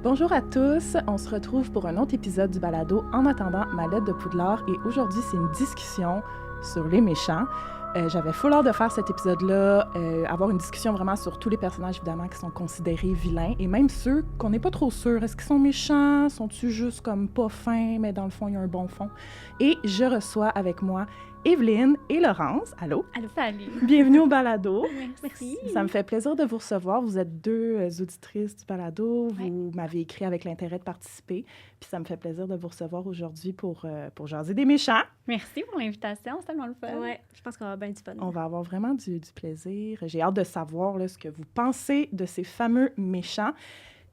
Bonjour à tous, on se retrouve pour un autre épisode du balado En attendant ma lettre de Poudlard et aujourd'hui c'est une discussion sur les méchants. J'avais full hâte de faire cet épisode-là, avoir une discussion vraiment sur tous les personnages évidemment qui sont considérés vilains et même ceux qu'on n'est pas trop sûr. Est-ce qu'ils sont méchants? Sont-ils juste comme pas fins, mais dans le fond il y a un bon fond? Et je reçois avec moi Evelyne et Laurence. Allô? Allô, salut. Bienvenue au balado. Merci. Ça me fait plaisir de vous recevoir. Vous êtes deux auditrices du balado. Vous m'avez écrit avec l'intérêt de participer. Puis ça me fait plaisir de vous recevoir aujourd'hui pour jaser des méchants. Merci pour l'invitation, c'est tellement le fun. Ouais, je pense qu'on va avoir bien du fun. On va avoir vraiment du plaisir. J'ai hâte de savoir là, ce que vous pensez de ces fameux méchants.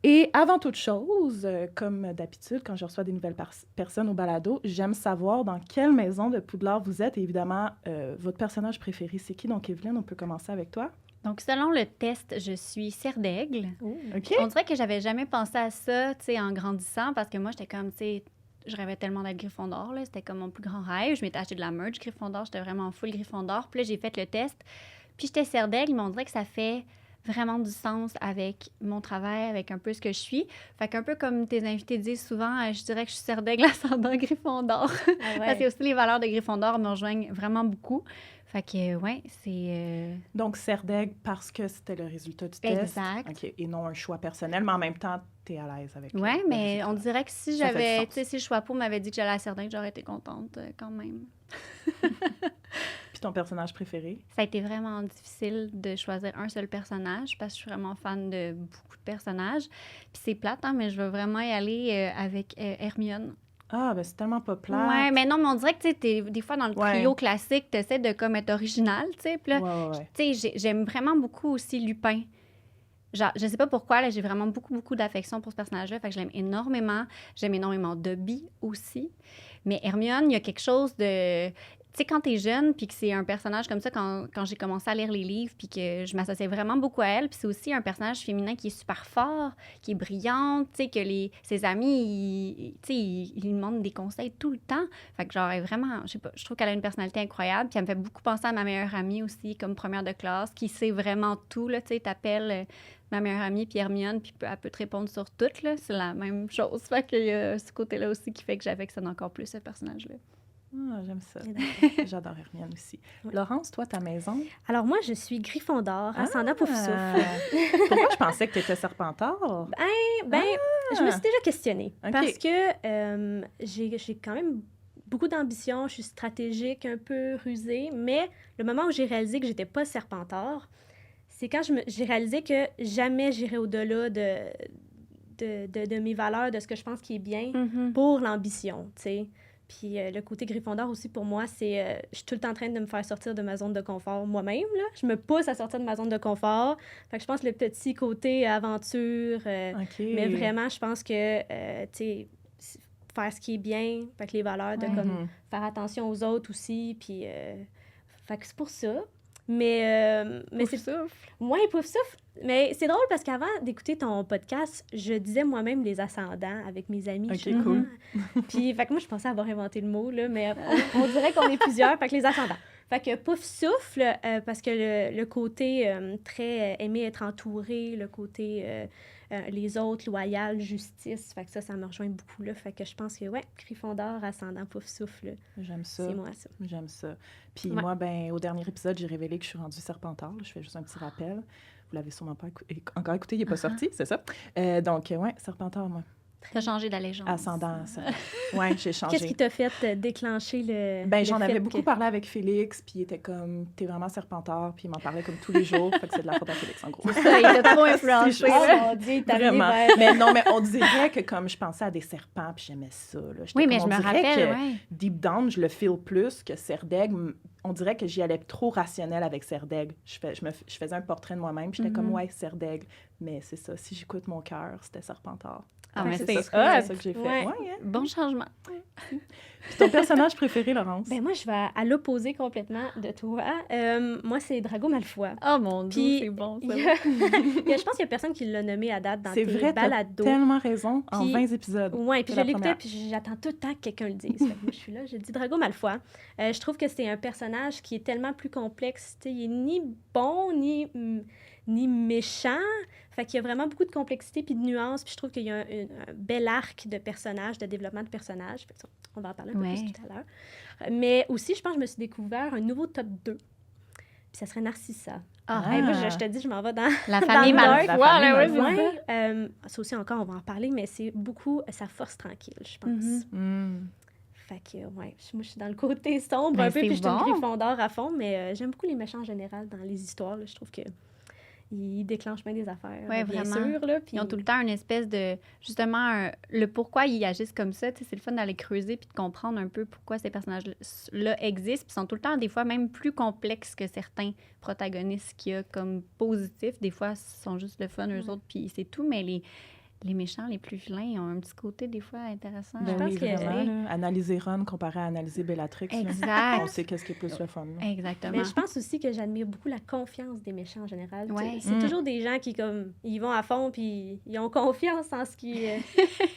Et avant toute chose, comme d'habitude, quand je reçois des nouvelles personnes au balado, j'aime savoir dans quelle maison de Poudlard vous êtes. Et évidemment, votre personnage préféré, c'est qui? Donc, Evelyne, on peut commencer avec toi. Donc, selon le test, je suis Serre d'Aigle. OK. On dirait que j'avais jamais pensé à ça, tu sais, en grandissant, parce que moi, j'étais comme, tu sais, je rêvais tellement d'être Gryffondor, là. C'était comme mon plus grand rêve. Je m'étais acheté de la merch Gryffondor, j'étais vraiment full Gryffondor. Puis là, j'ai fait le test, puis j'étais Serre d'Aigle, mais on dirait que ça fait vraiment du sens avec mon travail, avec un peu ce que je suis. Fait qu'un peu comme tes invités disent souvent, je dirais que je suis Serre d'Aigle ascendant Gryffondor. Ah ouais. Parce que aussi les valeurs de Gryffondor me rejoignent vraiment beaucoup. Fait que, ouais, c'est... Donc, Serre d'Aigle parce que c'était le résultat du test. Exact. OK. Et non un choix personnel, mais en même temps, tu es à l'aise avec Ouais, le mais résultat. on dirait que si Ça fait du j'avais... sens. Tu sais, si le choix pour m'avait dit que j'allais à Serre d'Aigle, j'aurais été contente quand même. Puis ton personnage préféré? Ça a été vraiment difficile de choisir un seul personnage parce que je suis vraiment fan de beaucoup de personnages. Puis c'est plate, hein, mais je veux vraiment y aller avec Hermione. Ah, ben c'est tellement pas plate. Ouais, mais non, mais on dirait que, tu sais, des fois, dans le trio classique, tu essaies de comme être original, tu sais. Puis là, Ouais. tu sais, j'aime vraiment beaucoup aussi Lupin. Genre, je sais pas pourquoi, là, j'ai vraiment beaucoup d'affection pour ce personnage-là. Fait que je l'aime énormément. J'aime énormément Dobby aussi. Mais Hermione, il y a quelque chose de... Tu sais, quand t'es jeune, puis que c'est un personnage comme ça, quand j'ai commencé à lire les livres, puis que je m'associais vraiment beaucoup à elle, puis c'est aussi un personnage féminin qui est super fort, qui est brillante, tu sais, que ses amis, tu sais, ils lui demandent des conseils tout le temps. Fait que genre, elle est vraiment, je sais pas, je trouve qu'elle a une personnalité incroyable, puis elle me fait beaucoup penser à ma meilleure amie aussi, comme première de classe, qui sait vraiment tout, là, tu sais, t'appelles ma meilleure amie, puis Hermione, puis elle peut te répondre sur tout, là, c'est la même chose. Fait qu'il y a ce côté-là aussi qui fait que j'affectionne encore plus ce personnage-là. Ah, j'aime ça. J'adore Hermione aussi. Ouais. Laurence, toi, ta maison? Alors moi, je suis Gryffondor, ascendant Poufsouffle. Pourquoi je pensais que tu étais Serpentard? Je me suis déjà questionnée OK. parce que j'ai quand même beaucoup d'ambition, je suis stratégique, un peu rusée, mais le moment où j'ai réalisé que j'étais pas Serpentard, c'est quand j'ai réalisé que jamais j'irai au-delà de mes valeurs, de ce que je pense qui est bien pour l'ambition, tu sais. Puis le côté Gryffondor aussi, pour moi, c'est... je suis tout le temps en train de me faire sortir de ma zone de confort moi-même, là. Je me pousse à sortir de ma zone de confort. Fait que je pense que le petit côté aventure... OK. Mais vraiment, je pense que, tu sais, faire ce qui est bien, fait que les valeurs de comme faire attention aux autres aussi, puis... fait que c'est pour ça. Mais c'est... Poufsouffle. Ouais, Poufsouffle. Mais c'est drôle parce qu'avant d'écouter ton podcast, je disais moi-même les ascendants avec mes amis. OK, Je suis cool. Puis, fait que moi, je pensais avoir inventé le mot, là, mais on dirait qu'on est plusieurs, fait que les ascendants. Fait que Poufsouffle, parce que le côté très aimer être entouré, le côté les autres, loyal, justice, fait que ça me rejoint beaucoup, là. Fait que je pense que, ouais, Gryffondor, ascendant Poufsouffle, J'aime ça. c'est moi, ça. J'aime ça. Puis Ouais. moi, ben, au dernier épisode, j'ai révélé que je suis rendue Serpentard. Là. Je fais juste un petit rappel. Vous l'avez sûrement pas encore écouté, il n'est pas sorti, c'est ça? Donc, ouais, Serpentard, moi. T'as changé d'allégeance. Ascendant, ça. Ouais, j'ai changé. Qu'est-ce qui t'a fait déclencher le Ben, le j'en avais fait beaucoup que- parlé avec Félix, puis il était comme, t'es vraiment Serpentard, puis il m'en parlait comme tous les jours. Fait que c'est de la faute à Félix, en gros. Ça, il t'a trop influencé. C'est Oh mon Dieu, t'as Vraiment. vers... Mais non, mais on dirait que comme je pensais à des serpents, puis j'aimais ça. Là. J'étais Oui, mais comme, je on me dirait rappelle, que ouais. Deep down, je le feel plus que Serre d'Aigle. On dirait que j'y allais trop rationnel avec Serre d'Aigle. Je faisais un portrait de moi-même, puis j'étais comme, ouais, Serre d'Aigle. Mais c'est ça, si j'écoute mon cœur, c'était Serpentard. Ah, mais c'est c'est ça, c'est ça que j'ai fait. Ouais. Ouais, hein. Bon changement. Puis ton personnage préféré, Laurence? Ben moi, je vais à l'opposé complètement de toi. Moi, c'est Drago Malfoy. Oh mon Dieu, Puis, c'est bon, ça. Je pense qu'il y a personne qui l'a nommé à date dans C'est tes vrai, t'as balados. tellement raison, en Puis- 20 épisodes. Oui, puis C'est je la l'écoutais, première. puis j'attends tout le temps que quelqu'un le dise. Fait que moi, je suis là, je dis Drago Malfoy. Je trouve que c'est un personnage qui est tellement plus complexe. Tu sais, il est ni bon, ni méchant. Fait qu'il y a vraiment beaucoup de complexité puis de nuances. Puis je trouve qu'il y a un bel arc de personnages, de développement de personnages. Fait que on va en parler un peu plus tout à l'heure. Mais aussi, je pense que je me suis découvert un nouveau top 2. Puis ça serait Narcissa. Moi, je te dis, je m'en vais dans la famille Malfoy. Ça aussi, encore, on va en parler, mais c'est beaucoup sa force tranquille, je pense. Fait que, moi, je suis dans le côté sombre un peu, puis je suis une Gryffondor à fond, mais j'aime beaucoup les méchants en général dans les histoires. Là, je trouve que ils déclenchent bien des affaires, bien sûr. Là, puis... Ils ont tout le temps une espèce de... Justement, le pourquoi ils agissent comme ça. C'est le fun d'aller creuser puis de comprendre un peu pourquoi ces personnages-là existent. Puis sont tout le temps, des fois, même plus complexes que certains protagonistes qu'il y a comme positifs. Des fois, ils sont juste le fun, eux autres, puis c'est tout. Mais les méchants, les plus vilains, ils ont un petit côté, des fois, intéressant. Ben oui, vraiment. Analyser Ron comparé à analyser Bellatrix. Exact. Là. On sait qu'est-ce qui est plus le fun. Là. Exactement. Mais je pense aussi que j'admire beaucoup la confiance des méchants en général. C'est toujours des gens qui, comme, ils vont à fond, puis ils ont confiance en ce qui...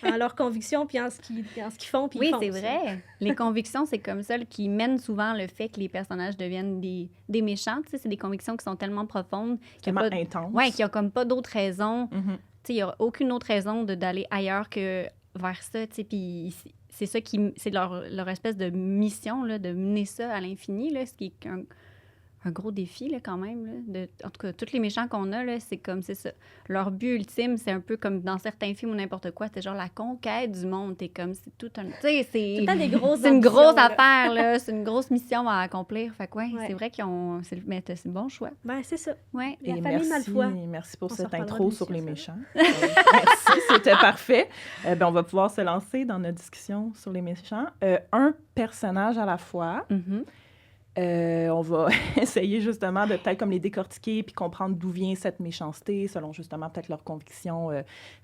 en leurs convictions, puis en ce qu'ils font, puis ils font. Oui, c'est vrai. Les convictions, c'est comme ça qui mènent souvent le fait que les personnages deviennent des méchants. C'est des convictions qui sont tellement profondes. Tellement intenses. Oui, qu'il n'y a comme pas d'autres raisons. Il n'y a aucune autre raison d'aller ailleurs que vers ça. Puis c'est ça c'est leur espèce de mission, là, de mener ça à l'infini, là, ce qui est un gros défi là, quand même. Là, en tout cas, tous les méchants qu'on a, là, c'est ça. Leur but ultime, c'est un peu comme dans certains films ou n'importe quoi, c'est genre la conquête du monde. C'est tout un... C'est une grosse affaire, là. C'est une grosse mission à accomplir. Fait que c'est vrai qu'ils ont... C'est le bon choix. Ben, c'est ça. Ouais. La famille Malfoy. Merci pour cette intro sur les méchants. Merci, c'était parfait. On va pouvoir se lancer dans notre discussion sur les méchants. Un personnage à la fois. On va essayer justement de peut-être comme les décortiquer puis comprendre d'où vient cette méchanceté selon justement peut-être leurs convictions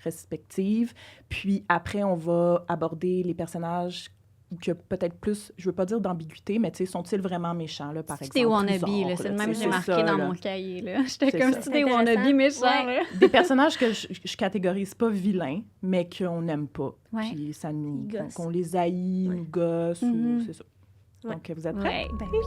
respectives. Puis après, on va aborder les personnages qui ont peut-être plus, je veux pas dire d'ambiguïté, mais tu sais, sont-ils vraiment méchants, là, par exemple? C'est wannabe, là. C'est le même que j'ai marqué dans mon cahier, là. J'étais comme si des wannabe méchants, là. Des personnages que je catégorise pas vilains, mais qu'on n'aime pas. Puis ça nous... qu'on les haït, nous gosse, ou c'est ça. Donc, vous êtes prêts? Ben oui.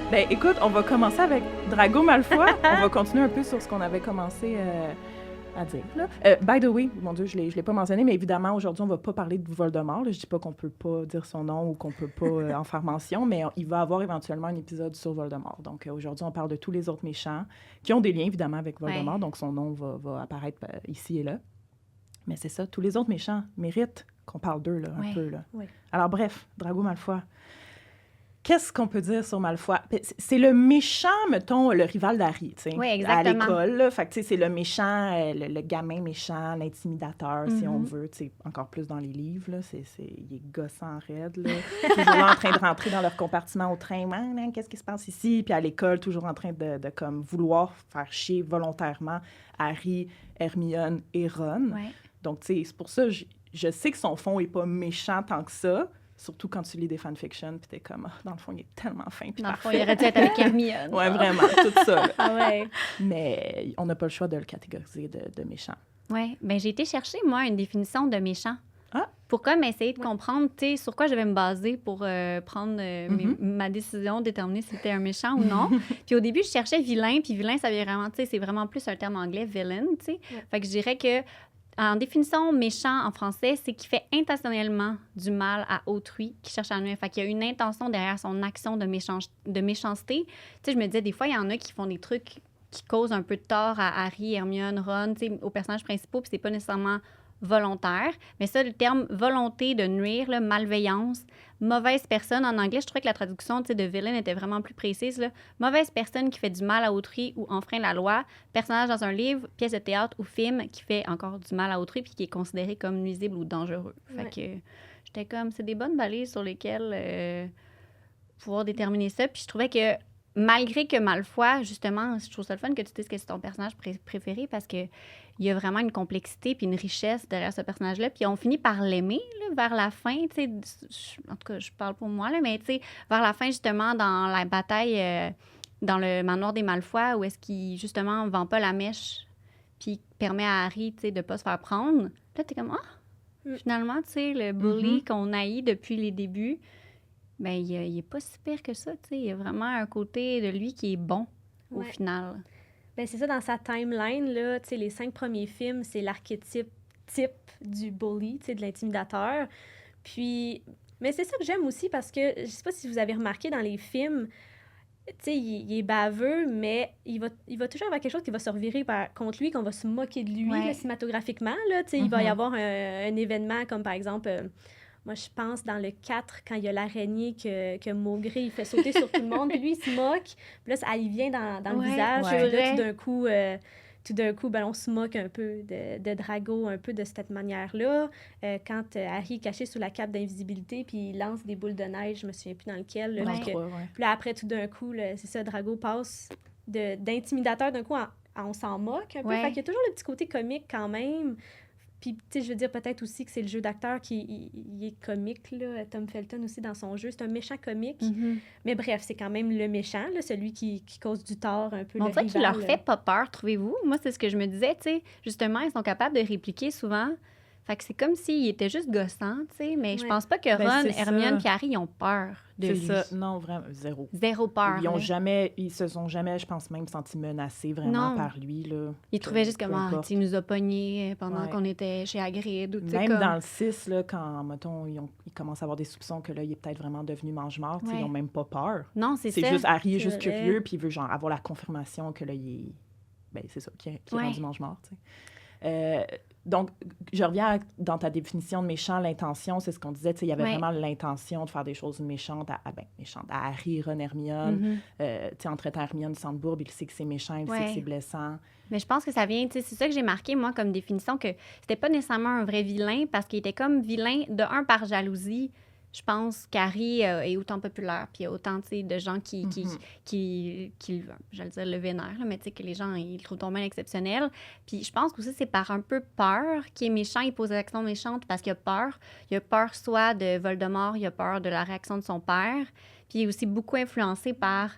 Ben, écoute, on va commencer avec Drago Malfoy. On va continuer un peu sur ce qu'on avait commencé... à dire. Là. By the way, mon Dieu, je l'ai pas mentionné, mais évidemment, aujourd'hui, on va pas parler de Voldemort. Là. Je dis pas qu'on peut pas dire son nom ou qu'on peut pas en faire mention, mais il va y avoir éventuellement un épisode sur Voldemort. Donc, aujourd'hui, on parle de tous les autres méchants qui ont des liens, évidemment, avec Voldemort. Donc, son nom va apparaître ici et là. Mais c'est ça, tous les autres méchants méritent qu'on parle d'eux, là, un peu. Là. Alors, bref, Drago Malfoy. Qu'est-ce qu'on peut dire sur Malfoy? C'est le méchant, mettons, le rival d'Harry, tu sais, à l'école. Là. Fait que, tu sais, c'est le méchant, le gamin méchant, l'intimidateur, si on veut, tu sais, encore plus dans les livres, là. Il est gossant raide, là. Toujours là en train de rentrer dans leur compartiment au train. Qu'est-ce qui se passe ici? Puis à l'école, toujours en train de comme, vouloir faire chier volontairement Harry, Hermione et Ron. Donc, tu sais, c'est pour ça, je sais que son fond n'est pas méchant tant que ça. Surtout quand tu lis des fanfictions, puis t'es comme, dans le fond, il est tellement fin, puis parfait. Dans le fond, il aurait dû être avec Hermione. Ouais, vraiment, tout ça. Mais on n'a pas le choix de le catégoriser de méchant. Oui, bien, j'ai été chercher, moi, une définition de méchant. Ah! Pour comme essayer de comprendre, tu sais, sur quoi je vais me baser pour prendre ma décision, déterminer si c'était un méchant ou non. Puis au début, je cherchais vilain, puis vilain, ça vient vraiment, tu sais, c'est vraiment plus un terme anglais, villain, tu sais. Fait que je dirais que en définition, méchant en français, c'est qui fait intentionnellement du mal à autrui, qui cherche à nuire. Fait qu'il y a une intention derrière son action de méchanceté. Tu sais, je me disais, des fois, il y en a qui font des trucs qui causent un peu de tort à Harry, Hermione, Ron, tu sais, aux personnages principaux, puis c'est pas nécessairement volontaire. Mais ça, le terme volonté de nuire, là, malveillance, mauvaise personne, en anglais, je trouvais que la traduction de villain était vraiment plus précise. Là. Mauvaise personne qui fait du mal à autrui ou enfreint la loi. Personnage dans un livre, pièce de théâtre ou film qui fait encore du mal à autrui puis qui est considéré comme nuisible ou dangereux. Fait que j'étais comme, c'est des bonnes balises sur lesquelles pouvoir déterminer ça. Puis je trouvais que malgré que Malfoy, justement, je trouve ça le fun que tu dises que c'est ton personnage préféré parce que il y a vraiment une complexité puis une richesse derrière ce personnage-là. Puis on finit par l'aimer là, vers la fin. En tout cas, je parle pour moi, là, mais vers la fin, justement, dans la bataille dans le manoir des Malfoy, où est-ce qu'il, justement, vend pas la mèche puis permet à Harry de ne pas se faire prendre. Là, t'es comme, finalement, le bully qu'on haït depuis les débuts, ben il est pas si pire que ça. Il y a vraiment un côté de lui qui est bon au final. Ben c'est ça, dans sa timeline, là, les 5 premiers films, c'est l'archétype du bully, de l'intimidateur. Puis, mais c'est ça que j'aime aussi parce que, je sais pas si vous avez remarqué dans les films, il est baveux, mais il va toujours avoir quelque chose qui va se revirer contre lui, qu'on va se moquer de lui là, cinématographiquement. Là, il va y avoir un événement comme, par exemple, moi, je pense dans le 4, quand il y a l'araignée que Maugré, il fait sauter sur tout le monde, puis lui, il se moque, puis là, ça lui vient dans le visage, puis là, tout d'un coup, ben, on se moque un peu de Drago, un peu de cette manière-là. Quand Harry est caché sous la cape d'invisibilité, puis il lance des boules de neige, je me souviens plus dans lequel. Là, puis là, après, tout d'un coup, là, c'est ça, Drago passe d'intimidateur d'un coup, on s'en moque un peu. Fait qu'il y a toujours le petit côté comique quand même. Puis, tu sais, je veux dire peut-être aussi que c'est le jeu d'acteur qui est comique, là. Tom Felton aussi, dans son jeu, c'est un méchant comique. Mais bref, c'est quand même le méchant, là, celui qui cause du tort un peu. On dirait qu'il leur fait pas peur, trouvez-vous? Moi, c'est ce que je me disais, tu sais. Justement, ils sont capables de répliquer souvent. Fait que c'est comme s'il était juste gossant, tu sais. Mais je pense pas que Ron, Hermione et Harry, ils ont peur de lui. C'est ça. Non, vraiment, zéro. Zéro peur. Ils se sont jamais, je pense, même sentis menacés vraiment par lui, là. Ils trouvaient juste comme, il nous a pognés pendant qu'on était chez Hagrid. Ou, même dans le 6, là, quand, mettons, ils commencent à avoir des soupçons que là, il est peut-être vraiment devenu mange-mort, ils n'ont même pas peur. Non, c'est ça. C'est juste, Harry est juste curieux, puis il veut genre avoir la confirmation que là, il est... Ben, c'est ça, qu'il est rendu mange-mort, tu sais. Donc, je reviens dans ta définition de méchant, l'intention, c'est ce qu'on disait, il y avait vraiment l'intention de faire des choses méchantes à Harry, Ron, Hermione. En traitant Hermione sans bourbe, il sait que c'est méchant, il sait que c'est blessant. Mais je pense que ça vient, c'est ça que j'ai marqué, moi, comme définition, que c'était pas nécessairement un vrai vilain, parce qu'il était comme vilain, de un, par jalousie. Je pense qu'Harry est autant populaire, puis il y a autant de gens qui j'allais dire le vénèrent, mais que les gens, ils le trouvent totalement exceptionnel. Puis je pense aussi que c'est par un peu peur qu'il est méchant, il pose des actions méchantes parce qu'il a peur. Il a peur soit de Voldemort, il a peur de la réaction de son père, puis il est aussi beaucoup influencé par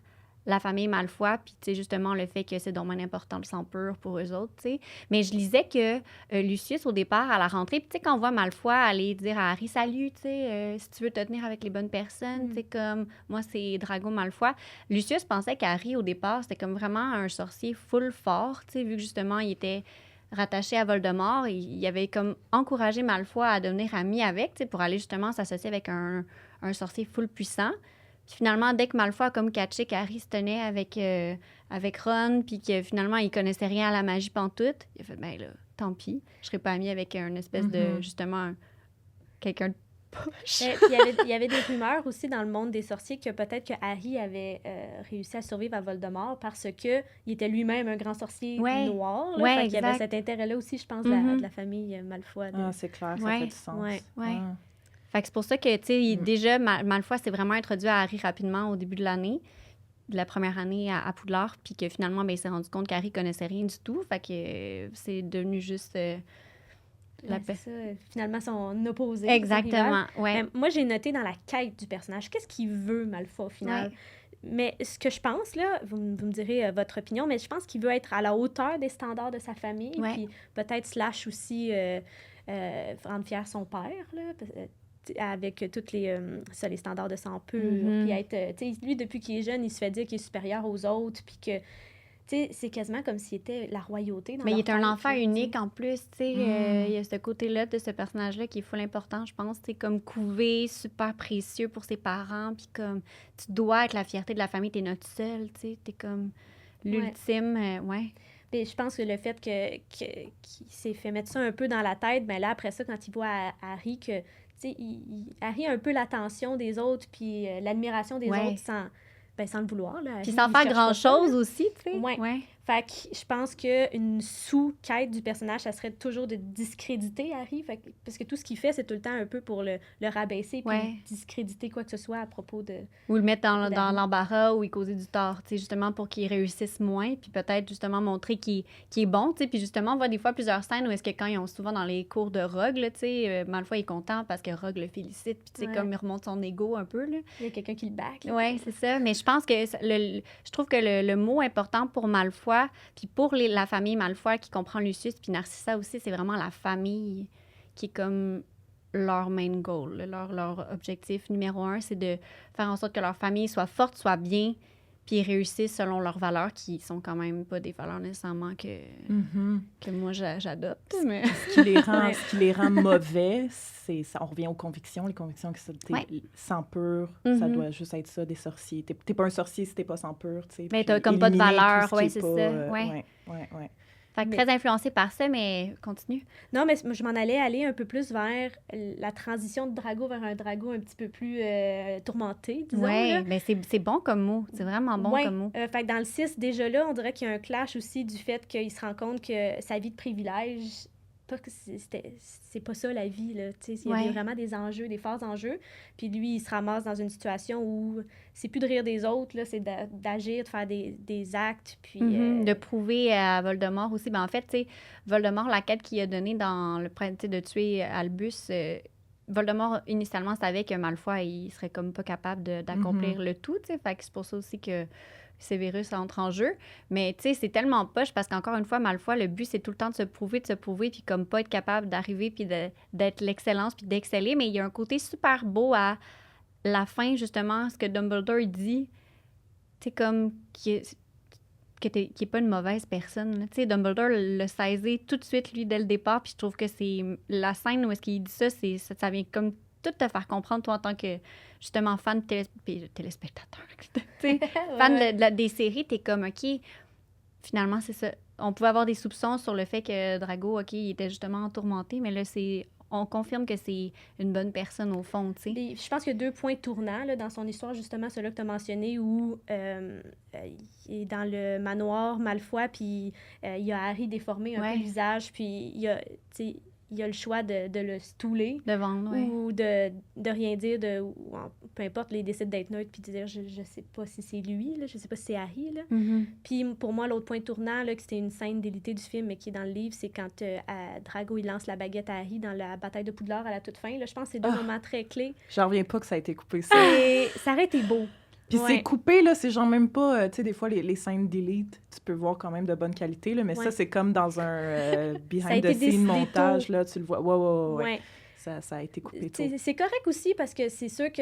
la famille Malfoy, puis justement le fait que c'est dommage important le sang pur pour eux autres, t'sais. Mais je lisais que Lucius, au départ, à la rentrée, puis quand on voit Malfoy aller dire à Harry « Salut, si tu veux te tenir avec les bonnes personnes, comme moi, c'est Drago Malfoy », Lucius pensait qu'Harry, au départ, c'était comme vraiment un sorcier full fort, vu que justement, il était rattaché à Voldemort, et il avait comme encouragé Malfoy à devenir ami avec, pour aller justement s'associer avec un sorcier full puissant. Puis finalement, dès que Malfoy a comme catché qu'Harry se tenait avec Ron, puis que finalement, il connaissait rien à la magie pantoute, il a fait, ben là, tant pis, je serais pas amie avec un espèce de, justement, quelqu'un de poche. Il y avait des rumeurs aussi dans le monde des sorciers que peut-être que Harry avait réussi à survivre à Voldemort parce que il était lui-même un grand sorcier noir. Là, fait qu'il y avait cet intérêt-là aussi, je pense, de la famille Malfoy. Ah, c'est clair, ça fait du sens. Fait que c'est pour ça que, tu sais, déjà, Malfoy s'est vraiment introduit à Harry rapidement au début de l'année, de la première année à Poudlard, puis que finalement, ben, il s'est rendu compte qu'Harry connaissait rien du tout. Fait que c'est devenu juste c'est ça, finalement, son opposé. Exactement, moi, j'ai noté dans la quête du personnage, qu'est-ce qu'il veut, Malfoy, au final? Mais ce que je pense, là, vous me direz votre opinion, mais je pense qu'il veut être à la hauteur des standards de sa famille, puis peut-être / aussi rendre fier son père, là, avec tous les standards de sang pur, puis être, lui, depuis qu'il est jeune, il se fait dire qu'il est supérieur aux autres, puis que, c'est quasiment comme s'il était la royauté dans mais il est un enfant là, unique, en plus, il y a ce côté-là de ce personnage-là qui est full important, je pense, comme couvé, super précieux pour ses parents, puis comme, tu dois être la fierté de la famille, t'es notre seul, t'es comme l'ultime, Puis je pense que le fait qu'il s'est fait mettre ça un peu dans la tête, ben là, après ça, quand il voit Harry que, Harry a un peu l'attention des autres, puis l'admiration des autres sans le vouloir. Là, puis sans faire grand-chose aussi, tu sais. Ouais. Fait que je pense qu'une sous-quête du personnage, ça serait toujours de discréditer Harry. Parce que tout ce qu'il fait, c'est tout le temps un peu pour le rabaisser puis discréditer quoi que ce soit à propos de... Ou le mettre dans l'embarras ou y causer du tort, tu sais, justement pour qu'il réussisse moins, puis peut-être justement montrer qu'il est bon, tu sais. Puis justement, on voit des fois plusieurs scènes où est-ce que quand ils ont souvent dans les cours de Rogue, là, tu sais, Malfoy est content parce que Rogue le félicite, puis tu sais, comme il remonte son ego un peu, là. Il y a quelqu'un qui le back. Oui, c'est ça. Mais je pense que je trouve que le mot important pour Malfoy, puis pour la famille Malfoy qui comprend Lucius puis Narcissa aussi, c'est vraiment la famille qui est comme leur main goal. Leur objectif numéro 1, c'est de faire en sorte que leur famille soit forte, soit bien, puis réussissent selon leurs valeurs, qui sont quand même pas des valeurs nécessairement que moi j'adopte. Mais... Ce qui les rend mauvais, c'est ça, on revient aux convictions. Les convictions que t'es sang pur, ça doit juste être ça, des sorciers. T'es pas un sorcier si t'es pas sang pur, tu sais. Mais t'as comme pas de valeur, c'est ça. Ouais. Fait que très influencé par ça, mais continue. Non, mais je m'en allais aller un peu plus vers la transition de Drago vers un Drago un petit peu plus tourmenté, disons. Oui, mais c'est bon comme mot. C'est vraiment bon comme mot. Fait que dans le 6, déjà là, on dirait qu'il y a un clash aussi du fait qu'il se rend compte que sa vie de privilège, pas que c'est pas ça la vie, là. Il y a vraiment des enjeux, des forts enjeux. Puis lui, il se ramasse dans une situation où c'est plus de rire des autres, là, c'est d'agir, de faire des actes. Puis, de prouver à Voldemort aussi. Ben, en fait, tu sais, Voldemort, la quête qu'il a donnée dans le principe de tuer Albus, Voldemort, initialement, savait que Malfoy, il serait comme pas capable d'accomplir le tout, tu sais. Fait que c'est pour ça aussi que Severus entre en jeu. Mais, tu sais, c'est tellement poche parce qu'encore une fois, Malfoy, le but, c'est tout le temps de se prouver, puis comme pas être capable d'arriver, puis d'être l'excellence, puis d'exceller. Mais il y a un côté super beau à la fin, justement, ce que Dumbledore dit, tu sais, comme qui est pas une mauvaise personne. Tu sais, Dumbledore le saisait tout de suite, lui, dès le départ, puis je trouve que c'est la scène où est-ce qu'il dit ça, ça vient comme tout te faire comprendre, toi, en tant que, justement, fan téléspectateur, tu sais, fan des séries, t'es comme, OK, finalement, c'est ça. On pouvait avoir des soupçons sur le fait que Drago, OK, il était justement tourmenté, mais là, on confirme que c'est une bonne personne, au fond, tu sais. Je pense qu'il y a 2 points tournants là, dans son histoire, justement, celui-là que tu as mentionné, où il est dans le manoir Malfoy, puis il y a Harry déformé un peu le visage, puis il y a le choix de le stouler. De vendre, ou de rien dire, peu importe, il décide d'être neutre, puis de dire, je sais pas si c'est lui, là, je sais pas si c'est Harry, là. Puis pour moi, l'autre point tournant, là, que c'était une scène délitée du film, mais qui est dans le livre, c'est quand Drago, il lance la baguette à Harry dans la bataille de Poudlard à la toute fin. Là, je pense que c'est 2 moments très clés. J'en reviens pas que ça a été coupé, ça. Et ça aurait été beau. Puis c'est coupé, là, c'est genre même pas... tu sais, des fois, les scènes d'élite, tu peux voir quand même de bonne qualité, là, mais ça, c'est comme dans un behind-the-scene montage, là, tu le vois. Ouais. Ça a été coupé tôt. C'est correct aussi, parce que c'est sûr que...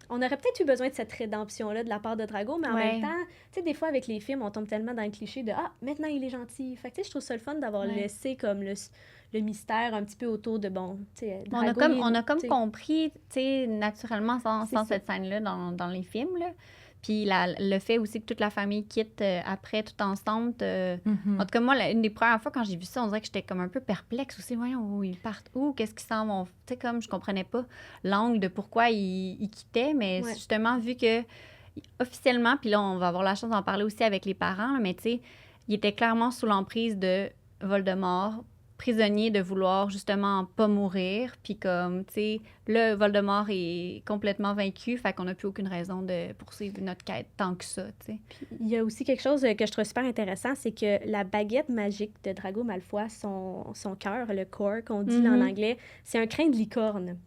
on aurait peut-être eu besoin de cette rédemption-là de la part de Drago, mais en même temps, tu sais, des fois, avec les films, on tombe tellement dans le cliché de « Ah, maintenant, il est gentil ». Fait que, tu sais, je trouve ça le fun d'avoir laissé comme le mystère un petit peu autour de, bon, tu sais, Drago... On a comme compris, tu sais, naturellement, sans cette scène-là dans les films, là. Puis le fait aussi que toute la famille quitte après, tout ensemble. En tout cas, moi, une des premières fois quand j'ai vu ça, on dirait que j'étais comme un peu perplexe aussi. Voyons, où ils partent où? Qu'est-ce qu'ils s'en vont? Tu sais, comme je comprenais pas l'angle de pourquoi ils quittaient, mais justement, vu que officiellement, puis là, on va avoir la chance d'en parler aussi avec les parents, là, mais tu sais, ils étaient clairement sous l'emprise de Voldemort, prisonnier de vouloir justement pas mourir, puis comme, tu sais, là, Voldemort est complètement vaincu, fait qu'on n'a plus aucune raison de poursuivre notre quête tant que ça, tu sais. Il y a aussi quelque chose que je trouve super intéressant, c'est que la baguette magique de Drago Malfoy, son cœur, le core qu'on dit en anglais, c'est un crin de licorne.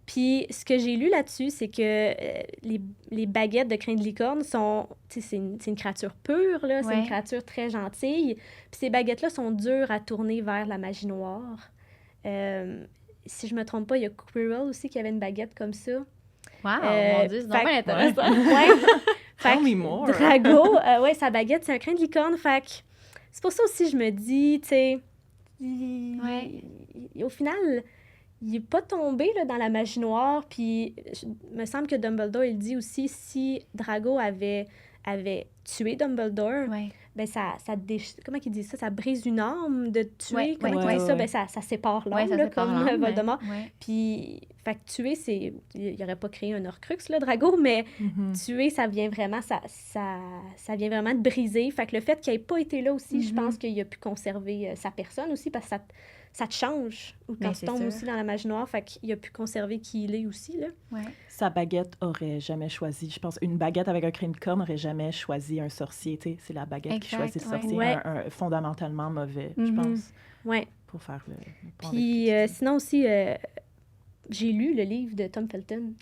Puis, ce que j'ai lu là-dessus, c'est que les baguettes de crin de licorne sont... Tu sais, c'est une créature pure, là. C'est une créature très gentille. Puis ces baguettes-là sont dures à tourner vers la magie noire. Si je me trompe pas, il y a Quirrell aussi qui avait une baguette comme ça. Wow, mon Dieu, c'est vraiment intéressant. Tell me more. Drago, sa baguette, c'est un crin de licorne. Fait que c'est pour ça aussi, je me dis, tu sais... Au final... Il n'est pas tombé là, dans la magie noire, puis il me semble que Dumbledore, il dit aussi, si Drago avait avait tué Dumbledore, Ouais. ben comment il dit ça? Ça brise une âme de tuer. Ouais, Comment il dit ça? Ben ça sépare l'âme, ça là, sépare comme l'âme, Voldemort. ouais. Puis, fait que tuer, c'est... Il n'aurait pas créé un Horcrux, là, Drago, mais tuer, ça vient vraiment... Ça vient vraiment de briser. Fait que le fait qu'il n'ait pas été là aussi, je pense qu'il a pu conserver sa personne aussi, parce que ça te change quand tu tombes aussi dans la magie noire. Fait qu'il a pu conserver qui il est aussi, là. Ouais. Sa baguette aurait jamais choisi. Je pense une baguette avec un crin de corne n'aurait jamais choisi un sorcier. Tu sais, c'est la baguette qui choisit le sorcier, Ouais. un fondamentalement mauvais, je pense, Ouais. pour faire le pont Puis avec sinon aussi, j'ai lu le livre de Tom Felton.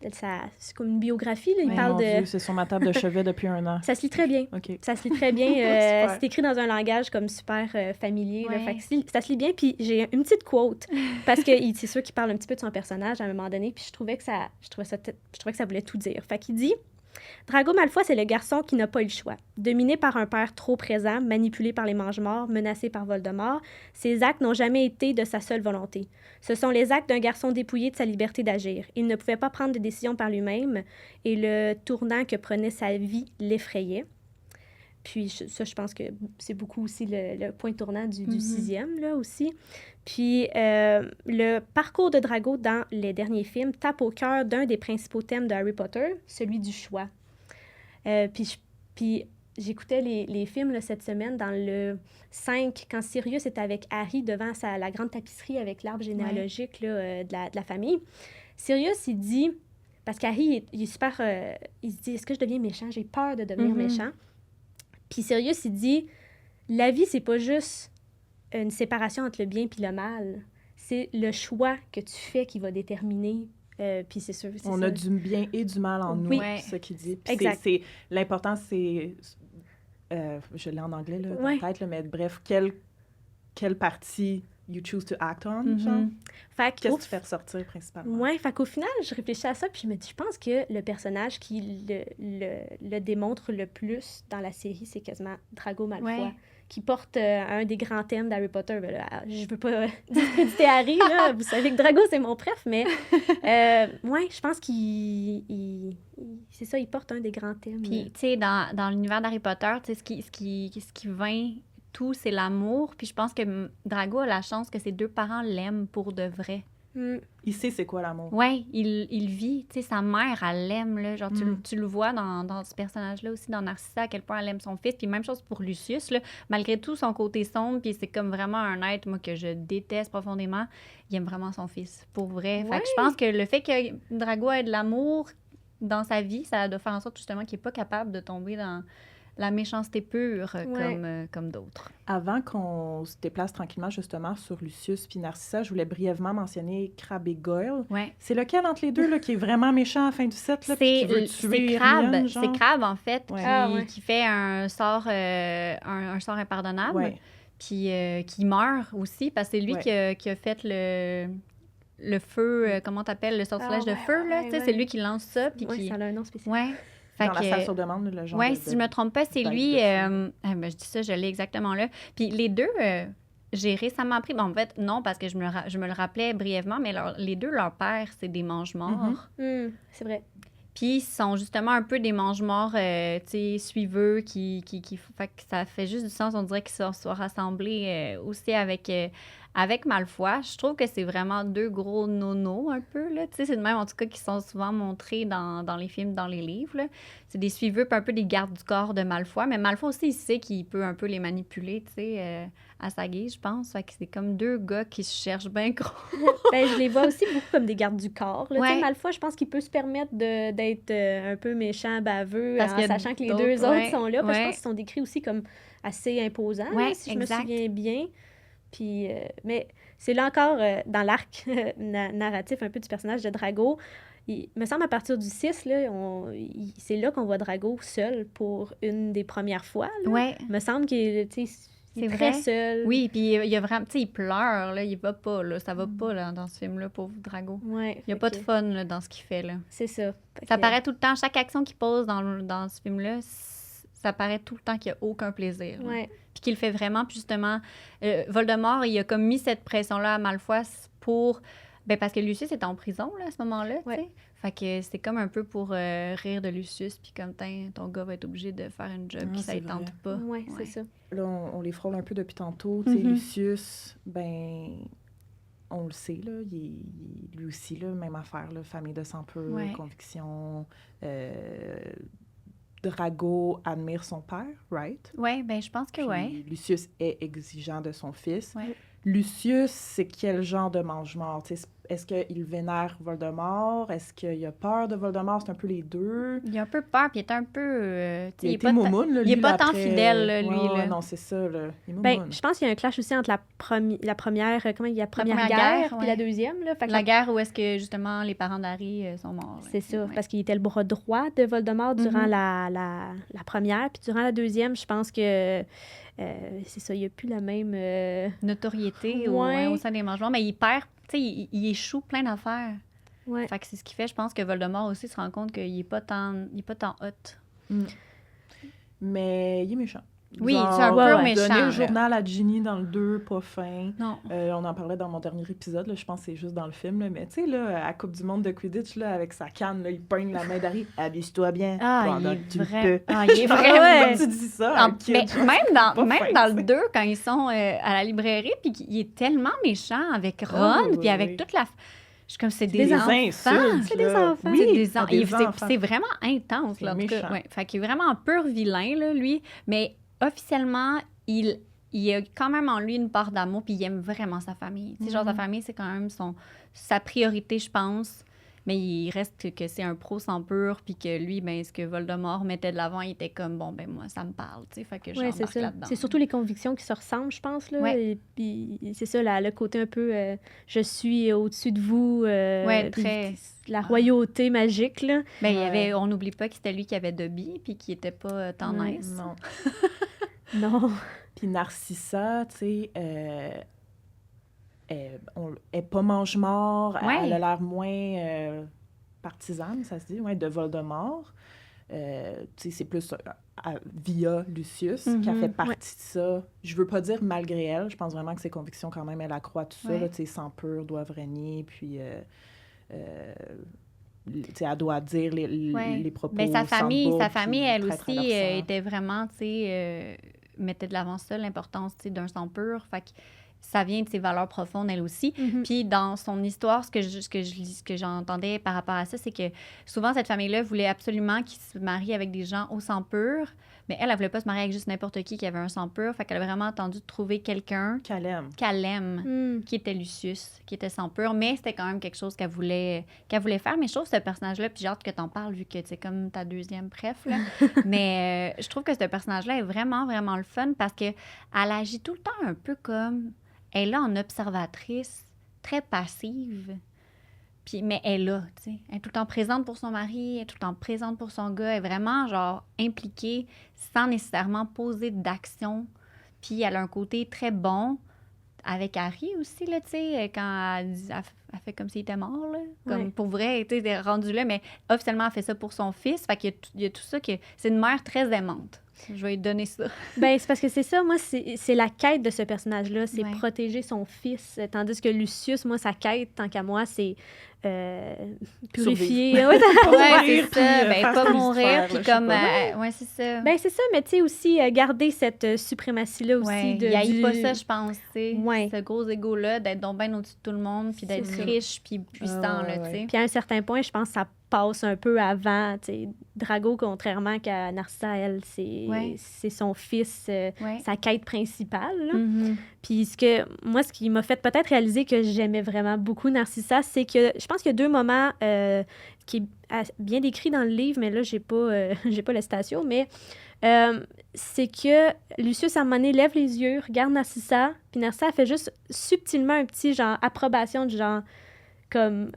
C'est comme une biographie, là. Il Mais parle mon de... Dieu, c'est sur ma table de chevet depuis un an. Ça se lit très bien. OK. Ça se lit très bien. Super. C'est écrit dans un langage comme super familier. Là, Ouais. fait que ça se lit bien. Puis j'ai une petite quote. Parce que c'est sûr qu'il parle un petit peu de son personnage à un moment donné. Puis je trouvais que ça voulait tout dire. Fait qu'il dit... Drago Malfoy, c'est le garçon qui n'a pas eu le choix. Dominé par un père trop présent, manipulé par les Mange-Morts, menacé par Voldemort, ses actes n'ont jamais été de sa seule volonté. Ce sont les actes d'un garçon dépouillé de sa liberté d'agir. Il ne pouvait pas prendre de décisions par lui-même et le tournant que prenait sa vie l'effrayait. Puis ça, je pense que c'est beaucoup aussi le point tournant du 6e, là, aussi. Puis le parcours de Drago dans les derniers films tape au cœur d'un des principaux thèmes de Harry Potter, celui du choix. Puis j'écoutais les films là, cette semaine, dans le 5, quand Sirius est avec Harry devant la grande tapisserie avec l'arbre généalogique là, de la famille. Sirius, il dit, parce qu'Harry, il est super... il se dit, est-ce que je deviens méchant? J'ai peur de devenir méchant. Puis Sirius, il dit, la vie, c'est pas juste une séparation entre le bien puis le mal. C'est le choix que tu fais qui va déterminer. Puis c'est sûr. On a du bien et du mal en nous, Oui. c'est ce qu'il dit. Puis Exact. l'important, c'est... je l'ai en anglais, là, dans Ouais. la tête, là, mais bref, quelle partie you choose to act on, genre? Fait que, Qu'est-ce que tu fais ressortir, principalement? Ouais, fait qu'au final, je réfléchis à ça, puis je me dis, je pense que le personnage qui le démontre le plus dans la série, c'est quasiment Drago Malfoy, Ouais. qui porte un des grands thèmes d'Harry Potter. Ben là, je veux pas discréditer Harry, là, vous savez que Drago, c'est mon préf, mais ouais, je pense c'est ça, il porte un des grands thèmes. Puis, tu sais, dans l'univers d'Harry Potter, tu sais, ce qui vainc tout, c'est l'amour. Puis je pense que Drago a la chance que ses deux parents l'aiment pour de vrai. Il sait c'est quoi l'amour. Ouais, il vit. Tu sais, sa mère, elle l'aime, là. Genre, tu le vois dans ce personnage-là aussi, dans Narcissa, à quel point elle aime son fils. Puis même chose pour Lucius, là. Malgré tout son côté sombre, puis c'est comme vraiment un être, moi, que je déteste profondément. Il aime vraiment son fils, pour vrai. Fait que je pense que le fait que Drago ait de l'amour dans sa vie, ça doit faire en sorte, justement, qu'il n'est pas capable de tomber dans la méchanceté pure comme d'autres. Avant qu'on se déplace tranquillement, justement, sur Lucius puis Narcissa, je voulais brièvement mentionner Crabbe et Goyle. Ouais. C'est lequel entre les deux là, qui est vraiment méchant à la fin du set, là, puis qui veut tuer Hermione, genre? C'est Crabbe, en fait, Ouais. qui fait un sort, un sort impardonnable, Ouais. puis qui meurt aussi, parce que c'est lui qui a fait le feu, comment t'appelles, le sortilège de feu, là, tu sais, c'est lui qui lance ça, puis Oui, ça a un nom spécifique. Ouais. Fait Dans la salle sur demande, le genre si je me trompe pas, c'est lui. Ben, je dis ça, je l'ai exactement là. Puis les deux, j'ai récemment appris. Bon, en fait, non, parce que je me le rappelais brièvement, mais les deux, leur père, c'est des mange-morts. C'est vrai. Puis ils sont justement un peu des mange-morts, tu sais, suiveux, qui fait que ça fait juste du sens. On dirait qu'ils soient rassemblés aussi avec Malfoy. Je trouve que c'est vraiment deux gros nonos un peu, là. Tu sais, c'est de même, en tout cas, qui sont souvent montrés dans les films, dans les livres, là. C'est des suiveux, puis un peu des gardes du corps de Malfoy. Mais Malfoy aussi, il sait qu'il peut un peu les manipuler, tu sais, à sa guise, je pense. Fait que c'est comme deux gars qui se cherchent bien gros. Ben, je les vois aussi beaucoup comme des gardes du corps. Là. Ouais. Tu sais, Malfoy, je pense qu'il peut se permettre d'être un peu méchant, baveux, Parce en qu'il y a sachant que les d'autres, deux autres sont là. Parce que je ouais. pense qu'ils sont décrits aussi comme assez imposants, Ouais, là, si exact. je me souviens bien. Puis, mais c'est là encore dans l'arc narratif un peu du personnage de Drago. Il me semble à partir du 6, là, c'est là qu'on voit Drago seul pour une des premières fois. Là. Ouais. Il me semble qu'il est C'est très vrai. seul. Oui, puis il y a vraiment, tu sais, il pleure, là, il va pas, là, ça va pas, là, dans ce film-là, pauvre Drago. Ouais, Il y a pas de fun, là, dans ce qu'il fait, là. C'est ça. Ça paraît tout le temps, chaque action qu'il pose dans ce film-là, ça paraît tout le temps qu'il n'y a aucun plaisir. là. Ouais. Puis qu'il le fait vraiment, puis justement, Voldemort, il a comme mis cette pression-là à Malfoy pour Ben parce que Lucius était en prison, là, à ce moment-là, tu sais. Ouais. Fait que c'est comme un peu pour rire de Lucius, puis comme, ton gars va être obligé de faire une job, puis ça c'est ne tente pas. Ouais, c'est ça. Là, on les frôle un peu depuis tantôt. Tu sais, Mhm. Lucius, ben, on le sait, là, lui aussi, là, même affaire, là, famille de sang pur, Ouais. conviction. Drago admire son père, right? Oui, ben je pense que Puis oui. Lucius est exigeant de son fils. Ouais. Lucius, c'est quel genre de mange-mort? Tu sais, est-ce qu'il vénère Voldemort? Est-ce qu'il a peur de Voldemort? C'est un peu les deux. Il a un peu peur, puis il est un peu... tu sais, Il il est était pas moumoune, là, il est lui, pas là, tant après. fidèle, là, lui, Ouais, là. non, c'est ça, là. Il est Ben, moumoune. je pense qu'il y a un clash aussi entre la première, comment il y a première première guerre, guerre, puis la ouais. deuxième, là. Fait que La guerre où est-ce que, justement, les parents d'Harry sont morts. là. c'est ça, Ouais. parce qu'il était le bras droit de Voldemort durant Mhm. la première, puis durant la deuxième, je pense que c'est ça, il n'y a plus la même... Notoriété Ouais. au sein des mangements, mais il perd, tu sais, il échoue plein d'affaires. Ouais. Fait que c'est ce qui fait, je pense, que Voldemort aussi se rend compte qu'il est pas tant hot. Mais il est méchant. Oui, Genre, c'est un peu ouais, méchant. donner le là. journal à Ginny dans le 2, pas fin. Non. On en parlait dans mon dernier épisode, là, je pense que c'est juste dans le film, là, mais tu sais, là, à la Coupe du monde de Quidditch, là, avec sa canne, là, il pogne la main d'Harry. Abuse-toi bien pendant que tu le peux. Ah, il est Genre, vrai. pourquoi tu dis ça à un kid, Mais genre, même c'est dans pas le fin, 2, quand ils sont à la librairie, puis qu'il est tellement méchant avec Ron, Ah, oui, puis avec oui. toute la... Je suis comme, c'est des des enfants. insultes, C'est des là. enfants. Oui, C'est des à des c'est enfants. c'est vraiment intense, C'est là, en tout cas. méchant. Ouais. Fait qu'il est vraiment un pur vilain, là, lui. Mais officiellement, il a quand même en lui une part d'amour, puis il aime vraiment sa famille. Tu sais, genre, sa famille, c'est quand même sa priorité, je pense. Mais il reste que c'est un pro sang pur, puis que lui, ben, ce que Voldemort mettait de l'avant, il était comme, bon, ben moi, ça me parle, tu sais. Fait que Ouais, c'est j'embarque ça. là-dedans. C'est surtout les convictions qui se ressemblent, je pense, là. Ouais. Et puis, c'est ça, le côté un peu je suis au-dessus de vous. Ouais, puis très... la royauté magique, là. Ben, il y Ouais. avait, on n'oublie pas que c'était lui qui avait Dobby, puis qui était pas tant Ouais. nice. Non. Non. Puis Narcissa, tu sais, elle est pas mange-mort, Ouais. elle a l'air moins partisane, ça se dit, ouais, de Voldemort. Tu sais, c'est plus via Lucius qui a Mhm. fait partie de ça. Je veux pas dire malgré elle, je pense vraiment que ses convictions, quand même, elle accroît tout ça, Ouais. là, tu sais, sang pur doivent régner, puis... tu sais, elle doit dire Ouais. les propos Ben, sa sans famille, bout, sa puis famille, elle traître aussi, leur sang. était vraiment, tu sais, mettait de l'avant ça, l'importance, tu sais, d'un sang pur. Fait que ça vient de ses valeurs profondes, elle aussi. Mhm. Puis dans son histoire, ce que j'entendais par rapport à ça, c'est que souvent, cette famille-là voulait absolument qu'il se marie avec des gens au sang pur, mais elle voulait pas se marier avec juste n'importe qui avait un sang pur. Fait qu'elle a vraiment attendu de trouver quelqu'un Qu'elle aime. qu'elle aime, Mm. qui était Lucius, qui était sang pur, mais c'était quand même quelque chose qu'elle voulait faire. Mais je trouve ce personnage-là, puis j'ai hâte que t'en parles, vu que c'est comme ta deuxième préf, là. Mais je trouve que ce personnage-là est vraiment, vraiment le fun, parce que elle agit tout le temps un peu comme... Elle est là en observatrice, très passive, puis, mais elle est là, tu sais. Elle est tout le temps présente pour son mari, elle est tout le temps présente pour son gars, elle est vraiment, genre, impliquée, sans nécessairement poser d'action. Puis elle a un côté très bon avec Harry aussi, là, tu sais, quand elle fait comme s'il était mort, là. Comme Ouais. pour vrai, tu sais, elle est rendue là, mais officiellement, elle fait ça pour son fils. Fait qu'il y a tout ça que... C'est une mère très aimante. Je vais lui donner ça. Ben, c'est parce que c'est ça, moi, c'est la quête de ce personnage-là, c'est Ouais. protéger son fils. Tandis que Lucius, moi, sa quête, tant qu'à moi, c'est purifier. Ouais, Ouais, c'est ça. puis, Ben, faire pas ce qu'il mourir, faire, puis là, je sais comme... pas. ouais, c'est ça. ben, c'est ça, mais tu sais, aussi, garder cette suprématie-là aussi. Ouais, de, il haït du- pas ça, je pense, tu sais. Ouais. Ce gros égo-là, d'être donc bien au-dessus de tout le monde, puis d'être C'est ça. riche, puis puissant, Ah, ouais, là, tu ouais. sais. Puis à un certain point, je pense que ça passe un peu avant. Tu sais, Drago, contrairement qu'à Narcissa, elle, Ouais. c'est son fils, Ouais. sa quête principale. Là. Mhm. Puis ce qui m'a fait peut-être réaliser que j'aimais vraiment beaucoup Narcissa, c'est que je pense qu'il y a deux moments qui est bien décrit dans le livre, mais là, j'ai pas la citation, mais c'est que Lucius, à un moment donné, lève les yeux, regarde Narcissa, puis Narcissa, elle fait juste subtilement un petit genre approbation du genre comme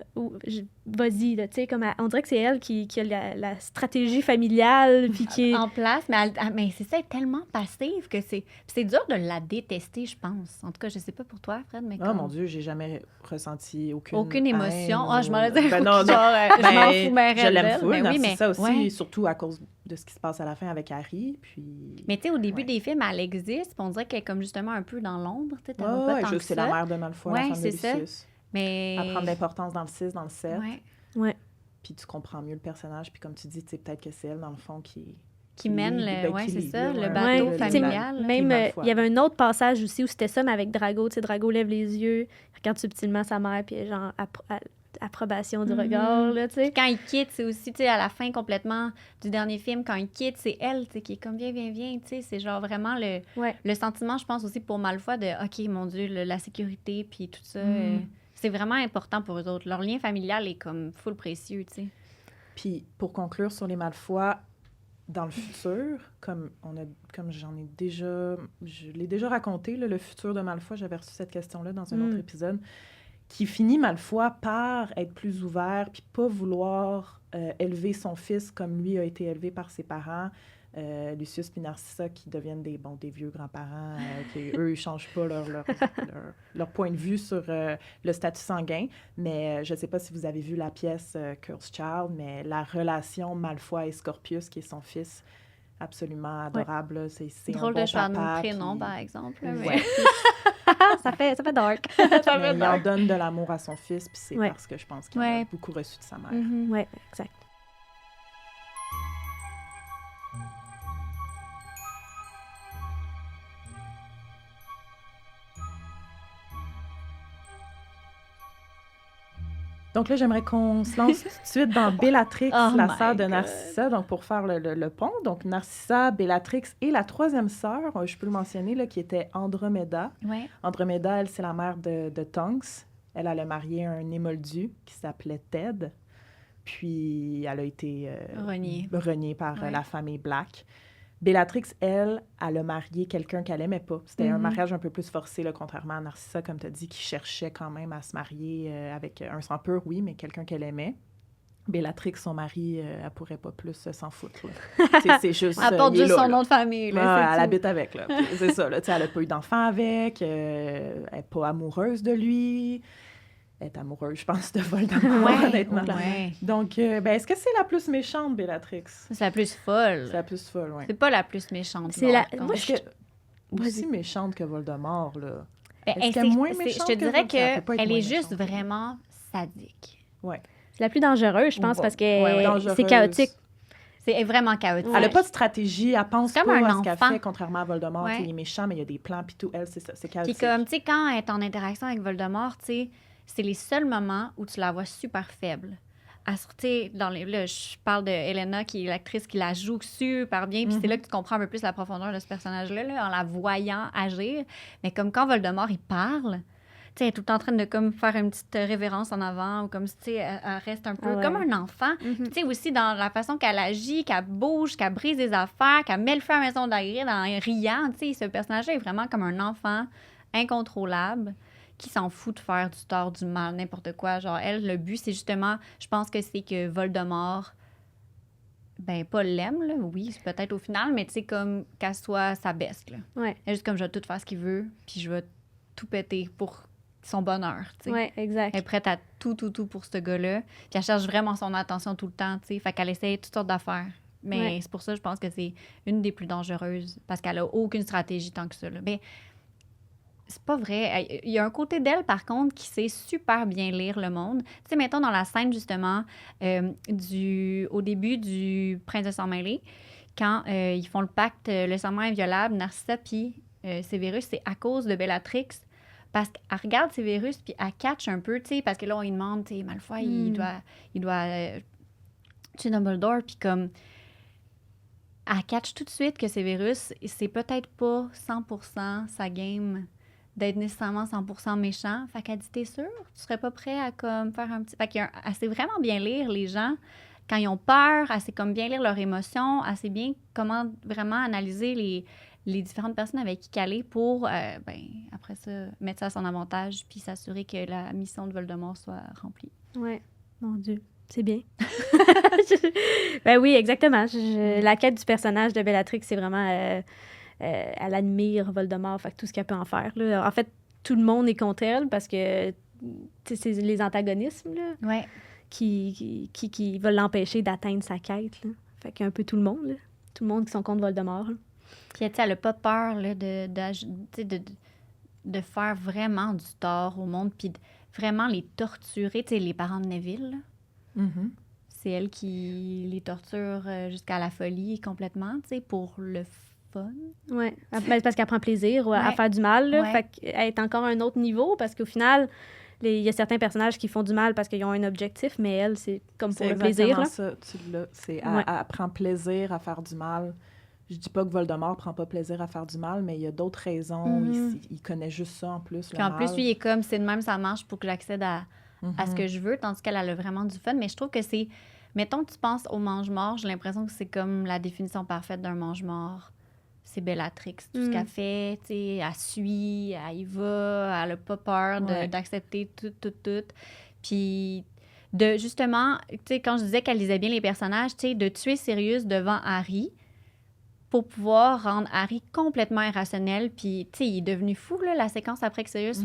vas-y, là, tu sais, comme on dirait que c'est elle qui a la stratégie familiale, puis qui est... En place, mais, mais c'est ça, elle est tellement passive que c'est dur de la détester, je pense. En tout cas, je sais pas pour toi, Fred, mais Oh comme... mon Dieu, j'ai jamais ressenti aucune émotion. haine Ah, je m'en allais dire, Ben non, genre, je m'en ben, fous, mais je l'aime fou, mais oui, mais ça aussi, ouais. surtout à cause de ce qui se passe à la fin avec Harry, puis... Mais tu sais, au début Ouais. des films, elle existe, puis on dirait qu'elle est comme justement un peu dans l'ombre, tu sais, t'en vois Ouais, pas tant que c'est ça. la mère de Malfoy, Ouais, la femme de c'est ça. Lucius. Mais... à prendre l'importance dans le 6, dans le 7. Ouais. Puis tu comprends mieux le personnage. Puis comme tu dis, peut-être que c'est elle, dans le fond, qui mène lead, ouais, qui c'est lead, ça, là, le bateau Ouais, familial. Même, Malfoy. il y avait un autre passage aussi où c'était ça, mais avec Drago. Tu sais, Drago lève les yeux, regarde subtilement sa mère, puis genre, approbation du regard, là, tu sais. Quand il quitte, c'est aussi, tu sais, à la fin complètement du dernier film, quand il quitte, c'est elle, tu sais, qui est comme viens, tu sais, c'est genre vraiment le sentiment, je pense aussi pour Malfoy de OK, mon Dieu, la sécurité, puis tout ça, c'est vraiment important pour eux autres. Leur lien familial est comme full précieux, tu sais. Puis pour conclure sur les Malfoy, dans le futur, comme je l'ai déjà raconté, là, le futur de Malfoy, j'avais reçu cette question-là dans un autre épisode, qui finit Malfoy par être plus ouvert puis pas vouloir élever son fils comme lui a été élevé par ses parents, Lucius puis Narcissa, qui deviennent des vieux grands-parents, qui eux, ils changent pas leur point de vue sur le statut sanguin. Mais je sais pas si vous avez vu la pièce Cursed Child, mais la relation Malfoy et Scorpius, qui est son fils, absolument adorable. Là. C'est drôle un bon de choix de papa, prénom, puis... par exemple. Là, Ouais. ça fait dark. Mais il en donne de l'amour à son fils, puis c'est parce que je pense qu'il a beaucoup reçu de sa mère. Oui, exact. Donc là, j'aimerais qu'on se lance tout de suite dans Bellatrix, la sœur de Narcissa, donc pour faire le pont. Donc Narcissa, Bellatrix et la troisième sœur, je peux le mentionner, là, qui était Andromeda. Ouais. Andromeda, elle, c'est la mère de Tonks. Elle a marié un émoldu qui s'appelait Ted. Puis elle a été reniée par la famille Black. Bellatrix, elle a marié quelqu'un qu'elle aimait pas. C'était un mariage un peu plus forcé, là, contrairement à Narcissa, comme tu as dit, qui cherchait quand même à se marier avec un sang pur, oui, mais quelqu'un qu'elle aimait. Bellatrix, son mari, elle pourrait pas plus s'en foutre. C'est juste... Elle porte juste son nom de famille. Là, elle habite avec, là. C'est ça, là. Elle n'a pas eu d'enfant avec, elle n'est pas amoureuse de lui. Elle est amoureuse, je pense, de Voldemort, honnêtement. Ouais. Donc, est-ce que c'est la plus méchante, Bellatrix? C'est la plus folle. C'est la plus folle, oui. C'est pas la plus méchante. C'est la... Moi, aussi méchante que Voldemort, là. Est-ce qu'elle est moins méchante? Je te dirais qu'elle est juste vraiment sadique. Ouais. C'est la plus dangereuse, je pense, parce que c'est chaotique. C'est vraiment chaotique. Elle n'a pas de stratégie, elle pense pas comme à un ce qu'elle enfant. fait, contrairement à Voldemort. Il est méchant, mais il y a des plans, puis tout. Elle, c'est ça, c'est chaotique. Puis comme, tu sais, quand elle est en interaction avec Voldemort, tu sais, c'est les seuls moments où tu la vois super faible. Là, je parle de Helena, qui est l'actrice qui la joue super bien, puis c'est là que tu comprends un peu plus la profondeur de ce personnage-là, là, en la voyant agir. Mais comme quand Voldemort, il parle, tu sais, elle est tout le temps en train de comme, faire une petite révérence en avant, ou comme si, tu sais, elle reste un peu comme un enfant. Tu sais, aussi dans la façon qu'elle agit, qu'elle bouge, qu'elle brise des affaires, qu'elle met le feu à la maison d'Hagrid en riant, tu sais, ce personnage-là est vraiment comme un enfant incontrôlable, qui s'en fout de faire du tort, du mal, n'importe quoi. Genre, elle, le but, c'est justement, je pense que c'est que Voldemort, pas l'aime, là, oui, c'est peut-être au final, mais tu sais, comme qu'elle soit sa best, là. Ouais. Elle est juste comme, je vais tout faire ce qu'il veut, puis je vais tout péter pour son bonheur, tu sais. Ouais, exact. Elle est prête à tout pour ce gars-là, puis elle cherche vraiment son attention tout le temps, tu sais, fait qu'elle essaie toutes sortes d'affaires. Mais c'est pour ça, je pense que c'est une des plus dangereuses, parce qu'elle a aucune stratégie tant que ça, là. C'est pas vrai. Il y a un côté d'elle, par contre, qui sait super bien lire le monde. Tu sais, mettons dans la scène, justement, au début du Prince de Sang-Mêlé, quand ils font le pacte, le serment inviolable, Narcissa puis Severus, c'est à cause de Bellatrix. Parce qu'elle regarde Severus, puis elle catch un peu, tu sais, parce que là, on lui demande, tu sais, Malfoy, il doit tuer Dumbledore, puis comme... Elle catch tout de suite que Severus, c'est peut-être pas 100% sa game d'être nécessairement 100% méchant. Fait qu'elle dit, t'es sûre? Tu serais pas prêt à comme faire un petit... Fait qu'elle sait vraiment bien lire les gens. Quand ils ont peur, elle sait comme bien lire leurs émotions, elle sait bien comment vraiment analyser les différentes personnes avec qui caler pour, après ça, mettre ça à son avantage puis s'assurer que la mission de Voldemort soit remplie. Ouais, mon Dieu. C'est bien. Oui, exactement. La quête du personnage de Bellatrix, c'est vraiment... elle admire Voldemort, fait que tout ce qu'elle peut en faire. Là. En fait, tout le monde est contre elle parce que c'est les antagonismes là, qui veulent l'empêcher d'atteindre sa quête. Là. Fait qu'il y a un peu tout le monde. Là. Tout le monde qui sont contre Voldemort. Là. Puis elle n'a pas peur là, de faire vraiment du tort au monde, puis vraiment les torturer. Tu sais, les parents de Neville, là, Mhm. c'est elle qui les torture jusqu'à la folie complètement, tu sais, pour le fun. Ouais. Ben, parce qu'elle prend plaisir à Ouais. faire du mal. Là. Ouais. Fait qu'elle est encore à un autre niveau parce qu'au final, il y a certains personnages qui font du mal parce qu'ils ont un objectif, mais elle, c'est comme pour C'est le plaisir. exactement Là. ça, tu l'as. C'est, Ouais. elle prend plaisir à faire du mal. Je dis pas que Voldemort prend pas plaisir à faire du mal, mais il y a d'autres raisons. Mhm. Il connaît juste ça en plus, Puis le en plus, mal. lui, il est comme, c'est de même, ça marche pour que j'accède à ce Mhm. que je veux, tandis qu'elle a vraiment du fun. Mais je trouve que c'est... Mettons que tu penses au mange-mort, j'ai l'impression que c'est comme la définition parfaite d'un mange-mort. C'est Bellatrix. Tout ce Mm. qu'elle fait, tu sais, elle suit, elle y va, elle n'a pas peur Ouais. d'accepter tout. Puis, justement, tu sais, quand je disais qu'elle lisait bien les personnages, tu sais, de tuer Sirius devant Harry pour pouvoir rendre Harry complètement irrationnel. Puis, tu sais, il est devenu fou, là, la séquence après que Sirius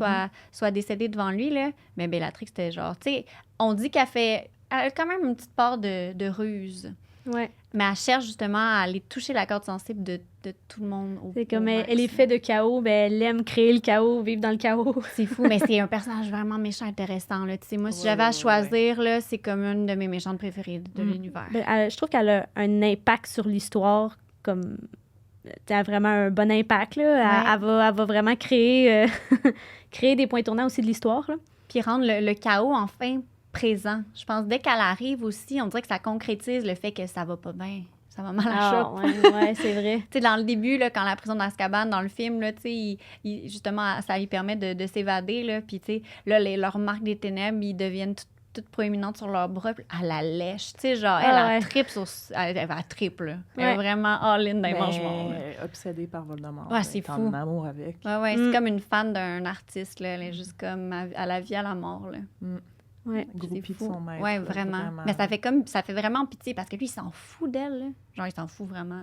soit décédé devant lui, là. Mais Bellatrix, c'était genre, tu sais, on dit elle a quand même une petite part de ruse. Ouais. Mais elle cherche justement à aller toucher la corde sensible de tout le monde. C'est comme au elle est max, faite de chaos, ben elle aime créer le chaos, vivre dans le chaos. C'est fou, mais c'est un personnage vraiment méchant intéressant. Là. Tu sais, moi, si Ouais, j'avais à ouais. choisir, là, c'est comme une de mes méchantes préférées de l'univers. Ben, je trouve qu'elle a un impact sur l'histoire comme elle a vraiment un bon impact là. Ouais. Elle va vraiment créer créer des points tournants aussi de l'histoire là. Puis rendre le chaos enfin présent. Je pense dès qu'elle arrive aussi, on dirait que ça concrétise le fait que ça va pas bien. Ça va mal à choc. Ouais, c'est vrai. Tu sais, dans le début, là, quand la prison d'Azkaban, dans le film, là, tu sais, justement, ça lui permet de s'évader, là, puis, tu sais, là, leurs marques des ténèbres, ils deviennent toutes proéminentes sur leurs bras, puis elle la lèche, tu sais, genre, elle tripe sur... Elle tripe, là. Elle est vraiment all-in dans les mangements, là. Obsédée par Voldemort. Ouais, c'est Elle est fou. en amour avec. Ouais, c'est comme une fan d'un artiste, là. Elle est juste comme à la vie, à la mort, là. Ouais. Groupie de fou. son maître. Ouais, là, vraiment. Mais ça fait vraiment pitié parce que lui, il s'en fout d'elle. Là. Genre, il s'en fout vraiment.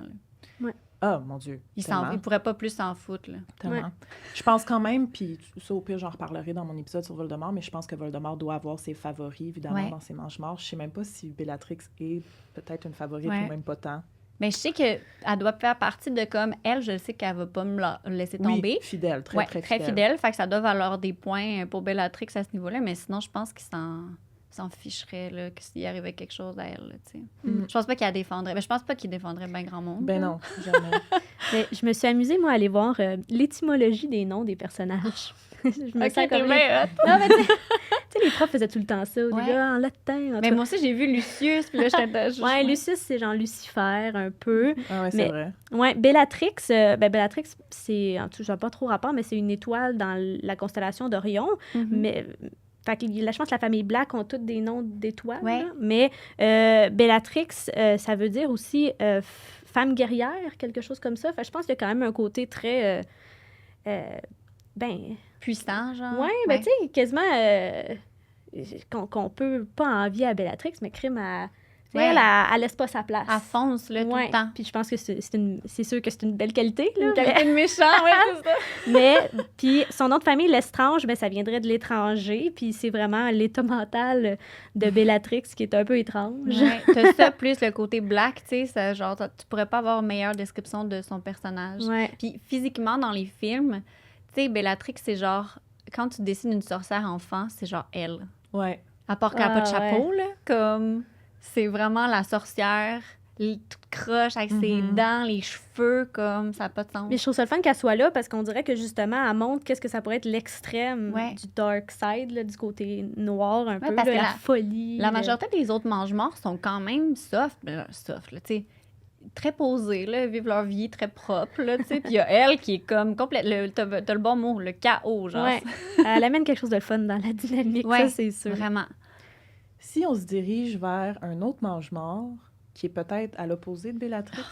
Là. Ah, mon Dieu. Il tellement, pourrait pas plus s'en foutre. Là. tellement. Ouais. Je pense quand même, puis ça, au pire, j'en reparlerai dans mon épisode sur Voldemort, mais je pense que Voldemort doit avoir ses favoris, évidemment, dans ses mange-morts. Je sais même pas si Bellatrix est peut-être une favorite ou même pas tant. Mais je sais qu'elle doit faire partie de comme elle, je sais qu'elle va pas me la laisser tomber. Oui, fidèle, très fidèle. Fait que ça doit valoir des points pour Bellatrix à ce niveau-là, mais sinon, je pense qu'il s'en ficherait là, que s'il arrivait quelque chose à elle. Là, Je pense pas qu'elle défendrait. Mais je pense pas qu'il défendrait bien grand monde. Ben non, jamais. Mais je me suis amusée, moi, à aller voir l'étymologie des noms des personnages. Je me sens comme Non, mais tu sais, les profs faisaient tout le temps ça. Au début, en latin. Mais moi aussi, j'ai vu Lucius, puis là, j'étais... Ouais, Lucius, c'est genre Lucifer, un peu. Ah ouais, c'est vrai. Ouais, Bellatrix, Bellatrix, c'est, en tout cas, j'ai pas trop rapport, mais c'est une étoile dans la constellation d'Orion. Mais... Fait que je pense que la famille Black ont toutes des noms d'étoiles. Ouais. Là. Mais Bellatrix, ça veut dire aussi femme guerrière, quelque chose comme ça. Fait que je pense qu'il y a quand même un côté très... puissant, genre. Ouais, ben tu sais, quasiment... qu'on peut pas envier à Bellatrix, mais crime à... Elle laisse pas sa place. Elle fonce, là, tout le temps. Puis je pense que c'est sûr que c'est une belle qualité, là. Une qualité de méchant, oui, c'est ça. Mais, puis son nom de famille, l'Estrange, ben, ça viendrait de l'étranger, puis c'est vraiment l'état mental de Bellatrix qui est un peu étrange. Ouais, t'as ça plus le côté black, tu sais, genre, tu pourrais pas avoir une meilleure description de son personnage. Ouais. Puis physiquement, dans les films, tu sais, Bellatrix, c'est genre, quand tu dessines une sorcière enfant, c'est genre elle. Ouais. À part qu'elle n'a pas de chapeau, là, comme... C'est vraiment la sorcière, toute croche, avec ses dents, les cheveux, comme ça n'a pas de sens. Mais je trouve ça le fun qu'elle soit là parce qu'on dirait que justement, elle montre qu'est-ce que ça pourrait être l'extrême du dark side, là, du côté noir un peu, parce là, que la folie. La majorité des autres mange-morts sont quand même soft, là, tu sais, très posés, là, vivent leur vie très propre, là, tu sais. Puis il y a elle qui est comme complète, t'as le bon mot, le chaos, genre. Ouais. Elle amène quelque chose de fun dans la dynamique, ça, c'est sûr. Vraiment. Si on se dirige vers un autre mange-mort, qui est peut-être à l'opposé de Bellatrix,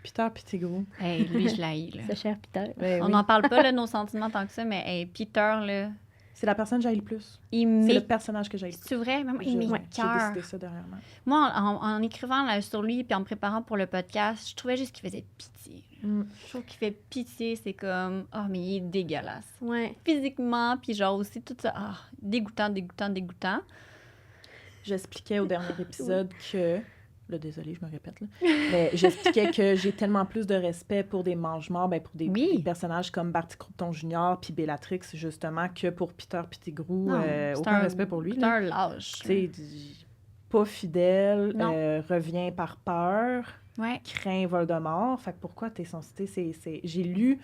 Peter Pettigrew. Hey, lui, je l'haïs, là. C'est cher, Peter. Ben on n'en parle pas, là, nos sentiments tant que ça, mais hey, Peter, là... C'est la personne que j'haïs le plus. C'est le personnage que j'haïs le plus. C'est vrai? Même, il J'ai m'écoeure. décidé ça dernièrement. Moi, en écrivant là, sur lui puis en me préparant pour le podcast, je trouvais juste qu'il faisait pitié. Je trouve qu'il fait pitié. C'est comme, mais il est dégueulasse. Ouais. Physiquement, puis genre aussi tout ça, dégoûtant. J'expliquais au dernier épisode que Là, désolée, je me répète, là. Mais j'expliquais que j'ai tellement plus de respect pour des mange-morts, pour des personnages comme Barty Croupton Jr. puis Bellatrix, justement, que pour Peter Pettigrew. Aucun respect pour lui. C'est un lâche. Tu sais, pas fidèle, revient par peur, craint Voldemort. Fait que pourquoi t'es sensible? J'ai lu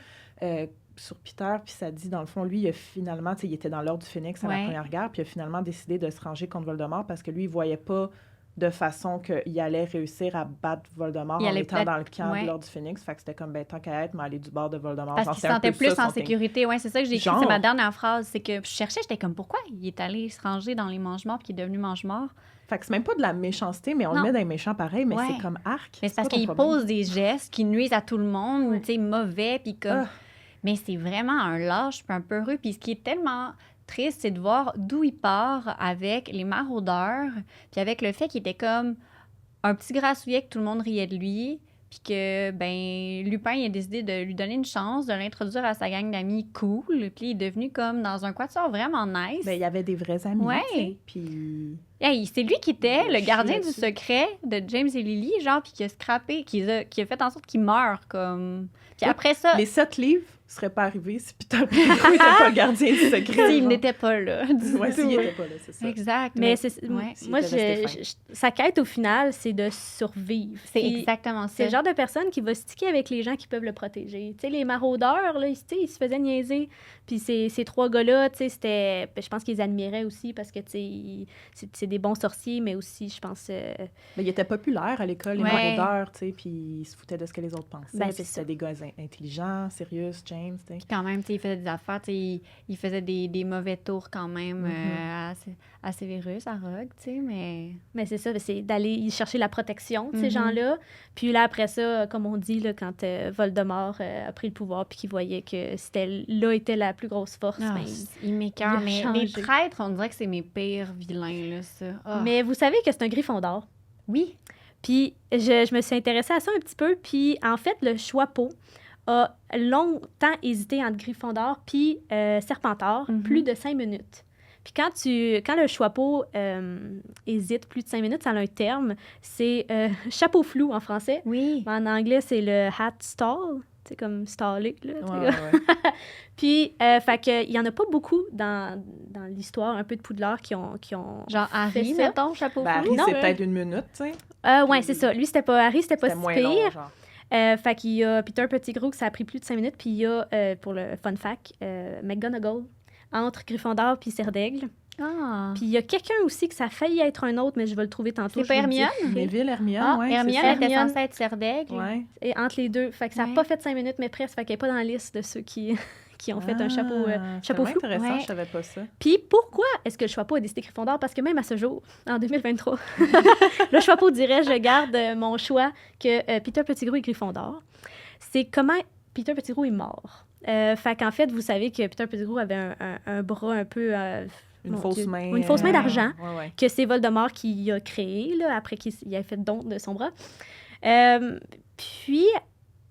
sur Peter, puis ça dit, dans le fond, lui, il a finalement, il était dans l'Ordre du Phénix à la Première Guerre, puis il a finalement décidé de se ranger contre Voldemort parce que lui, il voyait pas de façon qu'il allait réussir à battre Voldemort en étant dans le camp de l'Ordre du Phénix. Fait que c'était comme, tant qu'à être, mais aller du bord de Voldemort. Parce qu'il se sentait plus en sécurité. Oui, c'est ça que j'ai écrit. C'est ma dernière phrase. C'est que je cherchais, j'étais comme, pourquoi il est allé se ranger dans les mange-morts puis qu'il est devenu mange-mort? Fait que c'est même pas de la méchanceté, mais on le met dans les méchants pareil, mais c'est comme arc. Mais c'est parce qu'il pose des gestes qui nuisent à tout le monde, tu sais, mauvais, puis comme... Mais c'est vraiment un lâche, puis un peu heureux. Puis ce qui est tellement triste, c'est de voir d'où il part avec les maraudeurs, puis avec le fait qu'il était comme un petit grassouillet que tout le monde riait de lui, puis que, Lupin, il a décidé de lui donner une chance, de l'introduire à sa gang d'amis cool, puis il est devenu comme dans un quatuor vraiment nice. Il y avait des vrais amis, puis... Hey, c'est lui qui était le gardien du secret de James et Lily, genre, puis qui a scrappé, qui a fait en sorte qu'il meure, comme... Puis après ça... Les 7 livres seraient pas arrivés si Peter Pettigrew n'était pas le gardien du secret. S'il n'était pas là. S'il n'était pas là, c'est ça. Exact. Mais moi, sa quête, au final, c'est de survivre. C'est exactement ça. C'est le genre de personne qui va sticker avec les gens qui peuvent le protéger. Tu sais, les maraudeurs, là, ils se faisaient niaiser. Puis ces 3 gars-là, tu sais, c'était... Je pense qu'ils admiraient aussi parce que, tu sais, c'est des bons sorciers, mais aussi, je pense... Mais ils étaient populaires à l'école, les maraudeurs, tu sais, puis ils se foutaient de ce que les autres pensaient. C'était des gars intelligents, sérieux, James, tu sais. Puis quand même, tu sais, il faisait des affaires, tu sais, il faisait des mauvais tours quand même à Severus, à Rogue, tu sais, mais... Mais c'est ça, c'est d'aller chercher la protection de ces gens-là. Puis là, après ça, comme on dit, là, quand Voldemort a pris le pouvoir puis qu'il voyait que là était la plus grosse force, il m'écoeure. Mais les traîtres, on dirait que c'est mes pires vilains, là, ça. Mais vous savez que c'est un Gryffondor. Oui. Puis je me suis intéressée à ça un petit peu. Puis en fait, le Choixpeau a longtemps hésité entre Gryffondor puis Serpentard, plus de 5 minutes. Puis quand le Choixpeau hésite plus de 5 minutes, ça a un terme, c'est chapeau flou en français. Oui. En anglais, c'est le hat stall. C'est comme stallé, là. Puis, fait que, il y en a pas beaucoup dans l'histoire un peu de Poudlard qui ont genre Harry, mettons, chapeau flou. Harry, c'est peut-être 1 minute, tu sais. Ouais, c'est ça. Lui, c'était pas Harry, c'était pas si moins pire. long, genre. Fait qu'il y a Peter Pettigrew, que ça a pris plus de 5 minutes, puis il y a, pour le fun fact, McGonagall, entre Gryffondor puis Serdaigle. Puis il y a quelqu'un aussi que ça a failli être un autre, mais je vais le trouver tantôt. C'est pas Hermione? Neville, Hermione, oui. Hermione était censée être Serdaigle. Ouais. Et entre les deux. Fait que ça n'a pas fait 5 minutes, mais presque. Fait qu'elle n'est pas dans la liste de ceux qui ont fait un chapeau flou. C'est intéressant, je savais pas ça. Puis pourquoi est-ce que le Choixpeau a décidé Gryffondor? Parce que même à ce jour, en 2023, le Choixpeau dirait « Je garde mon choix que Peter Pettigrew est Gryffondor ». C'est comment Peter Pettigrew est mort. Fait qu'en fait, vous savez que Peter Pettigrew avait un bras un peu... une fausse main. Une fausse main d'argent ouais. que c'est Voldemort qui a créé, là, après qu'il a fait don de son bras. Puis,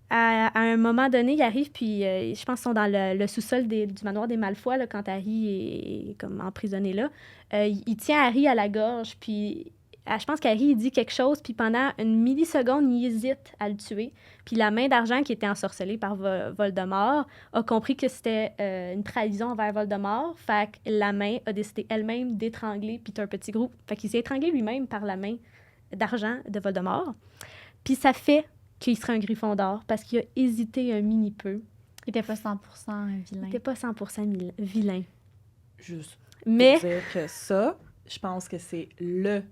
à un moment donné, il arrive, puis je pense qu'ils sont dans le sous-sol du manoir des Malfoy, là, quand Harry est comme emprisonné là. Il tient Harry à la gorge, puis je pense qu'Harry, il dit quelque chose, puis pendant une milliseconde, il hésite à le tuer. Puis la main d'argent qui était ensorcelée par Voldemort a compris que c'était une trahison envers Voldemort. Fait que la main a décidé elle-même d'étrangler Peter Pettigrew. Fait qu'il s'est étranglé lui-même par la main d'argent de Voldemort. Puis ça fait qu'il serait un Gryffondor parce qu'il a hésité un mini-peu. Il n'était pas 100% vilain. Il n'était pas 100% vilain. Juste Mais... pour dire que ça, je pense que c'est le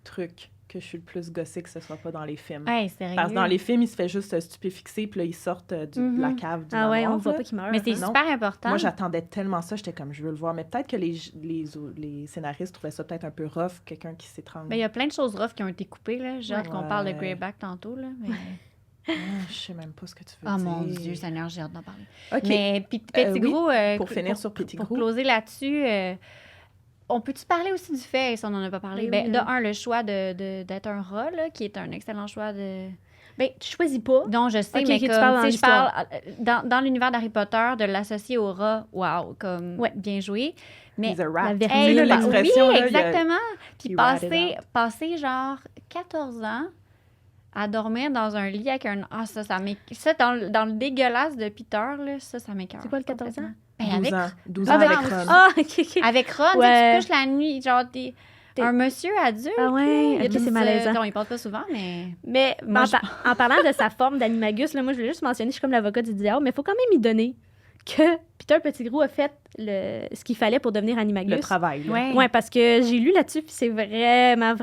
truc que je suis le plus gossée que ce soit pas dans les films. Hey, sérieux? Parce que dans les films, il se fait juste stupéfixer, puis là, ils sortent de la cave du manoir. On voit pas qu'il meurt. Mais c'est super important. Moi, j'attendais tellement ça, j'étais comme, je veux le voir. Mais peut-être que les scénaristes trouvaient ça peut-être un peu rough, quelqu'un qui s'étrangle. Mais il y a plein de choses rough qui ont été coupées, là. Genre qu'on parle de Greyback tantôt, là. Mais... je sais même pas ce que tu veux dire. Oh mon Dieu, Seigneur, j'ai hâte d'en parler. Okay. Mais Pettigrew... pour finir sur Pettigrew. Pour closer là-dessus... on peut-tu parler aussi du fait, si on n'en a pas parlé, de un, le choix d'être un rat, là, qui est un excellent choix de... Ben, tu choisis pas. Non, je sais, mais comme, je parle dans l'univers d'Harry Potter, de l'associer au rat, wow, comme, bien joué. Mais la vertu, l'expression, oui, là, exactement. Puis passer genre 14 ans à dormir dans un lit avec un... Ah, ça dans le dégueulasse de Peter, là, ça m'écoeure. C'est quoi, le 14 ans? Ben, 12 ans avec Ron. Ah, OK. Avec Ron, Ouais. tu te couches la nuit, genre, un monsieur adulte. Ah ouais, là, ok, c'est malaisant. Non, il passe pas souvent, mais... Mais Moi, en parlant de sa forme d'animagus, là, moi, je voulais juste mentionner, je suis comme l'avocat du diable, mais il faut quand même y donner que Peter Pettigrew a fait ce qu'il fallait pour devenir animagus. Le travail. Là. Ouais. Ouais, parce que j'ai lu là-dessus, puis c'est vraiment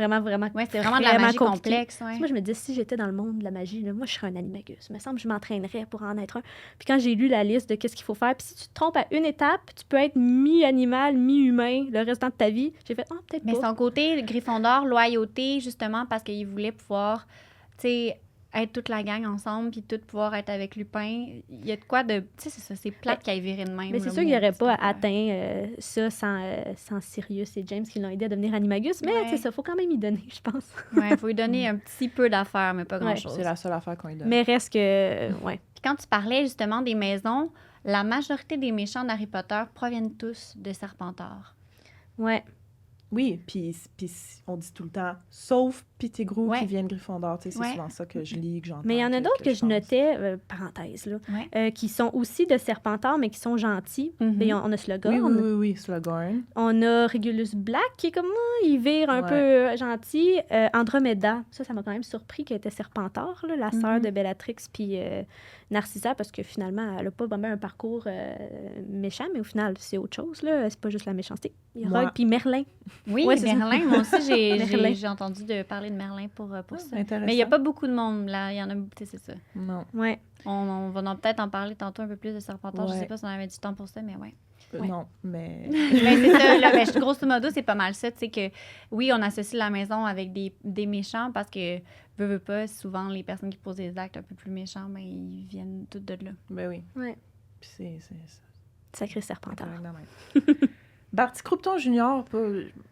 Ouais, c'est vraiment de la magie compliqué. complexe. Ouais. Moi, je me dis, si j'étais dans le monde de la magie, là, moi, je serais un animagus. Il me semble que je m'entraînerais pour en être un. Puis quand j'ai lu la liste de qu'est-ce qu'il faut faire, puis si tu te trompes à une étape, tu peux être mi-animal, mi-humain le restant de ta vie. J'ai fait, peut-être Mais pas. son côté Gryffondor, loyauté, justement, parce qu'il voulait pouvoir, tu sais, être toute la gang ensemble, puis tout pouvoir être avec Lupin. Il y a de quoi de... Tu sais, c'est ça, c'est plate qu'il ait viré de même. Mais c'est sûr qu'il n'aurait pas atteint ça sans Sirius et James qui l'ont aidé à devenir animagus. Mais c'est ça, il faut quand même y donner, je pense. Ouais, il faut lui donner un petit peu d'affaires, mais pas grand-chose. C'est la seule affaire qu'on lui donne. Mais reste que... ouais. Puis quand tu parlais justement des maisons, la majorité des méchants d'Harry Potter proviennent tous de Serpentard. Ouais. Oui, puis on dit tout le temps, sauf Pettigrew qui vient de Gryffondor. C'est souvent ça que je lis, que j'entends. Mais il y en a d'autres que je notais, parenthèse, là, qui sont aussi de Serpentard, mais qui sont gentils. Mais on a Slughorn. Oui, Slughorn. On a Regulus Black, qui est comme moi, il vire un peu gentil. Andromeda, ça m'a quand même surpris qu'elle était Serpentard, là, la sœur de Bellatrix puis Narcissa, parce que finalement, elle n'a pas vraiment un parcours méchant, mais au final, c'est autre chose, là. C'est pas juste la méchanceté. Il y a Rogue puis Merlin. Oui, Merlin, moi aussi, j'ai entendu parler de Merlin pour ça. Mais il n'y a pas beaucoup de monde, là. Il y en a, tu sais, c'est ça. Non. Ouais. On va peut-être en parler tantôt un peu plus de Serpentard. Je sais pas si on avait du temps pour ça, mais ouais. Non, mais... mais c'est ça, là. Grosso modo, c'est pas mal ça. Tu sais que, oui, on associe la maison avec des méchants parce que, veux pas, souvent, les personnes qui posent des actes un peu plus méchants, ben, ils viennent toutes de là. Ben oui. Ouais. Puis c'est Sacré Serpentard. Barty Croupton Junior,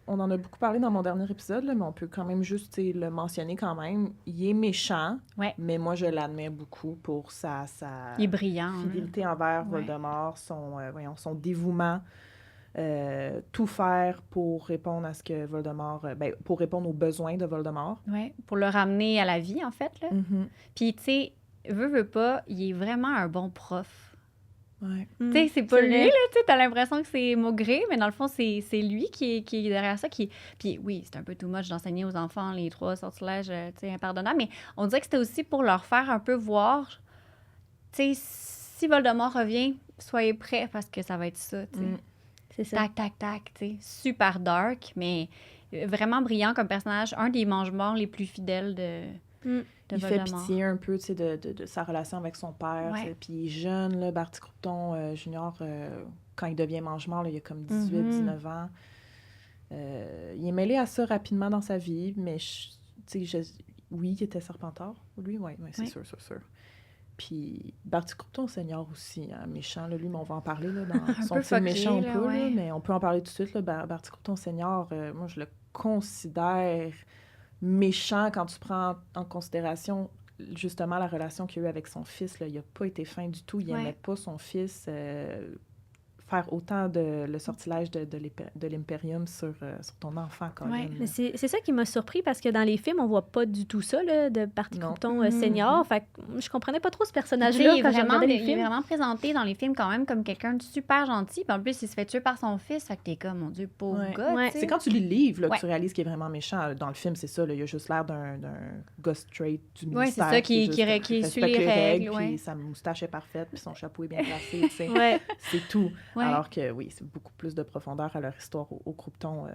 on en a beaucoup parlé dans mon dernier épisode, là, mais on peut quand même juste le mentionner quand même. Il est méchant, mais moi, je l'admire beaucoup pour sa il est brillant, fidélité envers Voldemort, son dévouement, tout faire pour répondre à ce que Voldemort... pour répondre aux besoins de Voldemort. Oui, pour le ramener à la vie, en fait. Là. Mm-hmm. Puis, tu sais, veut pas, il est vraiment un bon prof. Ouais. Tu sais, c'est pas lui, là, tu sais, t'as l'impression que c'est Maugré, mais dans le fond, c'est lui qui est derrière ça. Puis oui, c'est un peu too much d'enseigner aux enfants les 3 sortilèges, tu sais, impardonnables, mais on dirait que c'était aussi pour leur faire un peu voir, tu sais, si Voldemort revient, soyez prêts parce que ça va être ça, tu sais. C'est ça. Tac, tac, tac, tu sais. Super dark, mais vraiment brillant comme personnage, un des mange-morts les plus fidèles de il fait pitié un peu, tu sais, de sa relation avec son père. Puis il est jeune, là, Barty Croupton Junior, quand il devient mange-mort, là, il a comme 18-19 ans. Il est mêlé à ça rapidement dans sa vie, mais, oui, il était Serpentard. Lui, oui, c'est sûr. Puis Barty Croupton Senior aussi, hein, méchant, là, lui, mais on va en parler là, dans son film méchant un peu, là, mais on peut en parler tout de suite. Là, Barty Croupton Senior, moi, je le considère... méchant quand tu prends en considération justement la relation qu'il a eue avec son fils. Là. Il n'a pas été fin du tout. Il n'aimait pas son fils faire autant le sortilège de l'Imperium sur ton enfant, quand même. Mais c'est ça qui m'a surpris parce que dans les films, on voit pas du tout ça là, de Barty Croupton senior. Fait que je comprenais pas trop ce personnage-là quand j'ai regardé les films. Il est vraiment présenté dans les films quand même comme quelqu'un de super gentil. Puis en plus, il se fait tuer par son fils. Fait que t'es comme, mon Dieu, pauvre gars. Ouais. C'est quand tu lis le livre là, que tu réalises qu'il est vraiment méchant. Dans le film, c'est ça. Là, il a juste l'air d'un ghost trait du ministère. Oui, c'est ça, qui suit les règles. Puis sa moustache est parfaite, puis son chapeau est bien placé. C'est tout. Alors que, oui, c'est beaucoup plus de profondeur à leur histoire au Croupton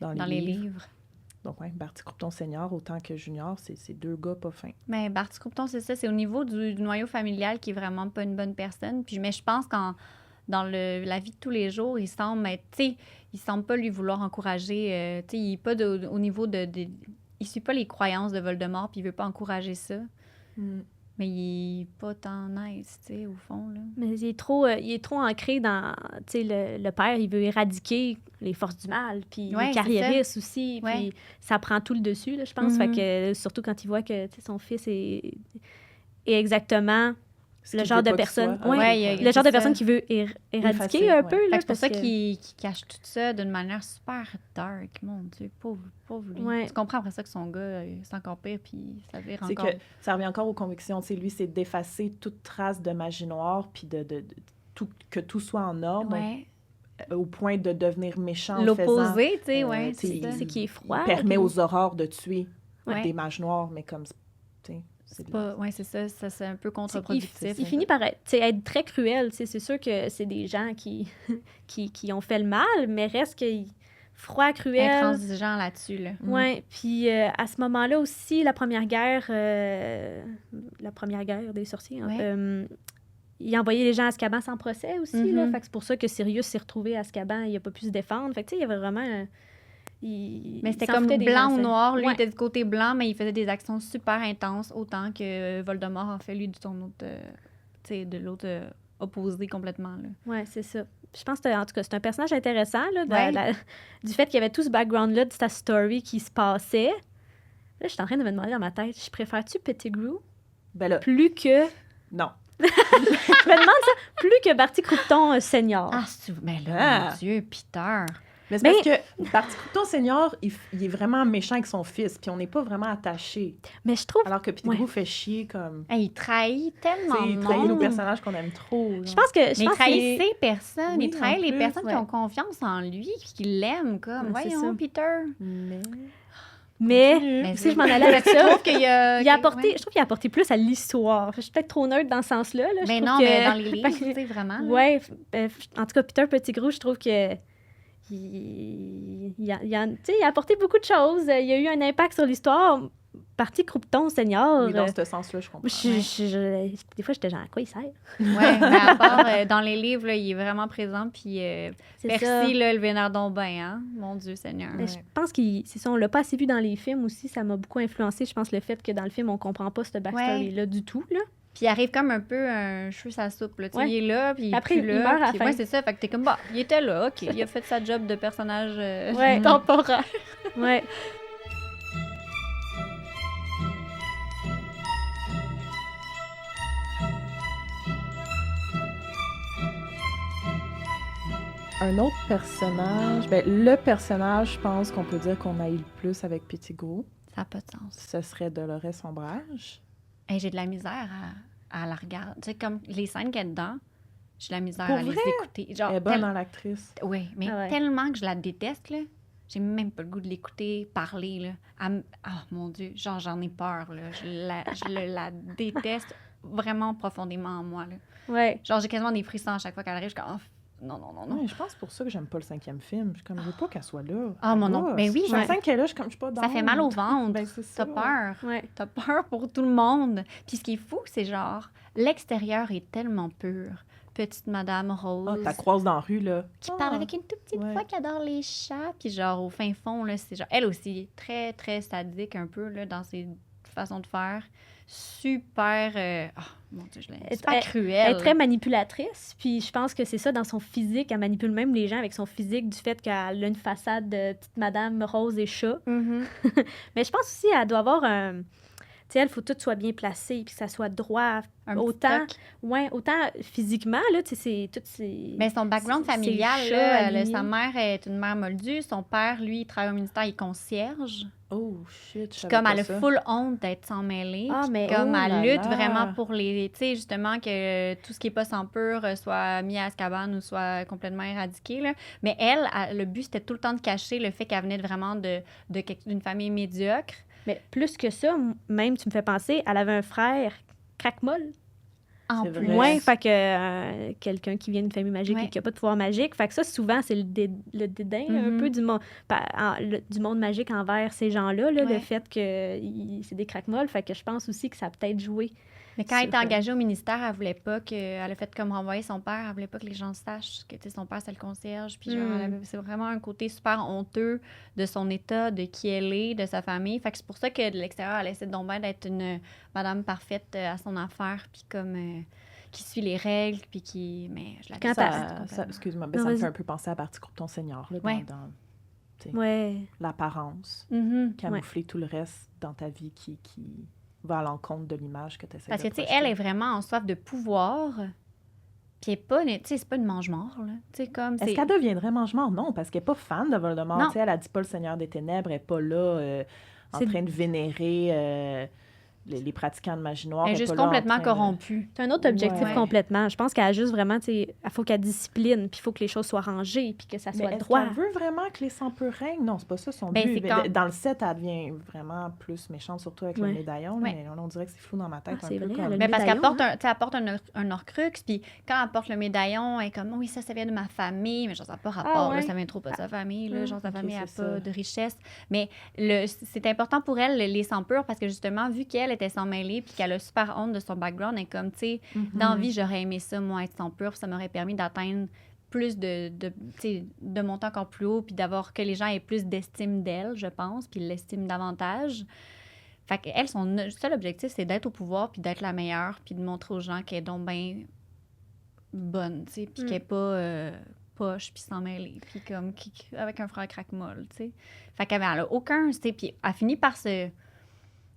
dans les livres. Donc, Barty Croupton Senior, autant que Junior, c'est 2 gars pas fins. Mais Barty Croupton, c'est ça. C'est au niveau du noyau familial qui est vraiment pas une bonne personne. Mais je pense dans la vie de tous les jours, il semble être, tu sais, il semble pas lui vouloir encourager, tu sais, il est pas au niveau il suit pas les croyances de Voldemort, puis il veut pas encourager ça. Mais il est pas tant nice, tu sais, au fond, là. Mais il est trop ancré dans, tu sais, le père, il veut éradiquer les forces du mal, puis les carriéristes aussi, puis ça prend tout le dessus, là, je pense. Fait que, surtout quand il voit que son fils est exactement le genre de personne. Le genre de personne qui veut éradiquer un peu. C'est pour ça qu'il cache tout ça d'une manière super dark. Mon Dieu, pauvre lui. Ouais. Tu comprends après ça que son gars, c'est encore pire, puis ça vire encore. C'est que ça revient encore aux convictions. T'sais, lui, c'est d'effacer toute trace de magie noire, puis que tout soit en ordre. Ouais. Au point de devenir méchant. L'opposé, tu sais, ouais. C'est qu'il est froid. Il permet aux aurores de tuer Ouais. des mages noirs, mais comme, tu sais, Ouais, c'est ça. Ça, c'est un peu contre-productif. Il finit par être très cruel. C'est sûr que c'est des gens qui ont fait le mal, mais reste que froid, cruel. Intransigeant là-dessus, là. Oui, puis à ce moment-là aussi, la première guerre des sorciers, il a envoyé les gens à Azkaban sans procès aussi. Là, fait que c'est pour ça que Sirius s'est retrouvé à Azkaban, il n'a pas pu se défendre. Fait que tu sais, il y avait vraiment... mais c'était comme blanc ou noir. Lui, il était du côté blanc, mais il faisait des actions super intenses, autant que Voldemort en fait, lui, de l'autre opposé complètement. Oui, c'est ça. Je pense que, en tout cas, c'est un personnage intéressant, là, du fait qu'il y avait tout ce background-là de sa story qui se passait. Là, je suis en train de me demander dans ma tête, je préfère-tu Pettigrew plus que... Non. Je me demande ça, plus que Barty Croupton senior. Ah, mais là, mon Dieu, Peter... Mais c'est parce que Barty Croupton senior, il est vraiment méchant avec son fils, puis on n'est pas vraiment attaché. Mais je trouve... Alors que Pettigrew fait chier comme... il trahit tellement de monde. Il trahit nos personnages qu'on aime trop. Je pense que... Mais il trahit ses personnes. Oui, il trahit les personnes qui ouais. ont confiance en lui, puis qui l'aiment, comme, voyons, Peter. Mais si je m'en allais avec ça, je trouve qu'il a je trouve qu'il a apporté plus à l'histoire. Je suis peut-être trop neutre dans ce sens-là. Là. Mais non, mais dans les livres, tu sais, vraiment. Oui, en tout cas, Peter Pettigrew, je trouve que il a apporté beaucoup de choses. Il y a eu un impact sur l'histoire. Barty Croupton senior. Oui, dans ce sens-là, je comprends. Des fois, j'étais genre, à quoi il sert? Oui, mais à part, dans les livres, là, il est vraiment présent. Puis, Percy, là, le vénère donc bien, hein? Mon Dieu Seigneur. Je pense qu'on l'a pas assez vu dans les films aussi. Ça m'a beaucoup influencé. Je pense le fait que dans le film, on comprend pas cette backstory-là du tout, là. Puis il arrive comme un peu un cheveu sa soupe. Là. Il est là, puis après, il meurt à la fin. Ouais, c'est ça. Fait que t'es comme, il était là, OK. Il a fait sa job de personnage temporaire. Ouais. Un autre personnage, le personnage, je pense qu'on peut dire qu'on a eu le plus avec Pettigrew. Ça n'a pas de sens. Ce serait Dolores Sombrage. Hey, j'ai de la misère à la regarder. Tu sais, comme les scènes qu'elle est dedans, j'ai de la misère à les écouter. Genre, elle est bonne dans l'actrice. Oui, mais tellement que je la déteste, là. J'ai même pas le goût de l'écouter parler, là. Mon Dieu, genre, j'en ai peur, là. Je la déteste vraiment profondément en moi, là. Ouais. Genre, j'ai quasiment des frissons à chaque fois qu'elle arrive. Je suis comme, non. Ouais, je pense pour ça que j'aime pas le 5e film. Je veux pas qu'elle soit là. Ah, mon nom. Mais oui, chaque scène qu'elle est là, je suis pas dans. Ça fait mal au ventre. C'est ça. T'as peur. Ouais. T'as peur pour tout le monde. Puis ce qui est fou, c'est genre, l'extérieur est tellement pur. Petite Madame Rose. Tu la croises dans la rue, là. Qui parle avec une toute petite voix qui adore les chats. Puis genre, au fin fond, là, c'est genre, elle aussi, très, très sadique un peu, là, dans ses façons de faire. Super... mon Dieu, je l'aime. Super cruelle. Elle est très manipulatrice. Puis je pense que c'est ça, dans son physique. Elle manipule même les gens avec son physique, du fait qu'elle a une façade de petite Madame Rose et chat. Mm-hmm. Mais je pense aussi qu'elle doit avoir un... Tu sais, il faut que tout soit bien placé, puis que ça soit droit. Autant physiquement, là, tu sais, mais son background familial, là, sa mère est une mère moldue. Son père, lui, il travaille au ministère, il est concierge. Oh, shit, je savais comme pas elle a ça. full honte d'être sans mêler. Mais comme elle lutte là. vraiment pour les... Tu sais, justement, que tout ce qui est pas sans pur soit mis à Azkaban ou soit complètement éradiqué, là. Mais elle, le but, c'était tout le temps de cacher le fait qu'elle venait vraiment d'une famille médiocre. Mais plus que ça, même, tu me fais penser, elle avait un frère craque-molle. En C'est plus. vrai. Ouais, fait que quelqu'un qui vient d'une famille magique et qui n'a pas de pouvoir magique. Fait que ça, souvent, c'est le dédain un peu du monde magique envers ces gens-là, là, le fait que c'est des craque-molles. Fait que je pense aussi que ça a peut-être joué. Mais quand elle était engagée au ministère, elle voulait pas que... Elle a fait comme renvoyer son père. Elle voulait pas que les gens sachent que son père, c'est le concierge. Puis genre, c'est vraiment un côté super honteux de son état, de qui elle est, de sa famille. Fait que c'est pour ça que de l'extérieur, elle essaie donc bien d'être une madame parfaite à son affaire. Puis comme... qui suit les règles, puis qui... Mais je la déteste. Excuse-moi, mais ça me fait un peu penser à Barty Croupton senior, là, dans l'apparence. Mm-hmm. Camoufler tout le reste dans ta vie qui va à l'encontre de l'image que tu essaies de Parce que, tu sais, projeter. elle est vraiment en soif de pouvoir, puis elle est pas, tu sais, c'est pas une mange-mort, là. Tu sais, comme, Est-ce c'est... qu'elle deviendrait mange-mort? Non, parce qu'elle n'est pas fan de Voldemort. Non. Tu sais, elle a dit pas le Seigneur des Ténèbres, elle n'est pas là en C'est- train de vénérer les pratiquants de magie noire. Elle est Elle est juste pas là en complètement train de- corrompue. C'est un autre objectif Ouais. complètement. Je pense qu'elle a juste vraiment, tu sais, il faut qu'elle discipline, puis il faut que les choses soient rangées, puis que ça Mais soit est-ce droit. qu'elle veut vraiment que les sans-peu règnent? Non, c'est pas ça son Ben, but. c'est Mais quand- dans le set, elle devient vraiment plus méchante, surtout avec le Ouais. médaillon. Ouais. Mais on dirait que c'est flou dans ma tête Ah, un c'est peu vrai, comme... elle a Mais parce qu'elle médaillon, porte un, tu sais, elle porte un Horcrux, puis quand elle porte le médaillon, elle est comme, oui, ça vient de ma famille, mais genre, ça n'a pas rapport, ouais. là, ça vient trop pas de sa famille, là, genre, sa ok, famille n'a c'est pas ça. de richesse. Mais c'est important pour elle, les sans-purs, parce que justement, vu qu'elle était sans mêler, puis qu'elle a super honte de son background, elle est comme, tu sais, dans la vie, j'aurais aimé ça, moi, être sans-pur, puis ça m'aurait permis d'atteindre plus tu sais, de monter encore plus haut, puis d'avoir que les gens aient plus d'estime d'elle, je pense, puis l'estiment davantage. Fait qu'elle, son seul objectif, c'est d'être au pouvoir, puis d'être la meilleure, puis de montrer aux gens qu'elle est donc bien bonne, tu sais, puis qu'elle est pas poche, puis sans mêler, puis comme avec un frère craque-molle, tu sais. Fait qu'elle a aucun, tu sais, puis elle finit par se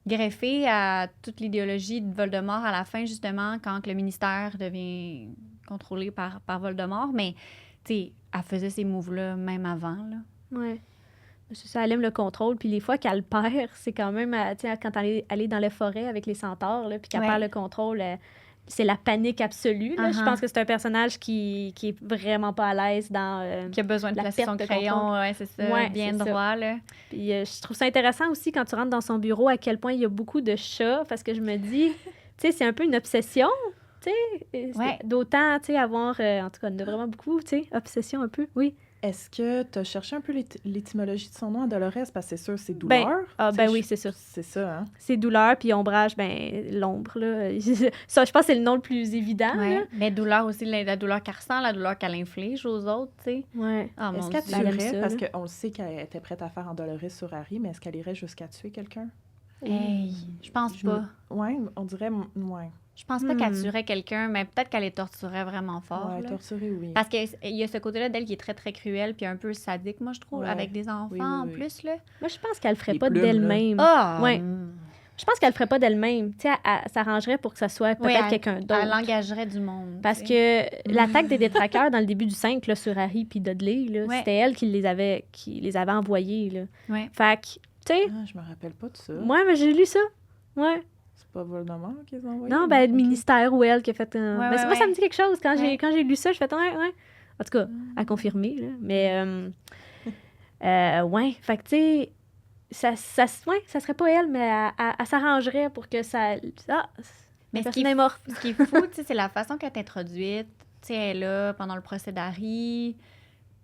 greffer à toute l'idéologie de Voldemort à la fin, justement, quand le ministère devient contrôlé par Voldemort, mais, tu sais, elle faisait ces moves-là même avant, là. Ouais. C'est ça, elle aime le contrôle, puis les fois qu'elle le perd, c'est quand même, tu sais, quand elle est dans les forêts avec les centaures, là, puis qu'elle Ouais. perd le contrôle, c'est la panique absolue, là. Je Uh-huh. pense que c'est un personnage qui est vraiment pas à l'aise dans... Qui a besoin de La placer perte son de crayon, contrôle. ouais, c'est ça, Ouais, bien c'est ça. droit, là. Puis je trouve ça intéressant aussi quand tu rentres dans son bureau à quel point il y a beaucoup de chats, parce que je me dis, tu sais, c'est un peu une obsession, tu sais, Ouais. d'autant, tu sais, avoir, en tout cas, il y en a vraiment beaucoup, tu sais, obsession un peu, oui. Est-ce que tu as cherché un peu l'étymologie de son nom à Dolores? Parce que c'est sûr, c'est douleur. Tu sais, Oui, c'est ça. C'est ça, hein? C'est douleur, puis ombrage, ben l'ombre, là. Ça, je pense que c'est le nom le plus évident, Ouais. là. Mais douleur aussi, la douleur qu'elle ressent, la douleur qu'elle inflige aux autres, tu sais. Ouais. Ah, mon Est-ce qu'elle Dieu. Elle aime tuerait? ça, Parce là. qu'on le sait qu'elle était prête à faire en Dolores sur Harry, mais est-ce qu'elle irait jusqu'à tuer quelqu'un? Hey, je pense pas. Ouais, on dirait... Ouais, Je pense pas qu'elle tuerait quelqu'un, mais peut-être qu'elle les torturerait vraiment fort. ouais là. torturer, oui. Parce qu'il y a ce côté-là d'elle qui est très, très cruel puis un peu sadique, moi, je trouve, Ouais. avec des enfants Oui, en oui. plus, là. Moi, je pense qu'elle ferait Les pas plumes, d'elle-même. Ah! Ouais. Je pense qu'elle ferait pas d'elle-même. Tu sais, elle s'arrangerait pour que ça soit peut-être elle- quelqu'un Elle d'autre. engagerait du monde. Parce tu sais. que l'attaque des détraqueurs dans le début du 5, là, sur Harry puis Dudley, là, Ouais. c'était elle qui les avait envoyés, là. Ouais. Fait que, tu sais, Ah, je me rappelle pas de ça. moi, mais j'ai lu ça. Ouais. C'est pas Voldemort qu'ils ont envoyé? Non, ben, le Ok. ministère ou elle qui a fait un... Ouais, Ben, ouais, moi, ça ouais. me dit quelque chose. Quand Ouais. j'ai lu ça, je fais ouais. En tout cas, à confirmer, là. Mais, ouais. Fait que, tu sais, ça serait pas elle, mais elle s'arrangerait pour que ça... Ah, Mais la ce qui personne est morte. Ce qui est fou, tu sais, c'est la façon qu'elle est introduite. Tu sais, elle est là pendant le procès d'Harry.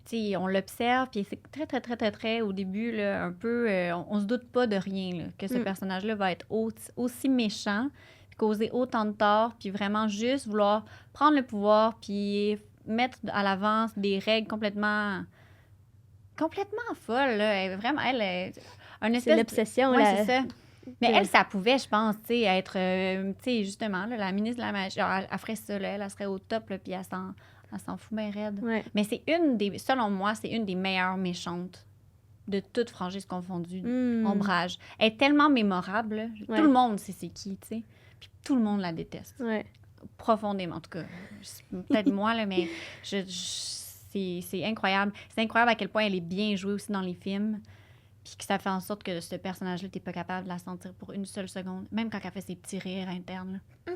Tu sais, on l'observe, puis c'est très, très, très, très, très, au début, là, un peu... on se doute pas de rien, là, que ce personnage-là va être aussi méchant, puis causer autant de tort, puis vraiment juste vouloir prendre le pouvoir, puis mettre à l'avance des règles complètement folles, là. Elle, vraiment, elle est... Un C'est espèce de- l'obsession, Ouais, là. c'est ça. Mais que- elle, ça pouvait, je pense, tu sais, être, tu sais, justement, là, la ministre de la magie, genre, elle ferait ça, là, elle serait au top, là, puis elle s'en fout bien raide. Ouais. Mais c'est selon moi, c'est une des meilleures méchantes de toutes franchises confondues. Ombrage. Elle est tellement mémorable, là. Ouais. Tout le monde sait c'est qui, tu sais. Puis tout le monde la déteste. Ouais. Profondément, en tout cas. Peut-être moi, là, mais c'est incroyable. C'est incroyable à quel point elle est bien jouée aussi dans les films. Puis que ça fait en sorte que ce personnage-là, t'es pas capable de la sentir pour une seule seconde. Même quand elle fait ses petits rires internes, là.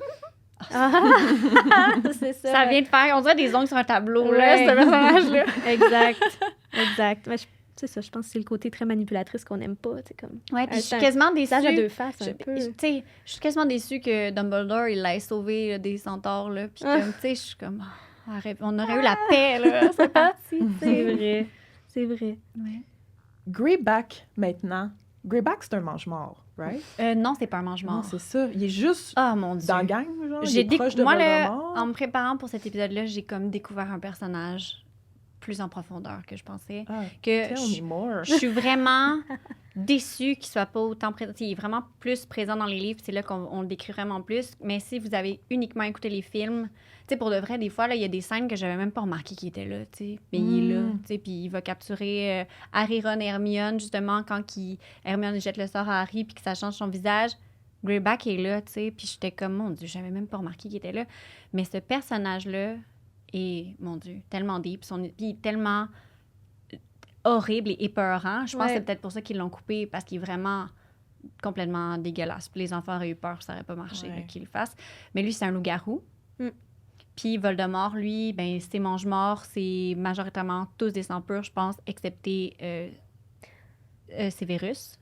C'est ça. Ça vient de faire, on dirait des ongles sur un tableau, là, Ouais. ce personnage-là. Exact. Mais c'est ça, je pense que c'est le côté très manipulatrice qu'on n'aime pas, tu sais, comme... Ouais, puis je suis Un quasiment déçue. visage à deux faces, Je- un peu. tu sais, je suis quasiment déçue que Dumbledore, il l'ait sauvé là, des centaures, là. Puis comme, tu sais, je suis comme... on aurait eu la paix, là. C'est parti, tu C'est sais. vrai. C'est vrai. Ouais. Greyback, maintenant. Greyback, c'est un mange-mort, right? Non, c'est pas un Non, mange-mort. c'est ça. Il est juste Oh mon Dieu. dans la gang, genre. Il J'ai est proche de moi, là, Voldemort. en me préparant pour cet épisode-là, j'ai comme découvert un personnage plus en profondeur que je pensais. Ah, Que tell je, me more. je suis vraiment déçue qu'il soit pas autant présent. Il est vraiment plus présent dans les livres, c'est là qu'on le décrit vraiment plus. Mais si vous avez uniquement écouté les films, tu sais, pour de vrai, des fois, là, il y a des scènes que j'avais même pas remarqué qu'il était là, tu sais. Mais il est là, tu sais, puis il va capturer Harry, Ron et Hermione, justement, quand Hermione jette le sort à Harry puis que ça change son visage. Greyback est là, tu sais, puis j'étais comme, mon Dieu, j'avais même pas remarqué qu'il était là. Mais ce personnage-là est, mon Dieu, tellement deep, puis tellement horrible et épeurant. Je pense que c'est peut-être pour ça qu'ils l'ont coupé, parce qu'il est vraiment complètement dégueulasse. Puis les enfants auraient eu peur, ça n'aurait pas marché qu'il le fasse. Mais lui, c'est un loup-garou. Puis Voldemort, lui, ben c'est mange-morts, c'est majoritairement tous des sang-purs, je pense, excepté Severus.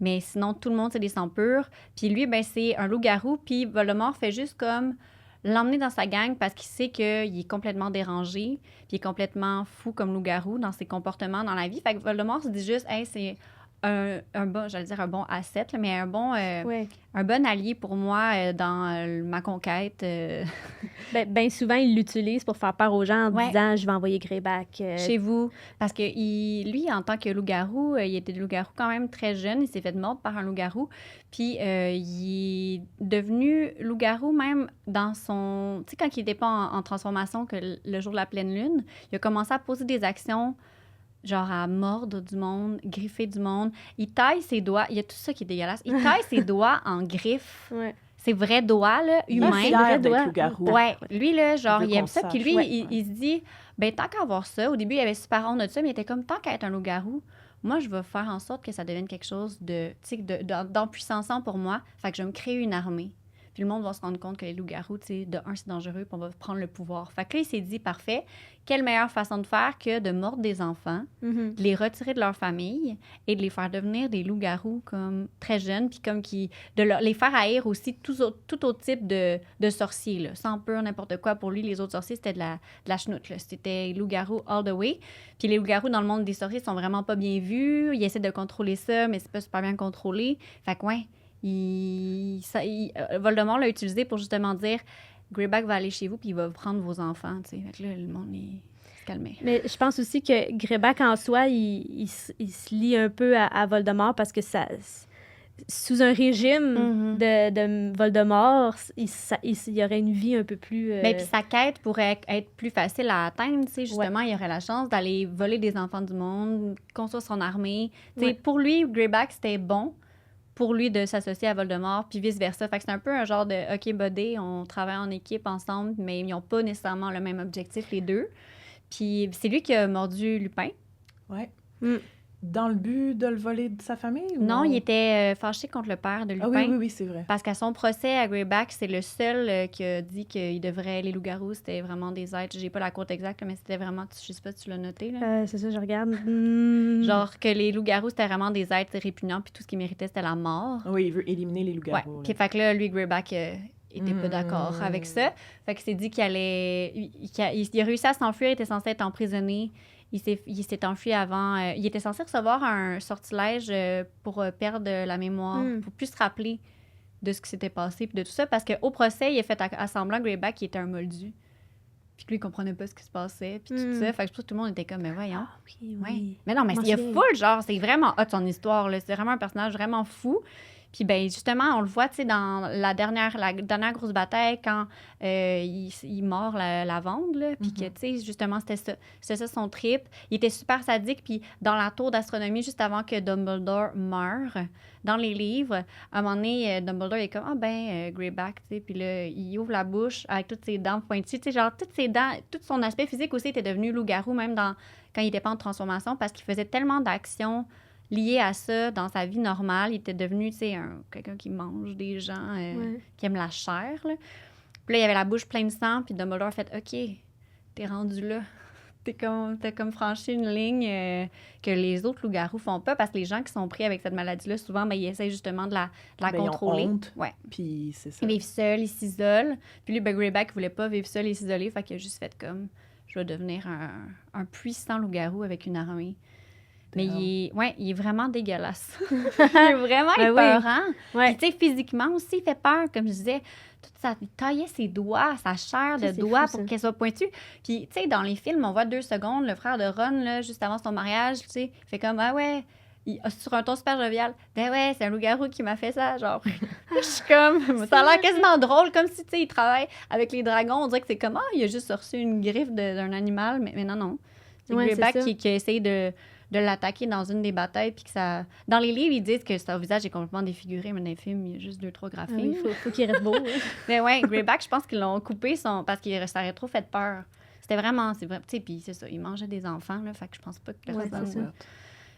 Mais sinon, tout le monde, c'est des sang-purs. Puis lui, ben c'est un loup-garou, puis Voldemort fait juste comme l'emmener dans sa gang parce qu'il sait qu'il est complètement dérangé, puis il est complètement fou comme loup-garou dans ses comportements dans la vie. Fait que Voldemort se dit juste, hey, c'est un bon, j'allais dire un bon asset, là, mais un bon allié pour moi dans ma conquête. Ben souvent, il l'utilise pour faire peur aux gens en disant « Je vais envoyer Greyback. Chez vous. » Parce que lui, en tant que loup-garou, il était loup-garou quand même très jeune. Il s'est fait mordre par un loup-garou. Puis il est devenu loup-garou même dans son... Tu sais, quand il n'était pas en transformation, que le jour de la pleine lune, il a commencé à poser des actions genre à mordre du monde, griffer du monde. Il taille ses doigts. Il y a tout ça qui est dégueulasse. Il taille ses doigts en griffes. Ses vrais doigts, là, humains. Il a fier d'être loup-garou. Ouais. Lui, là, genre, il aime ça. Puis lui, Ouais. il se dit, ben tant qu'à avoir ça, au début, il avait super honte de ça, mais il était comme, tant qu'à être un loup-garou, moi, je vais faire en sorte que ça devienne quelque chose d'empuissant pour moi. Fait que je vais me créer une armée. Puis le monde va se rendre compte que les loups-garous, tu sais, de un, c'est dangereux, puis on va prendre le pouvoir. Fait que là, il s'est dit, parfait, quelle meilleure façon de faire que de mordre des enfants, de les retirer de leur famille et de les faire devenir des loups-garous comme très jeunes, puis comme les faire haïr aussi tout autre type de sorciers, là, sans peur, n'importe quoi. Pour lui, les autres sorciers, c'était de la chenoute, là. C'était loups-garous all the way. Puis les loups-garous dans le monde des sorciers sont vraiment pas bien vus. Ils essaient de contrôler ça, mais c'est pas super bien contrôlé. Fait que, ouais, Voldemort l'a utilisé pour justement dire Greyback va aller chez vous puis il va prendre vos enfants, tu sais. Fait que là, le monde se calmait. Mais je pense aussi que Greyback en soi, il se lie un peu à Voldemort parce que ça, sous un régime de Voldemort, il y aurait une vie un peu plus... Mais puis sa quête pourrait être plus facile à atteindre, tu sais. Justement, il aurait la chance d'aller voler des enfants du monde, construire son armée. Tu sais, pour lui, Greyback, c'était bon pour lui de s'associer à Voldemort, puis vice-versa. Fait que c'est un peu un genre de « OK, buddy, on travaille en équipe ensemble », mais ils n'ont pas nécessairement le même objectif, les deux. Puis c'est lui qui a mordu Lupin. Ouais. Dans le but de le voler de sa famille? Ou non, il était fâché contre le père de Lupin. Ah oui, c'est vrai. Parce qu'à son procès à Greyback, c'est le seul qui a dit qu'il devrait... Les loups-garous, c'était vraiment des êtres... J'ai pas la quote exacte, mais c'était vraiment... Je sais pas si tu l'as noté, là. C'est ça, je regarde. Genre que les loups-garous, c'était vraiment des êtres répugnants, puis tout ce qu'ils méritaient, c'était la mort. Oui, il veut éliminer les loups-garous. Ouais. Fait que là, lui, Greyback... était pas d'accord avec ça. Fait qu'il s'est dit qu'il allait... Il a réussi à s'enfuir, il était censé être emprisonné. Il s'est enfui avant. Il était censé recevoir un sortilège pour perdre la mémoire, pour plus se rappeler de ce qui s'était passé puis de tout ça. Parce qu'au procès, il a fait à semblant Greyback qui était un moldu. Puis que lui, il comprenait pas ce qui se passait puis tout ça. Fait que tout le monde était comme, mais voyons. Oui. Ouais. Mais non, mais il y a full, genre, c'est vraiment hot son histoire, là. C'est vraiment un personnage vraiment fou. Puis, ben justement, on le voit, tu sais, dans la dernière grosse bataille, quand il mord la lavande, là, puis que, tu sais, justement, c'était ça son trip. Il était super sadique, puis dans la tour d'astronomie, juste avant que Dumbledore meure, dans les livres, à un moment donné, Dumbledore, il est comme, Greyback, tu sais, puis là, il ouvre la bouche avec toutes ses dents pointues, tu sais, genre, toutes ses dents, tout son aspect physique aussi était devenu loup-garou, même quand il était pas en transformation, parce qu'il faisait tellement d'actions lié à ça dans sa vie normale. Il était devenu, tu sais, quelqu'un qui mange des gens, qui aime la chair, là. Puis là, il avait la bouche pleine de sang, puis Dumbledore a fait « OK, t'es rendu là. T'as comme franchi une ligne que les autres loups-garous font pas, parce que les gens qui sont pris avec cette maladie-là, souvent, ben, ils essaient justement de la contrôler. Ils ont honte, ouais. Puis c'est ça. Ils vivent seuls, ils s'isolent. Puis lui, ben, Greyback voulait pas vivre seul et s'isoler, fait qu'il a juste fait comme « Je vais devenir un puissant loup-garou avec une armée. » Mais il est vraiment dégueulasse. Il est vraiment épeurant. Ouais. Puis, tu sais, physiquement aussi, il fait peur. Comme je disais, il taillait ses doigts, sa chair de doigts pour qu'elle soit pointue. Puis, tu sais, dans les films, on voit 2 secondes, le frère de Ron, là, juste avant son mariage, tu sais, il fait comme, sur un ton super jovial, ben ouais, c'est un loup-garou qui m'a fait ça, genre. Je suis comme, ça a l'air quasiment drôle, comme si, tu sais, il travaille avec les dragons. On dirait que c'est comme, il a juste reçu une griffe d'un animal, mais non. C'est Greyback qui a essayé de l'attaquer dans une des batailles, puis que ça... Dans les livres, ils disent que son visage est complètement défiguré, mais dans les films, il y a juste 2-3 graphismes. Oui, faut qu'il reste beau. Mais ouais, Greyback, je pense qu'ils l'ont coupé parce que ça aurait trop fait peur. C'était vraiment... Tu sais, puis c'est ça, il mangeait des enfants, là, fait que je pense pas que... C'est ça.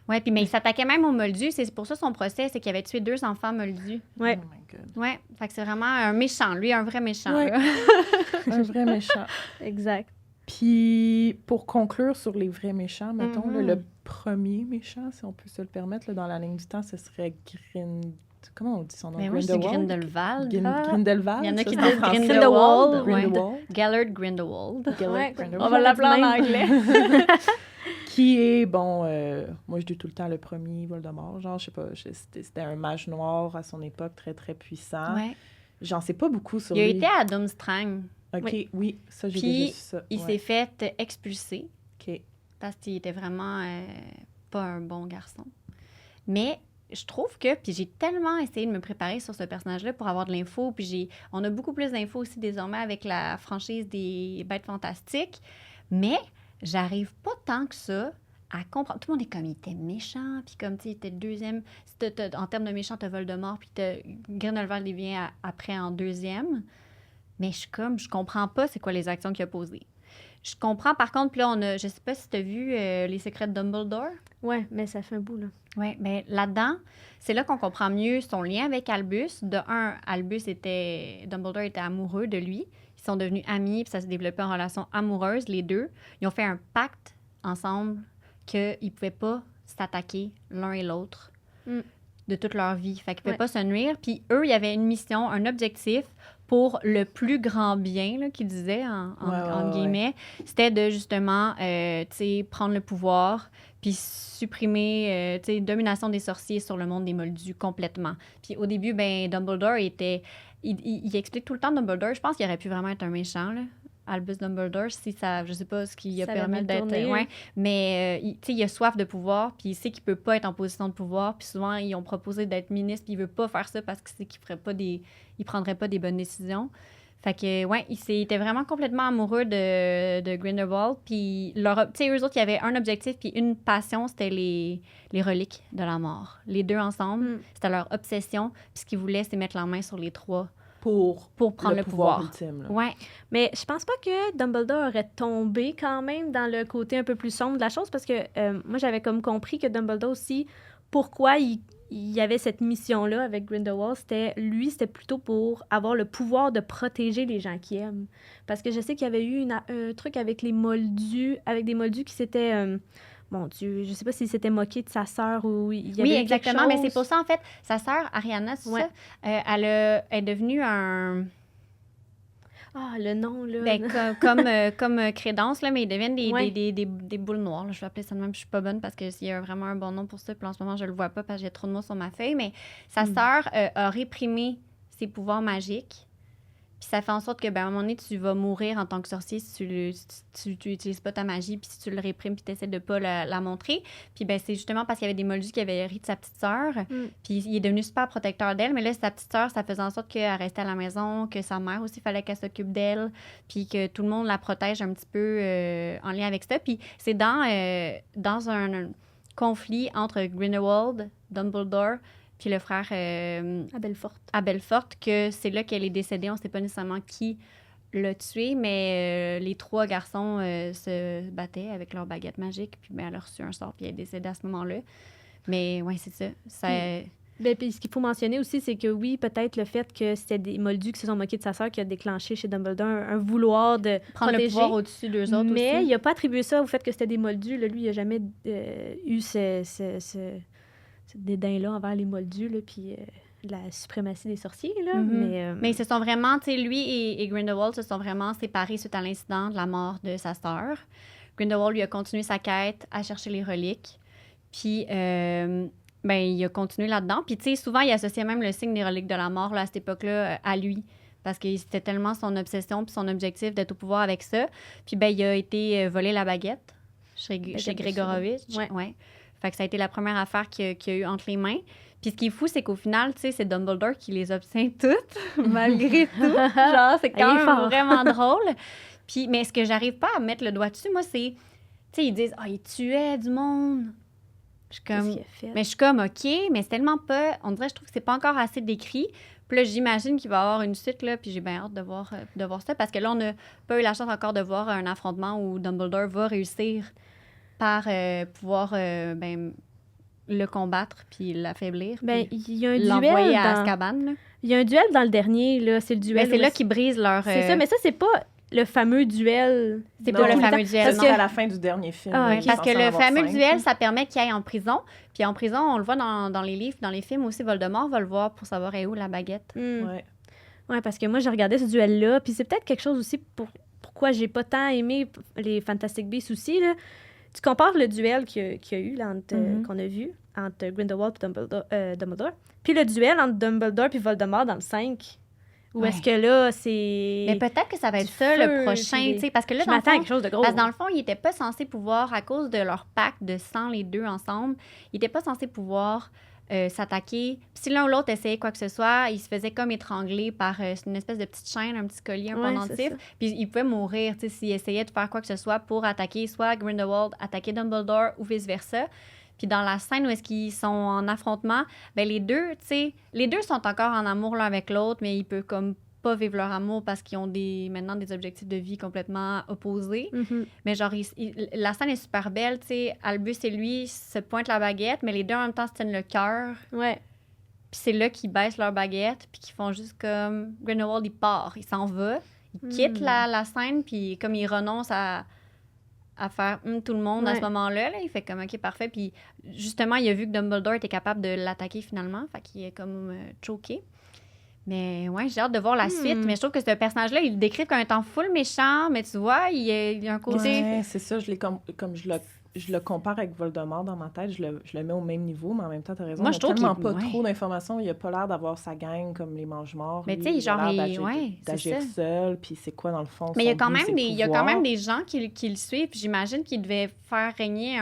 Ouais, puis mais il s'attaquait même aux moldus. C'est pour ça son procès, c'est qu'il avait tué 2 enfants moldus. Ouais. Oh my God. Ouais, fait que c'est vraiment un méchant. Lui, un vrai méchant. Ouais. Là. Un vrai méchant. Exact. Puis, pour conclure sur les vrais méchants, mettons, là, Mhm. le premier méchant, si on peut se le permettre, là, dans la ligne du temps, ce serait Comment on dit son nom? Mais moi, je dis Grindelwald? Grindelwald. Grindelwald? Il y en a ça, qui c'est en disent français. Grindelwald. Grindelwald. Gellert Grindelwald. Gellert Ouais, Grindelwald. On va l'appeler en Même. anglais. Qui est, bon, moi je dis tout le temps le premier Voldemort, genre, je sais pas, c'était un mage noir à son époque, très très puissant. Ouais. J'en sais pas beaucoup sur Il a lui. été à Doomstrang. Ok, oui, ça j'ai Puis, déjà su ça. Il ouais. s'est fait expulser Ok. parce qu'il était vraiment pas un bon garçon. Mais je trouve que, puis j'ai tellement essayé de me préparer sur ce personnage-là pour avoir de l'info, puis on a beaucoup plus d'infos aussi désormais avec la franchise des Bêtes Fantastiques, mais j'arrive pas tant que ça à comprendre. Tout le monde est comme, il était méchant, puis comme, tu sais, il était le deuxième. En termes de méchant, t'as Voldemort, puis Grindelwald, il vient après en deuxième. Mais je comprends pas c'est quoi les actions qu'il a posées. Je comprends, par contre, puis là, je sais pas si t'as vu Les Secrets de Dumbledore. Ouais, mais ça fait un bout, là. Oui, mais là-dedans, c'est là qu'on comprend mieux son lien avec Albus. De un, Dumbledore était amoureux de lui. Ils sont devenus amis, puis ça s'est développé en relation amoureuse, les deux. Ils ont fait un pacte ensemble qu'ils ne pouvaient pas s'attaquer l'un et l'autre de toute leur vie. Fait qu'ils ne pouvaient pas se nuire. Puis eux, il y avait une mission, un objectif pour le plus grand bien, là, qu'ils disaient, en guillemets. C'était de, justement, prendre le pouvoir puis supprimer, domination des sorciers sur le monde des Moldus complètement. Puis au début, Dumbledore était... Il explique tout le temps Dumbledore. Je pense qu'il aurait pu vraiment être un méchant, là. Albus Dumbledore, si ça... Je sais pas ce qui a permis d'être... Tourné, mais il a soif de pouvoir, puis il sait qu'il peut pas être en position de pouvoir. Puis souvent, ils ont proposé d'être ministre, puis il veut pas faire ça parce qu'il sait qu'il ferait pas il prendrait pas des bonnes décisions. Fait que, ouais, il était vraiment complètement amoureux de Grindelwald. Puis, eux autres, il y avait un objectif puis une passion, c'était les reliques de la mort. Les deux ensemble, c'était leur obsession. Puis ce qu'ils voulaient, c'est mettre la main sur les 3 pour prendre le pouvoir. Ultime, là. Ouais. Mais je pense pas que Dumbledore aurait tombé quand même dans le côté un peu plus sombre de la chose, parce que moi, j'avais comme compris que Dumbledore aussi, pourquoi il y avait cette mission-là avec Grindelwald, c'était plutôt pour avoir le pouvoir de protéger les gens qu'il aime. Parce que je sais qu'il y avait eu un truc avec les Moldus, avec des Moldus qui s'étaient... mon Dieu, je sais pas s'il s'était moqué de sa sœur ou il y avait Oui, eu exactement, quelque mais chose. c'est pour ça, en fait, sa sœur, Ariana, c'est Ouais. ça? Elle est devenue un... Ah, le nom, là. Comme Crédence, là, mais ils deviennent Ouais. des boules noires. Là. Je vais appeler ça de même, je suis pas bonne parce qu'il y a vraiment un bon nom pour ça. Puis en ce moment, je le vois pas parce que j'ai trop de mots sur ma feuille. Mais sa sœur a réprimé ses pouvoirs magiques. Puis ça fait en sorte que, à un moment donné, tu vas mourir en tant que sorcier si tu n'utilises pas ta magie, puis si tu le réprimes, puis tu essaies de pas la montrer. Puis c'est justement parce qu'il y avait des Moldus qui avaient ri de sa petite sœur. Puis il est devenu super protecteur d'elle. Mais là, sa petite sœur, ça faisait en sorte qu'elle restait à la maison, que sa mère aussi, il fallait qu'elle s'occupe d'elle, puis que tout le monde la protège un petit peu en lien avec ça. Puis c'est dans un conflit entre Grindelwald, Dumbledore, puis le frère à Belfort, que c'est là qu'elle est décédée. On ne sait pas nécessairement qui l'a tuée, mais les 3 garçons se battaient avec leur baguette magique, puis elle a reçu un sort, puis elle est décédée à ce moment-là. Mais oui, c'est ça. Puis ce qu'il faut mentionner aussi, c'est que oui, peut-être le fait que c'était des Moldus qui se sont moqués de sa sœur qui a déclenché chez Dumbledore un vouloir de prendre protéger. le pouvoir au-dessus d'eux autres aussi. Mais il n'a pas attribué ça au fait que c'était des Moldus. Là. Lui, il n'a jamais eu ce dédain-là envers les Moldus, là, puis la suprématie des sorciers. Là. Mais ils se sont vraiment, tu sais, lui et Grindelwald se sont vraiment séparés suite à l'incident de la mort de sa sœur. Grindelwald, lui, a continué sa quête à chercher les reliques. Puis, il a continué là-dedans. Puis, tu sais, souvent, il associait même le signe des reliques de la mort, là, à cette époque-là, à lui. Parce que c'était tellement son obsession puis son objectif d'être au pouvoir avec ça. Puis, il a été volé la baguette chez Gregorovitch. Ouais. Fait que ça a été la première affaire qu'il a eu entre les mains. Puis ce qui est fou, c'est qu'au final, tu sais, c'est Dumbledore qui les obtient toutes, malgré tout. Genre, c'est quand même vraiment drôle. Puis, mais ce que j'arrive pas à mettre le doigt dessus, moi, c'est... Tu sais, ils disent « Ah, il tuait du monde. » Je suis Qu'est-ce comme, qu'il a fait? mais je suis comme, OK, mais c'est tellement pas... On dirait, je trouve que c'est pas encore assez décrit. Puis là, j'imagine qu'il va y avoir une suite, là, puis j'ai bien hâte de voir ça, parce que là, on n'a pas eu la chance encore de voir un affrontement où Dumbledore va réussir par pouvoir le combattre puis l'affaiblir, Ben, puis il y a un l'envoyer duel à dans... Azkaban. Là. Il y a un duel dans le dernier, là. C'est le duel. Mais c'est où là est-ce- qu'ils brisent leur... C'est ça, mais ça, c'est pas le fameux duel. C'est Non, pas le tout le fameux temps. duel, Ça non. serait à la fin du dernier film. Ah, là, ok. il est Parce que censé en le avoir fameux 5. duel, ça permet qu'il aille en prison. Puis en prison, on le voit dans les livres, dans les films aussi, Voldemort va le voir pour savoir où la baguette. Ouais. Ouais, parce que moi, j'ai regardé ce duel-là, puis c'est peut-être quelque chose aussi pourquoi j'ai pas tant aimé les Fantastic Beasts aussi, là. Tu compares le duel qu'il y a eu, là, qu'on a vu, entre Grindelwald et Dumbledore, puis le duel entre Dumbledore et Voldemort dans le 5, où est-ce que là, c'est... Mais peut-être que ça va être du ça, feu, le prochain, puis tu sais, parce que là, Je dans le m'attends à fond, quelque chose de gros. parce que dans le fond, ils n'étaient pas censés pouvoir, à cause de leur pacte de sang, les deux ensemble, ils n'étaient pas censés pouvoir s'attaquer. Puis si l'un ou l'autre essayait quoi que ce soit, ils se faisaient comme étrangler par une espèce de petite chaîne, un petit collier, un Ouais, pendentif. c'est ça. Puis ils pouvaient mourir, tu sais, s'ils essayaient de faire quoi que ce soit pour attaquer soit Grindelwald, attaquer Dumbledore ou vice-versa. Puis dans la scène où est-ce qu'ils sont en affrontement, ben les deux, tu sais, les deux sont encore en amour l'un avec l'autre, mais ils peuvent comme pas vivre leur amour parce qu'ils ont maintenant des objectifs de vie complètement opposés. Mhm. Mais genre, la scène est super belle, tu sais. Albus et lui se pointent la baguette, mais les deux en même temps se tiennent le cœur. Ouais. Puis c'est là qu'ils baissent leur baguette, puis qu'ils font juste comme... Grindelwald, il part, il s'en va. Il quitte la scène, puis comme il renonce à faire tout le monde à ce moment-là, là, il fait comme OK, parfait. Puis justement, il a vu que Dumbledore était capable de l'attaquer finalement, fait qu'il est comme choqué. Mais ouais, j'ai hâte de voir la suite. Mais je trouve que ce personnage-là, il le décrit comme étant full méchant, mais tu vois, il y a un côté... Ouais, c'est ça. Comme je le compare avec Voldemort dans ma tête, je le mets au même niveau, mais en même temps, t'as raison. Moi, il je y a trouve tellement qu'il- pas ouais. trop d'informations. Il a pas l'air d'avoir sa gang comme les Mange-Morts. Mais Lui, tu sais, il a genre, l'air il- ouais, c'est d'agir ça. seul, puis c'est quoi, dans le fond, Mais il y a son quand but, même ses des, il y a quand pouvoirs. même des gens qui le suivent. Puis j'imagine qu'il devait faire régner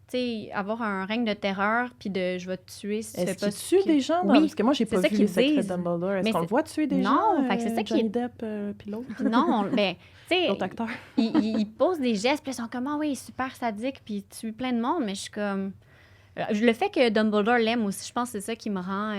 tu sais, avoir un règne de terreur, puis de je vais te tuer si tu fais Est-ce pas qu'il ce tue qu'il- des gens? Oui, Parce que moi, j'ai c'est pas ça vu qu'ils les secrets de disent. Dumbledore. Est-ce Mais qu'on le c'est- voit tuer des Non, gens? fait que c'est ça qui est- Johnny Depp, puis l'autre. Non, ben, tu sais, L'autre acteur. ils posent des gestes, puis ils sont comme, ah oui, il est super sadique, puis il tue plein de monde, mais je suis comme... Le fait que Dumbledore l'aime aussi, je pense que c'est ça qui me rend...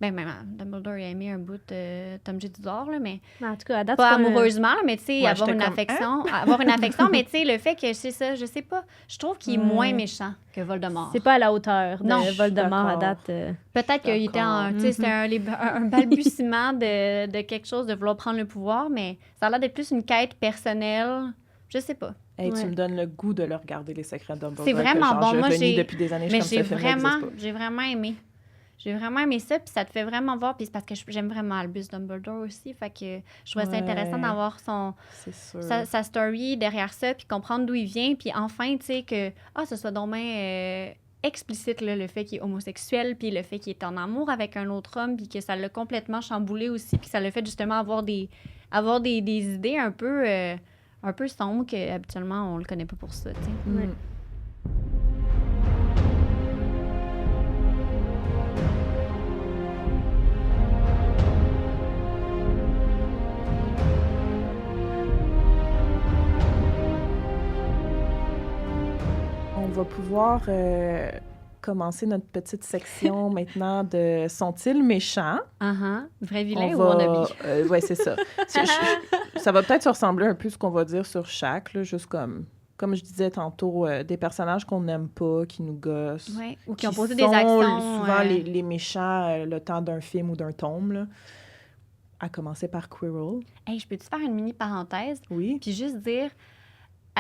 Ben, Dumbledore, il a aimé un bout de Tom Jedusor, là, mais En tout cas, à date, pas c'est un- amoureusement, là, mais tu sais, Ouais, avoir j'étais une comme, affection. Avoir une affection, mais tu sais, le fait que c'est ça, je sais pas, je trouve qu'il est Ouais. moins méchant que Voldemort. C'est pas à la hauteur de Non, je suis Voldemort à d'accord. date. Peut-être qu'il était tu sais, c'était un balbutiement de quelque chose, de vouloir prendre le pouvoir, mais ça a l'air d'être plus une quête personnelle. Je sais pas. Hey, Ouais. tu me donnes le goût de le regarder, les secrets de Dumbledore. C'est vraiment que, genre, bon. je Moi, renie j'ai- depuis des années. Je Mais suis comme, ce film n'existe pas. j'ai vraiment aimé. J'ai vraiment aimé ça, puis ça te fait vraiment voir. Puis c'est parce que j'aime vraiment Albus Dumbledore aussi. Fait que je trouvais ça Ouais. intéressant d'avoir C'est sûr. sa story derrière ça, puis comprendre d'où il vient. Puis enfin, tu sais, que ce soit donc bien explicite, là, le fait qu'il est homosexuel, puis le fait qu'il est en amour avec un autre homme, puis que ça l'a complètement chamboulé aussi, puis ça l'a fait justement avoir des idées un peu sombres, qu'habituellement, on le connaît pas pour ça, tu sais. Ouais. On va pouvoir commencer notre petite section maintenant de Sont-ils méchants? Vrai vilain On ou va... wannabe? Oui, c'est ça. Ça va peut-être se ressembler un peu à ce qu'on va dire sur chaque, là, juste comme je disais tantôt, des personnages qu'on n'aime pas, qui nous gossent. Ouais, ou qui ont posé sont des actions. souvent les méchants le temps d'un film ou d'un tome, là. À commencer par Quirrell. Hey, je peux-tu faire une mini parenthèse? Oui. Puis juste dire,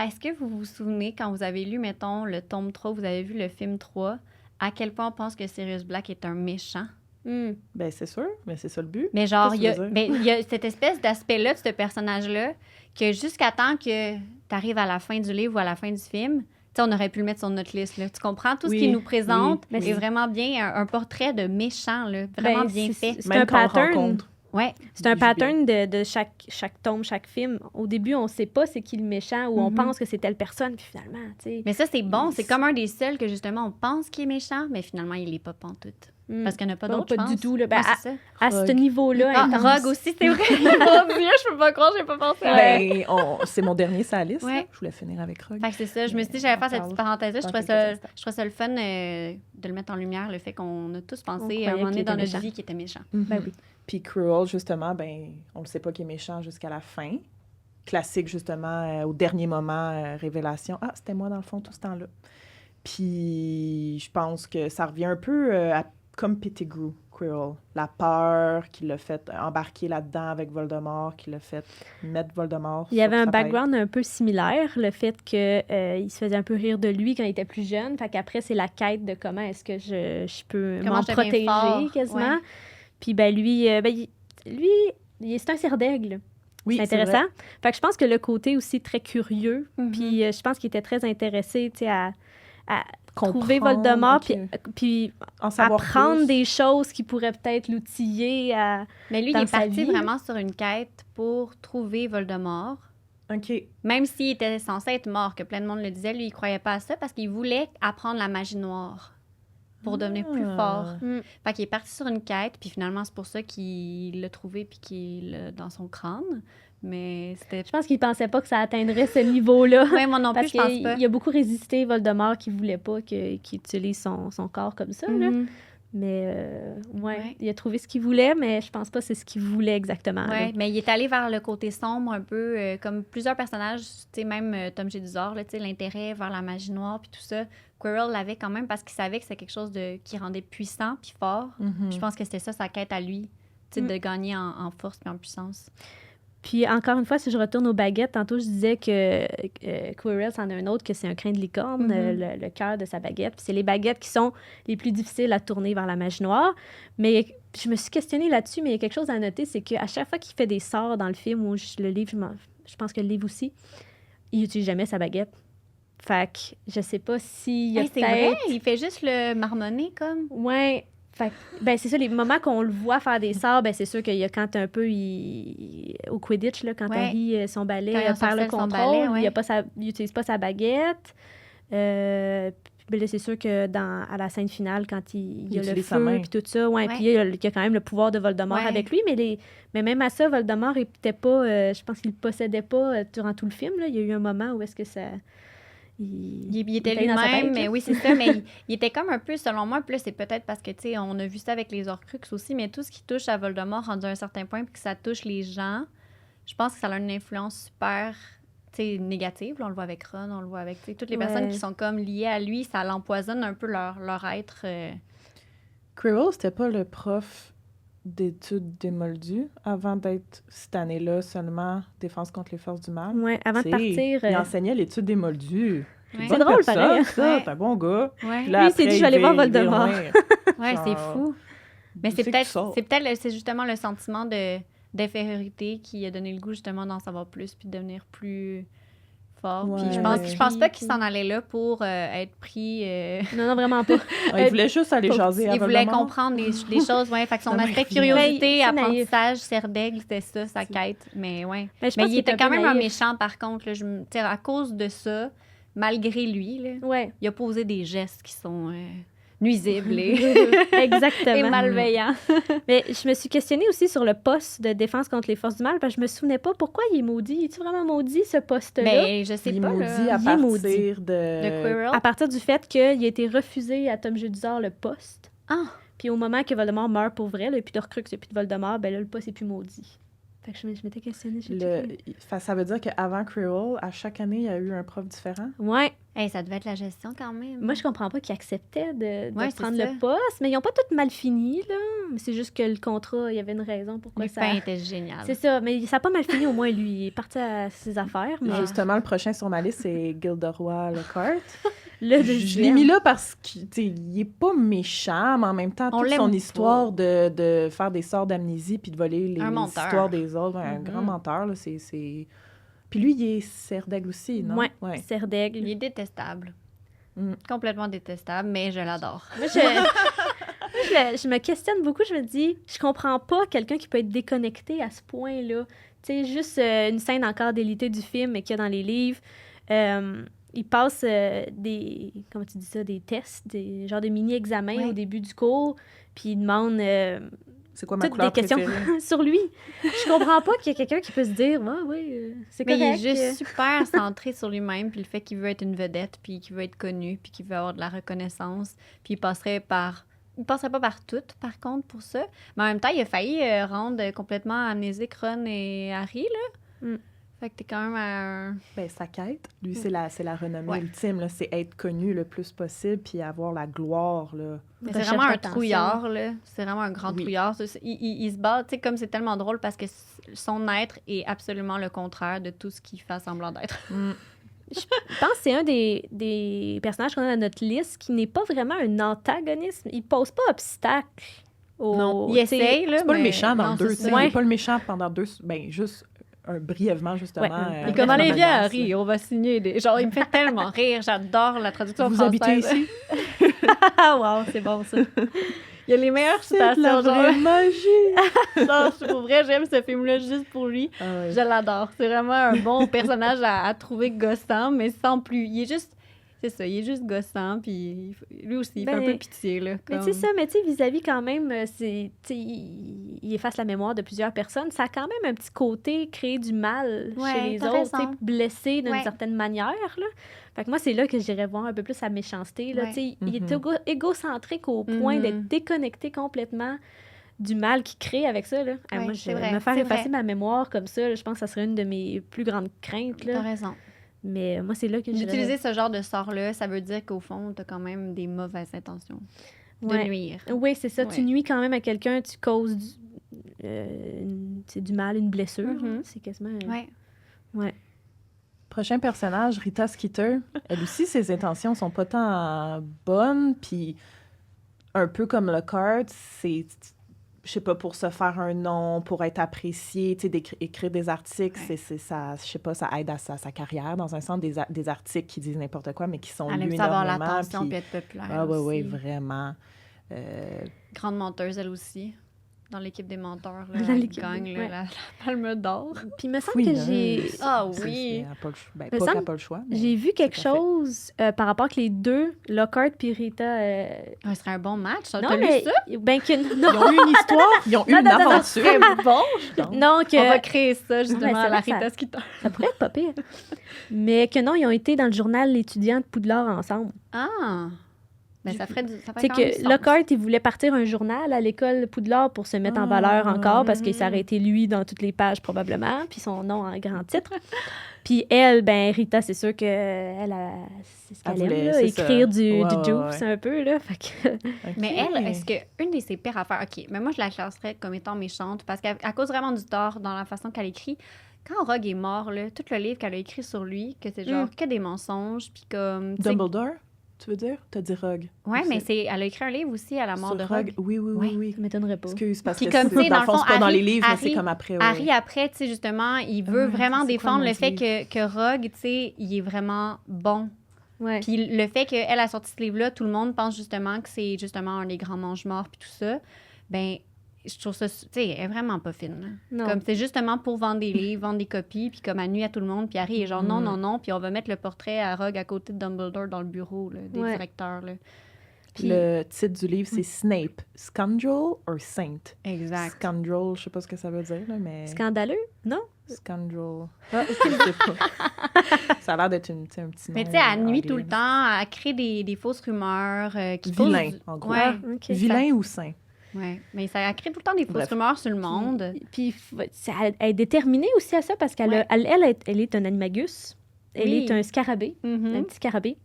est-ce que vous vous souvenez, quand vous avez lu, mettons, le tome 3, vous avez vu le film 3, à quel point on pense que Sirius Black est un méchant? Ben c'est sûr, mais c'est ça le but. Mais genre, Qu'est-ce que tu veux dire? il y a cette espèce d'aspect-là de ce personnage-là que jusqu'à temps que tu arrives à la fin du livre ou à la fin du film, tu sais, on aurait pu le mettre sur notre liste. Là. Tu comprends? Tout ce Oui, qu'il nous présente oui, est oui. vraiment bien un portrait de méchant, là, vraiment Ben, bien fait. C'est Même un quand on le pattern. rencontre. Ouais. C'est un Il joue bien. pattern de chaque tome, chaque film. Au début, on sait pas c'est qui le méchant ou on pense que c'est telle personne, puis finalement, tu sais. Mais ça, c'est bon. C'est comme un des seuls que, justement, on pense qu'il est méchant, mais finalement, il est pas pantoute. Parce qu'il n'y en a pas d'autres, je Pas pense. du tout. Là. Ben, Ouais, c'est ça. à ce Rogue. niveau-là, Ah, intense. Rogue aussi, c'est vrai. Mon Dieu, je peux pas croire, j'ai pas pensé à Ben, c'est mon dernier sur la liste. Ouais. Là. Je voulais finir avec Rogue. Fait que c'est ça. Je me suis dit, j'allais faire cette petite parenthèse-là. Je dans trouvais quelques ça, instants. je trouvais ça le fun de le mettre en lumière, le fait qu'on a tous On pensé croyait à un moment donné qu'il dans était notre méchant. vie qu'il était méchant. Ben oui. Puis Cruel, justement, ben, on ne sait pas qu'il est méchant jusqu'à la fin. Classique, justement, au dernier moment, révélation. Ah, c'était moi, dans le fond, tout ce temps-là. Puis je pense que ça revient un peu comme Pettigrew, Cruel. La peur qui l'a fait embarquer là-dedans avec Voldemort, qui l'a fait mettre Voldemort. Il y avait sur un sa background un peu similaire, le fait qu'il se faisait un peu rire de lui quand il était plus jeune. Fait qu'après, c'est la quête de comment est-ce que je peux Comment m'en je deviens protéger fort, quasiment. ouais. Puis ben lui, c'est un cerf d'aigle. Oui, C'est c'est vrai. intéressant. Fait que je pense que le côté aussi très curieux, Mhm. puis je pense qu'il était très intéressé, tu sais, à trouver Comprendre, Voldemort, ok. puis En savoir apprendre plus. des choses qui pourraient peut-être l'outiller à... Mais lui, il dans est sa parti vie. vraiment sur une quête pour trouver Voldemort. OK. Même s'il était censé être mort, que plein de monde le disait, lui, il croyait pas à ça parce qu'il voulait apprendre la magie noire pour devenir plus fort. Fait qu'il est parti sur une quête, puis finalement, c'est pour ça qu'il l'a trouvé puis qu'il l'a dans son crâne. Mais c'était... Je pense qu'il pensait pas que ça atteindrait ce niveau-là. Ouais, moi non plus, Parce je pense qu'il pas. il a beaucoup résisté, Voldemort, qui voulait pas qu'il utilise son corps comme ça. Là. Mhm. Mais Ouais. il a trouvé ce qu'il voulait, mais je pense pas que c'est ce qu'il voulait exactement. là. Ouais, mais il est allé vers le côté sombre un peu, comme plusieurs personnages, tu sais, même Tom Jedusor, là, tu sais, l'intérêt vers la magie noire puis tout ça. Quirrell l'avait quand même parce qu'il savait que c'était quelque chose qui rendait puissant puis fort. Mhm. Je pense que c'était ça sa quête à lui, tu sais, de gagner en force puis en puissance. Puis encore une fois, si je retourne aux baguettes, tantôt je disais que Quirrell, c'en a un autre, que c'est un crin de licorne, le cœur de sa baguette. Puis c'est les baguettes qui sont les plus difficiles à tourner vers la magie noire. Mais je me suis questionnée là-dessus, mais il y a quelque chose à noter, c'est qu'à chaque fois qu'il fait des sorts dans le film, ou le livre, je pense que le livre aussi, il n'utilise jamais sa baguette. Fait que je sais pas s'il y a Hey, c'est vrai, peut-être... il fait juste le marmonner comme. Ouais. Fait que, ben c'est ça, les moments qu'on le voit faire des sorts, ben c'est sûr qu'il y a quand un peu au Quidditch, là, quand Ouais. Harry, son balai, Quand il perd le ensorcelle son contrôle, balai, ouais. il utilise pas sa baguette. Puis là, c'est sûr que à la scène finale, quand il y a le utilise sa feu main. puis tout ça, ouais, Ouais. puis il y a quand même le pouvoir de Voldemort Ouais. avec lui, mais même à ça, Voldemort était pas, je pense qu'il le possédait pas durant tout le film, là. Il y a eu un moment où est-ce que ça... Il était dans sa lui-même, tête, mais là. oui, c'est ça. Mais il était comme un peu, selon moi, puis là, c'est peut-être parce que, tu sais, on a vu ça avec les Horcruxes aussi, mais tout ce qui touche à Voldemort, rendu à un certain point, puis que ça touche les gens, je pense que ça a une influence super, tu sais, négative. Là, on le voit avec Ron, on le voit avec, tu sais, toutes les personnes Ouais. qui sont comme liées à lui, ça l'empoisonne un peu leur être. Quirrell, c'était pas le prof d'études des Moldus avant d'être cette année-là seulement défense contre les forces du mal. Ouais, avant de T'sais, partir... Il enseignait l'étude des Moldus. Ouais. C'est drôle, pareil, hein. Ça, Ouais. t'es un bon gars. Ouais, Puis là, Lui, il s'est après, dit, je vais aller voir il va Voldemort. loin. ouais, c'est genre, fou. Mais d'où c'est que tu peut-être, sors? c'est justement le sentiment d'infériorité qui a donné le goût justement d'en savoir plus puis de devenir plus fort. Puis je Ouais. pense pas qu'il s'en allait là pour être pris. Non, vraiment pas. Ouais, il voulait juste aller jaser à Il voulait Voldemort. comprendre des choses, ouais. Fait que son Ça aspect m'arrive. curiosité, Ouais, c'est naïf. apprentissage, cerf d'aigle, c'était ça, sa quête. Mais ouais. Mais je Mais pense il qu'il était est un quand peu même un naïf. méchant, par contre. Là, tu sais, à cause de ça, malgré lui, là, Ouais, il a posé des gestes qui sont nuisibles et exactement. malveillants. Mais je me suis questionnée aussi sur le poste de défense contre les forces du mal, parce que je me souvenais pas pourquoi il est maudit. Es-tu vraiment maudit, ce poste-là? Mais je sais Il est pas. maudit là. à Il est maudit. partir De de... Quirrell. À partir du fait qu'il a été refusé à Tom Jedusor le poste. Ah! Puis au moment que Voldemort meurt pour vrai, là, puis de Horcrux, et puis de Voldemort, ben là, le poste est plus maudit. Fait que je m'étais questionnée. Ça veut dire qu'avant Quirrell, à chaque année, il y a eu un prof différent. Ouais. Hey, ça devait être la gestion quand même. Moi, je comprends pas qu'ils acceptaient de Ouais, c'est prendre ça. le poste, mais ils ont pas tout mal fini, là. Mais c'est juste que le contrat, il y avait une raison pourquoi ça... Lupin était génial. C'est ça, mais ça a pas mal fini, au moins, lui. Il est parti à ses affaires, mais... Justement, le prochain sur ma liste, c'est Gilderoy Lockhart. Le Je l'ai mis là parce qu'il est pas méchant, mais en même temps, On toute l'aime son pas. histoire de faire des sorts d'amnésie puis de voler les Un menteur. histoires des autres. Ouais, un Mhm. grand menteur, là, c'est... Puis lui, il est cerf d'aigle aussi, non? Ouais, cerf d'aigle. Il est détestable. Mm. Complètement détestable, mais je l'adore. Moi, je me questionne beaucoup. Je me dis, je comprends pas quelqu'un qui peut être déconnecté à ce point-là. Tu sais, juste une scène encore d'élité du film, mais qu'il y a dans les livres. Il passe des, comment tu dis ça, des tests, des genres de mini-examens Ouais. au début du cours. puis il demande C'est quoi ma toutes couleur des questions préférée? sur lui. Je comprends pas qu'il y ait quelqu'un qui peut se dire « oui, c'est Mais correct. » il est juste super centré sur lui-même, puis le fait qu'il veut être une vedette, puis qu'il veut être connu, puis qu'il veut avoir de la reconnaissance, puis il passerait pas par tout, par contre, pour ça. Mais en même temps, il a failli rendre complètement amnésique Ron et Harry, là. Mm. Fait que t'es quand même à un... Ben, sa quête, lui, c'est la renommée Ouais. ultime, là, c'est être connu le plus possible puis avoir la gloire, là. Mais c'est Recherche vraiment un d'attention. trouillard, là. C'est vraiment un grand Oui. trouillard. Il se bat, tu sais, comme c'est tellement drôle parce que son être est absolument le contraire de tout ce qu'il fait semblant d'être. Je pense que c'est un des personnages qu'on a dans notre liste qui n'est pas vraiment un antagonisme. Il pose pas obstacle. Non. Il essaye, là, C'est pas le mais méchant dans non, le 2, c'est tu sais. ça. Il est pas le méchant pendant 2... Ben, juste brièvement, justement. Ouais. Il est comme, allez, la viens, menace, Harry, là. on va signer des... Genre, il me fait tellement rire. J'adore la traduction Vous française. habitez ici? Ah, wow, c'est bon ça. Il y a les meilleures C'est de la citations, genre... vraie magie! Non, pour vrai, j'aime ce film-là juste pour lui. Ah ouais. Je l'adore. C'est vraiment un bon personnage à trouver gossant, mais sans plus. Il est juste... C'est ça, il est juste gossant, puis lui aussi, il fait un Ben, peu pitié, là. Mais tu sais ça, vis-à-vis quand même, il efface la mémoire de plusieurs personnes. Ça a quand même un petit côté créer du mal Ouais, chez les t'as autres, tu sais, raison. blesser d'une Ouais. certaine manière, là. Fait que moi, c'est là que j'irais voir un peu plus sa méchanceté, là. Ouais. Tu sais, il est Mhm. égocentrique au point Mhm. d'être déconnecté complètement du mal qu'il crée avec ça, là. Ouais, Moi, c'est me vrai, faire c'est effacer vrai. ma mémoire comme ça, là, je pense que ça serait une de mes plus grandes craintes, T'as là. raison. Mais moi, c'est là que j'irais. D'utiliser ce genre de sort-là, ça veut dire qu'au fond, t'as quand même des mauvaises intentions de Ouais. nuire. Oui, c'est ça. Tu Ouais. nuis quand même à quelqu'un, tu causes du mal, une blessure. Mhm. C'est quasiment... Ouais. Ouais. Prochain personnage, Rita Skeeter. Elle aussi, ses intentions sont pas tant bonnes, puis un peu comme Lockhart, c'est, je sais pas, pour se faire un nom, pour être apprécié, tu sais, écrire des articles, Ouais. c'est ça, je sais pas, ça aide à sa carrière, dans un sens, des articles qui disent n'importe quoi, mais qui sont Elle lus aime ça avoir énormément. l'attention puis- puis être populaire. Ah oui, oui, aussi. vraiment. Grande menteuse, elle aussi. Dans l'équipe des menteurs, là, Dans elle l'équipe, gagne là, ouais. la palme d'or. Puis il me semble que j'ai... Ah C'est- oui! elle a pas le choix. Ben, Me pas semble- qu'elle a pas le choix, mais J'ai vu quelque c'est parfait. chose par rapport que les deux, Lockhart puis Rita... Ce serait un bon match. T'as non, lu mais... ça? Ben que... Ils Non, ont eu une histoire, ils ont eu Non, une non, non, non, aventure. C'est bon! Donc, non, que... On va créer ça, justement, Ouais, c'est à la vrai, ça- Rita Skeeter. Ça pourrait être pas pire. Mais que non, ils ont été dans le journal étudiant de Poudlard ensemble. Ah! Ben, ça ferait C'est quand même du que sens. Lockhart, il voulait partir un journal à l'école Poudlard pour se mettre en valeur encore parce que ça aurait été lui dans toutes les pages probablement, puis son nom en grand titre. Puis elle, ben Rita, c'est sûr que elle c'est ce qu'elle Elle voulait, aime, là, c'est écrire ça. du Ouais, juice ouais. un peu, là. Fait que... OK. Mais elle, est-ce qu'une de ses pires affaires... OK, mais moi, je la classerais comme étant méchante parce qu'à cause vraiment du tort dans la façon qu'elle écrit, quand Rogue est mort, là, tout le livre qu'elle a écrit sur lui, que c'est genre que des mensonges, puis comme... tu sais- Dumbledore, tu veux dire? T'as dit Rogue. Ouais, mais C'est- elle a écrit un livre aussi à la mort Sur de Rogue. Rogue. Oui, oui, Ouais. oui, oui. Ça m'étonnerait pas. Excuse, parce Puis que comme, c'est- tu sais, dans dans le fond, le c'est fond, pas dans Harry- les livres, mais c'est Harry- comme après. ouais. Harry, après, tu sais, justement, il veut Ah, vraiment c'est quoi défendre le le nom fait du que Rogue, tu sais, il est vraiment bon. Ouais. Puis le fait qu'elle a sorti ce livre-là, tout le monde pense justement que c'est justement un des grands mange-morts puis tout ça. Ben, je trouve ça, tu sais, elle est vraiment pas fine. là. Non. Comme c'est justement pour vendre des livres, vendre des copies, puis comme elle nuit à tout le monde. Puis Harry est genre non, non, non. Puis on va mettre le portrait à Rogue à côté de Dumbledore dans le bureau là, des Ouais. directeurs. Là. Puis- Le titre du livre, c'est Snape. Scoundrel or Saint? Exact. Scoundrel, je sais pas ce que ça veut dire, là, mais... Scandaleux? Non? Scoundrel. Ah, je sais pas. Ça a l'air d'être un petit nom. Mais tu sais, elle nuit tout le anglais. temps, elle crée des fausses rumeurs. Qui Vilain, posent- en gros. Ouais, Ah, OK. Vilain ou saint? ouais. Mais ça elle crée tout le temps des fausses Bref. rumeurs sur le monde. Puis elle est déterminée aussi à ça parce qu'elle Ouais. elle est un animagus. Elle Oui. est un scarabée, Mhm. un petit scarabée.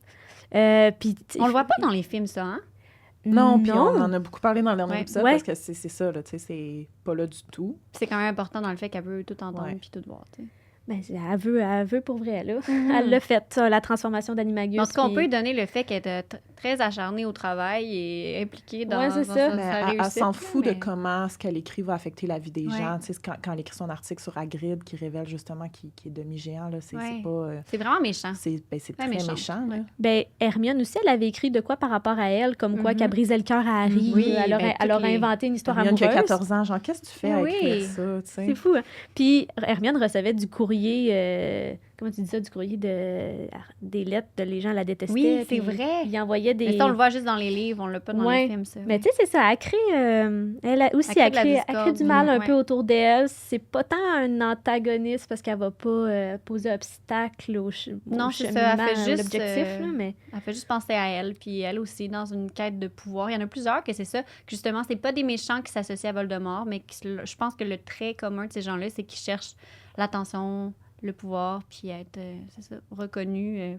Puis, On le voit pas dans les films, ça, hein? Non, puis on en a beaucoup parlé dans le dernier Ouais. épisode Ouais. parce que c'est ça, là, tu sais, c'est pas là du tout. C'est quand même important dans le fait qu'elle veut tout entendre Ouais. puis tout voir, tu sais. Ben, elle veut pour vrai, là. Elle l'a fait, ça, la transformation d'animagus. En tout cas, on puis- peut lui donner le fait qu'elle est très acharnée au travail et impliquée dans, Ouais, c'est dans ça. sa Mais elle réussite. s'en fout mais- de comment ce qu'elle écrit va affecter la vie des Ouais. gens. Tu sais, quand elle écrit son article sur Hagrid qui révèle justement qu'il est demi-géant, là, c'est Ouais. pas... C'est vraiment méchant. c'est Très très méchante. méchant, là. Ben, Hermione aussi, elle avait écrit de quoi par rapport à elle, comme quoi Mhm. qu'elle brisait le cœur à Harry. Oui, elle aurait, ben, elle toutes aurait les- inventé une histoire Hermione qui a amoureuse. 14 ans, genre, qu'est-ce que tu fais à Oui. écrire ça, tu sais? C'est fou, hein? Puis Hermione recevait du courrier comment tu dis ça, du courrier, des lettres, les gens la détestaient. Oui, c'est puis vrai. Il envoyait des... Mais ça, on le voit juste dans les livres, on l'a pas dans les films, ça. Mais tu sais, c'est ça, elle crée... elle a aussi, Elle crée de la elle crée du mal un discorde, peu autour d'elle. C'est pas tant un antagoniste parce qu'elle va pas poser obstacle au Non, c'est ça, elle fait cheminement, juste... l'objectif, là, mais... Elle fait juste penser à elle, puis elle aussi, dans une quête de pouvoir. Il y en a plusieurs que c'est ça, que justement, c'est pas des méchants qui s'associent à Voldemort, mais je pense que le trait commun de ces gens-là, c'est qu'ils cherchent l'attention, le pouvoir, puis être, c'est ça, reconnu.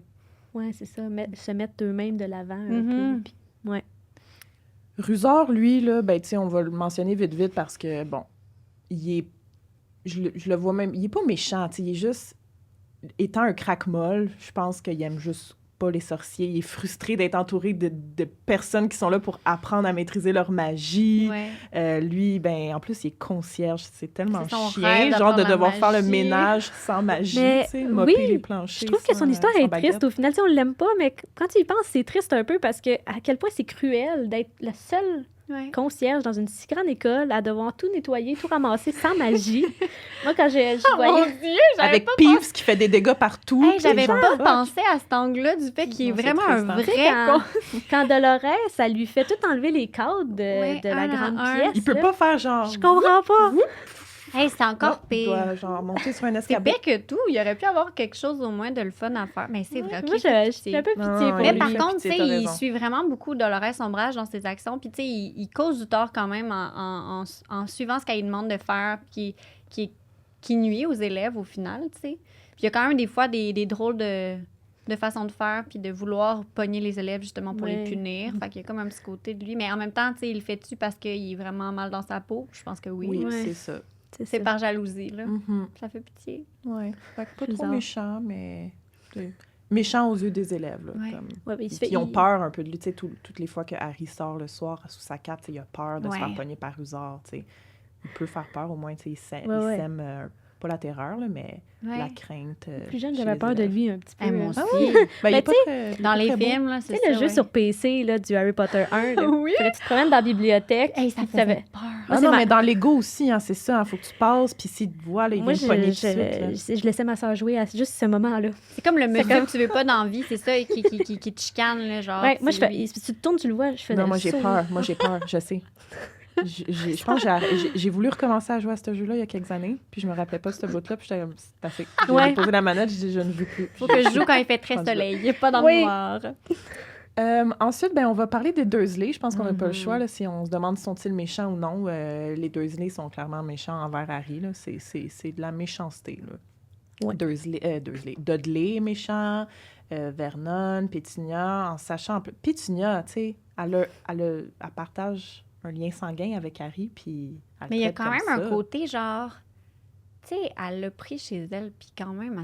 Ouais, c'est ça, se mettre eux-mêmes de l'avant un Mhm. peu. Puis, ouais. Rusard, lui, là, ben, tu sais, on va le mentionner vite parce que, bon, il est... Je le vois même... Il est pas méchant, tu sais, il est juste... Étant un craque-molle, je pense qu'il aime juste pas les sorciers. Il est frustré d'être entouré de personnes qui sont là pour apprendre à maîtriser leur magie. Ouais. Lui, ben, en plus, il est concierge. C'est tellement C'est son chien, rêve genre de d'apprendre la devoir faire le magie. ménage sans magie, Mais tu sais, mopper oui, les planchers. Je trouve que son sans, histoire sans est baguette. triste au final. Tu sais, on l'aime pas, mais quand tu y penses, c'est triste un peu parce que à quel point c'est cruel d'être la seule Ouais. concierge dans une si grande école à devoir tout nettoyer, tout ramasser sans magie. Moi, quand je Oh mon voyais... Dieu, j'avais Avec pas Peeves qui fait des dégâts partout. Hey, puis j'avais genre, pas fuck. pensé à cet angle-là du fait qu'il est Non, c'est vraiment triste, un hein. vrai Quand Dolores, ça lui fait tout enlever les cadres Ouais, de la un à grande un. pièce. Il peut là. pas faire genre... Je comprends pas. Hey, c'est encore Non, il pire. doit genre monter sur un C'est escabeau. pire que tout. Il aurait pu avoir quelque chose au moins de le fun à faire. Mais c'est vrai. Moi, ok, je c'est- suis un peu pitié Non, pour Mais lui, par fait contre, tu pitié, sais, t'as il raison. suit vraiment beaucoup Dolores Sombrage dans ses actions. Puis, tu sais, il cause du tort quand même en suivant ce qu'elle lui demande de faire, qui nuit aux élèves au final, tu sais. Puis, il y a quand même des fois des drôles de façons de faire, puis de vouloir pogner les élèves justement pour les Ouais. punir. Fait qu'il y a comme un petit côté de lui. Mais en même temps, tu sais, il le fait-tu parce qu'il est vraiment mal dans sa peau? Je pense que oui. Oui, Ouais. c'est ça. C'est ça. par jalousie, là. Mhm. Ça fait pitié. Ouais. Fait que pas trop Bizarre. méchant, mais... méchant aux yeux des élèves, là. Ouais. Comme... Ouais, ben, Qui ont peur un peu de lui. Tu sais, toutes les fois que Harry sort le soir sous sa cape, tu sais, il a peur de se Ouais. faire pogner par Rusard, tu sais. Il peut faire peur, au moins, tu sais, il sème, Ouais. il sème, pas la terreur, là, mais Ouais. la crainte. Plus jeune, chez j'avais les peur de élèves. lui un petit peu. Hey, moi hein. aussi. Ben, il est Ben, pas tu sais, très- il est Dans pas les très beau. films, là, Tu c'est sais, ça. le jeu ouais. sur PC là, du Harry Potter 1, là, Oui. fallait que tu te promènes dans la bibliothèque. Hey, ça puis tu faisait savais- peur. Moi, Ah c'est non, ma- mais dans Lego aussi, hein, c'est ça. Il faut que tu passes, puis s'il te voit, là, il Moi, vient te pogner tout de suite. là. je laissais ma soeur jouer à juste ce moment-là. C'est comme le monsieur comme- que tu veux pas dans la vie, c'est ça, qui te chicane, là, genre. Ouais, moi, c'est lui. si tu te tournes, tu le vois, je fais Non, moi, j'ai peur. Moi, j'ai peur, je sais. Je pense que j'ai voulu recommencer à jouer à ce jeu-là il y a quelques années, puis je me rappelais pas ce bout-là, puis j'étais comme, c'est assez. J'ai Ouais. posé la manette, j'ai dit, je ne veux plus. Faut que je joue quand il fait très Rendu là. soleil, pas dans Oui. le noir. Ensuite, ben, on va parler des Dursley. Je pense qu'on n'a pas le Mhm. choix là, si on se demande sont-ils méchants ou non. Les Dursley sont clairement méchants envers Harry. Là. C'est de la méchanceté. Là. Ouais. Dudley est méchant, Vernon, Pétunia, en sachant un peu... Pétunia, tu sais, elle partage un lien sanguin avec Harry, puis elle Mais il y a traite quand même comme un ça. côté, genre, tu sais, elle l'a pris chez elle, puis quand même,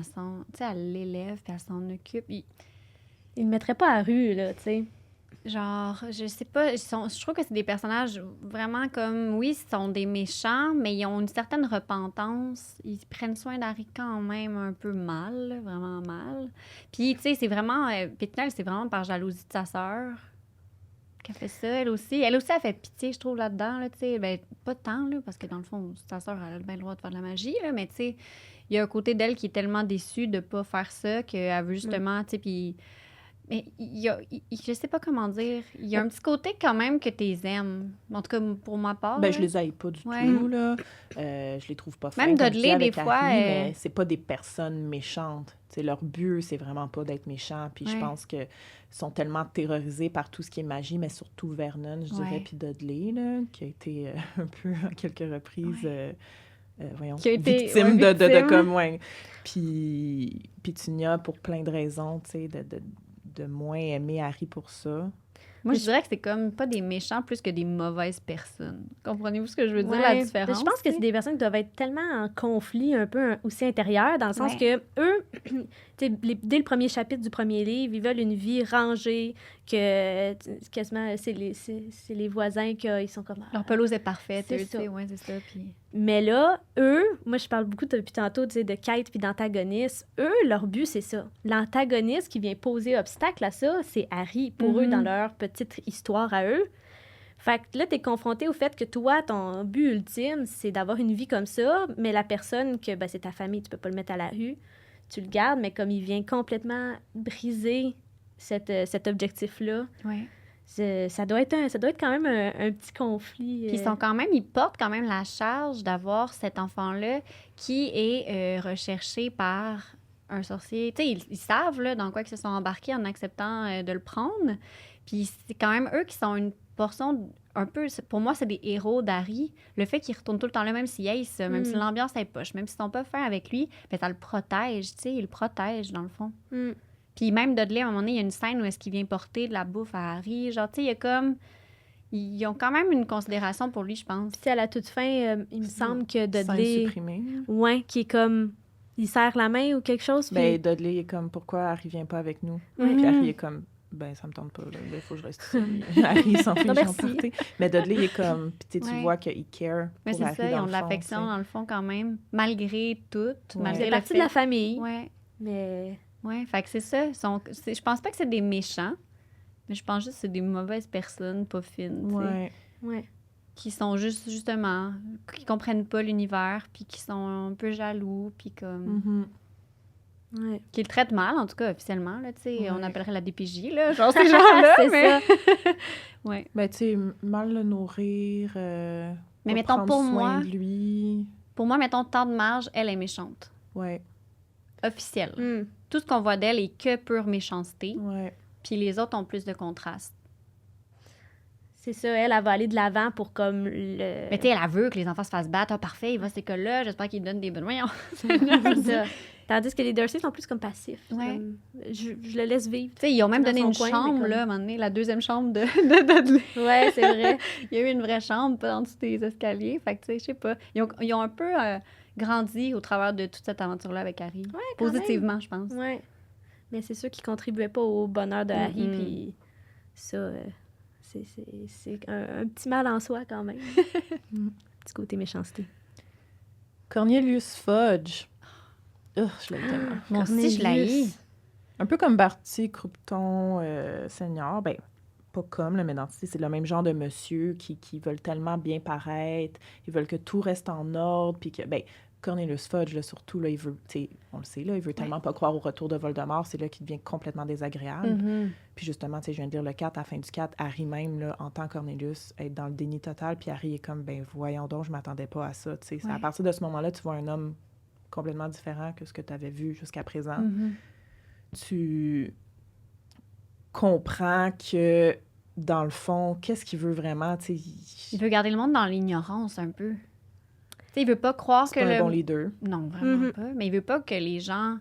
elle l'élève, puis elle s'en occupe. Il ne mettrait pas à rue, là, tu sais. Genre, je sais pas, je trouve que c'est des personnages vraiment comme, oui, ils sont des méchants, mais ils ont une certaine repentance. Ils prennent soin d'Harry quand même un peu mal, là, vraiment mal. Puis, tu sais, c'est vraiment, Pétunia, c'est vraiment par jalousie de sa sœur qu'elle fait ça, elle aussi. Elle aussi, elle fait pitié, je trouve, là-dedans, là, tu sais. Ben, pas tant, là, parce que dans le fond, sa sœur, elle a bien le droit de faire de la magie, là, mais tu sais, il y a un côté d'elle qui est tellement déçue de pas faire ça qu'elle veut justement, tu sais, puis... Mais je sais pas comment dire. Il y a un petit côté quand même que t'es aimes. En tout cas, pour ma part. Ben, là. je les haïs pas du Ouais. tout, là. Je les trouve pas fins. Même comme je Dudley, dis, avec des fois, Harry, mais c'est pas des personnes méchantes. T'sais, leur but, c'est vraiment pas d'être méchant. Puis je Ouais. pense qu'ils sont tellement terrorisés par tout ce qui est magie, mais surtout Vernon, je dirais, Ouais. puis Dudley, là, qui a été un peu, à quelques reprises... voyons, Qui a été, victime, ouais, de victime. comme, ouais. Puis Pétunia, pour plein de raisons, tu sais, de moins aimer Harry pour ça. Moi, je dirais que c'est comme pas des méchants plus que des mauvaises personnes. Comprenez-vous ce que je veux dire, Ouais. la Ben, différence? je pense que c'est des personnes qui doivent être tellement en conflit un peu aussi intérieur, dans le sens que eux, tu sais, dès le premier chapitre du premier livre, ils veulent une vie rangée, que quasiment c'est les voisins qui sont comme... Leur pelouse est parfaite, C'est eux, tu ça. sais, ouais, c'est ça. Puis... Mais là, eux, moi je parle beaucoup depuis tantôt, tu sais, de quête puis d'antagoniste. Eux, leur but, c'est ça. L'antagoniste qui vient poser obstacle à ça, c'est Harry, pour eux, Mhm. dans leur petite histoire à eux. Fait que là, t'es confronté au fait que toi, ton but ultime, c'est d'avoir une vie comme ça, mais la personne que, ben, c'est ta famille, tu peux pas le mettre à la rue. tu le gardes, mais comme il vient complètement briser cet objectif-là, Ouais. ça doit être quand même un petit conflit. Puis ils portent quand même la charge d'avoir cet enfant-là qui est recherché par un sorcier. Tu sais, ils savent là, dans quoi ils se sont embarqués en acceptant de le prendre. Puis c'est quand même eux qui sont une portion un peu... Pour moi, c'est des héros d'Harry. Le fait qu'ils retournent tout le temps là, même s'il ace, même si l'ambiance est poche, même s'ils sont pas fins avec lui, ben ça le protège, tu sais, il le protège dans le fond. Mm. Puis même Dudley, à un moment donné, il y a une scène où est-ce qu'il vient porter de la bouffe à Harry. Genre, tu sais, il y a comme... Ils ont quand même une considération pour lui, je pense. Puis à la toute fin, il me semble que Scène Dudley... supprimée. Ouais, qui est comme... Il serre la main ou quelque chose, puis... Ben, Dudley est comme, pourquoi Harry vient pas avec nous? Ouais. Puis Harry est comme, ben, ça me tente pas, là. Il faut que je reste ici. Harry s'en fiche Non, d'en merci. partir. Mais Dudley est comme, puis tu Ouais. vois qu'il care Mais pour c'est Harry ça, ils dans ont le de fond, l'affection tu sais. dans le fond quand même, malgré tout, Ouais. Il malgré fait le partie fait... de la famille, Ouais, mais... ouais, fait que c'est ça. Je pense pas que c'est des méchants, mais je pense juste que c'est des mauvaises personnes, pas fines, tu sais, Ouais. Ouais. qui sont justement, qui comprennent pas l'univers, puis qui sont un peu jaloux, puis comme... Mhm. Ouais. Qui le traitent mal, en tout cas, officiellement, là, tu sais, Ouais. on appellerait la DPJ, là, genre ces gens-là, C'est mais... ça. Ouais. Ben, tu sais, mal le nourrir, Mais pas mettons, prendre pour soin moi, de lui. mettons, Tante Marge, elle est méchante. Ouais, Officielle. Mm. Tout ce qu'on voit d'elle est que pure méchanceté, ouais. puis les autres ont plus de contraste. C'est ça, elle va aller de l'avant pour comme le... Mais tu sais, elle veut que les enfants se fassent battre. Ah, parfait, il va à cette école-là, j'espère qu'il donne des bonnes moyens. C'est ça. Tandis que les Dursley sont plus comme passifs. Ouais. Comme, je le laisse vivre. Tu sais, ils ont même Dans donné son une coin, chambre, mais comme- là, à un moment donné, la deuxième chambre de Dudley. Ouais, c'est vrai. Il y a eu une vraie chambre, pas en dessous des escaliers. Fait que, tu sais, je sais pas. Ils ont un peu grandi au travers de toute cette aventure-là avec Harry. Ouais, quand Positivement, je pense. même. Ouais. Mais c'est sûr qu'ils contribuaient pas au bonheur de Harry, Mm-mm. puis ça, c'est un petit mal en soi quand même. Petit côté méchanceté. Cornelius Fudge. Je l'aime tellement. Moi aussi, je l'haïs. Un peu comme Barty Croupton Senior, ben pas comme, là, mais dans, c'est le même genre de monsieur qui veulent tellement bien paraître, ils veulent que tout reste en ordre, puis que, ben, Cornelius Fudge, là, surtout, là, il veut, tu sais, on le sait, là, il veut tellement pas croire au retour de Voldemort, c'est là qu'il devient complètement désagréable. Mhm. Puis justement, tu sais, je viens de dire le 4, à la fin du 4, Harry même, là, entend Cornelius être dans le déni total, puis Harry est comme, ben voyons donc, je m'attendais pas à ça, tu sais. C'est Ouais. à partir de ce moment-là, tu vois un homme complètement différent que ce que tu avais vu jusqu'à présent. Mhm. Tu comprends que, dans le fond, qu'est-ce qu'il veut vraiment, tu sais, Il veut garder le monde dans l'ignorance un peu. Tu sais, il veut pas croire que c'est pas le... un bon leader. Non, vraiment Mhm. pas. Mais il veut pas que les gens...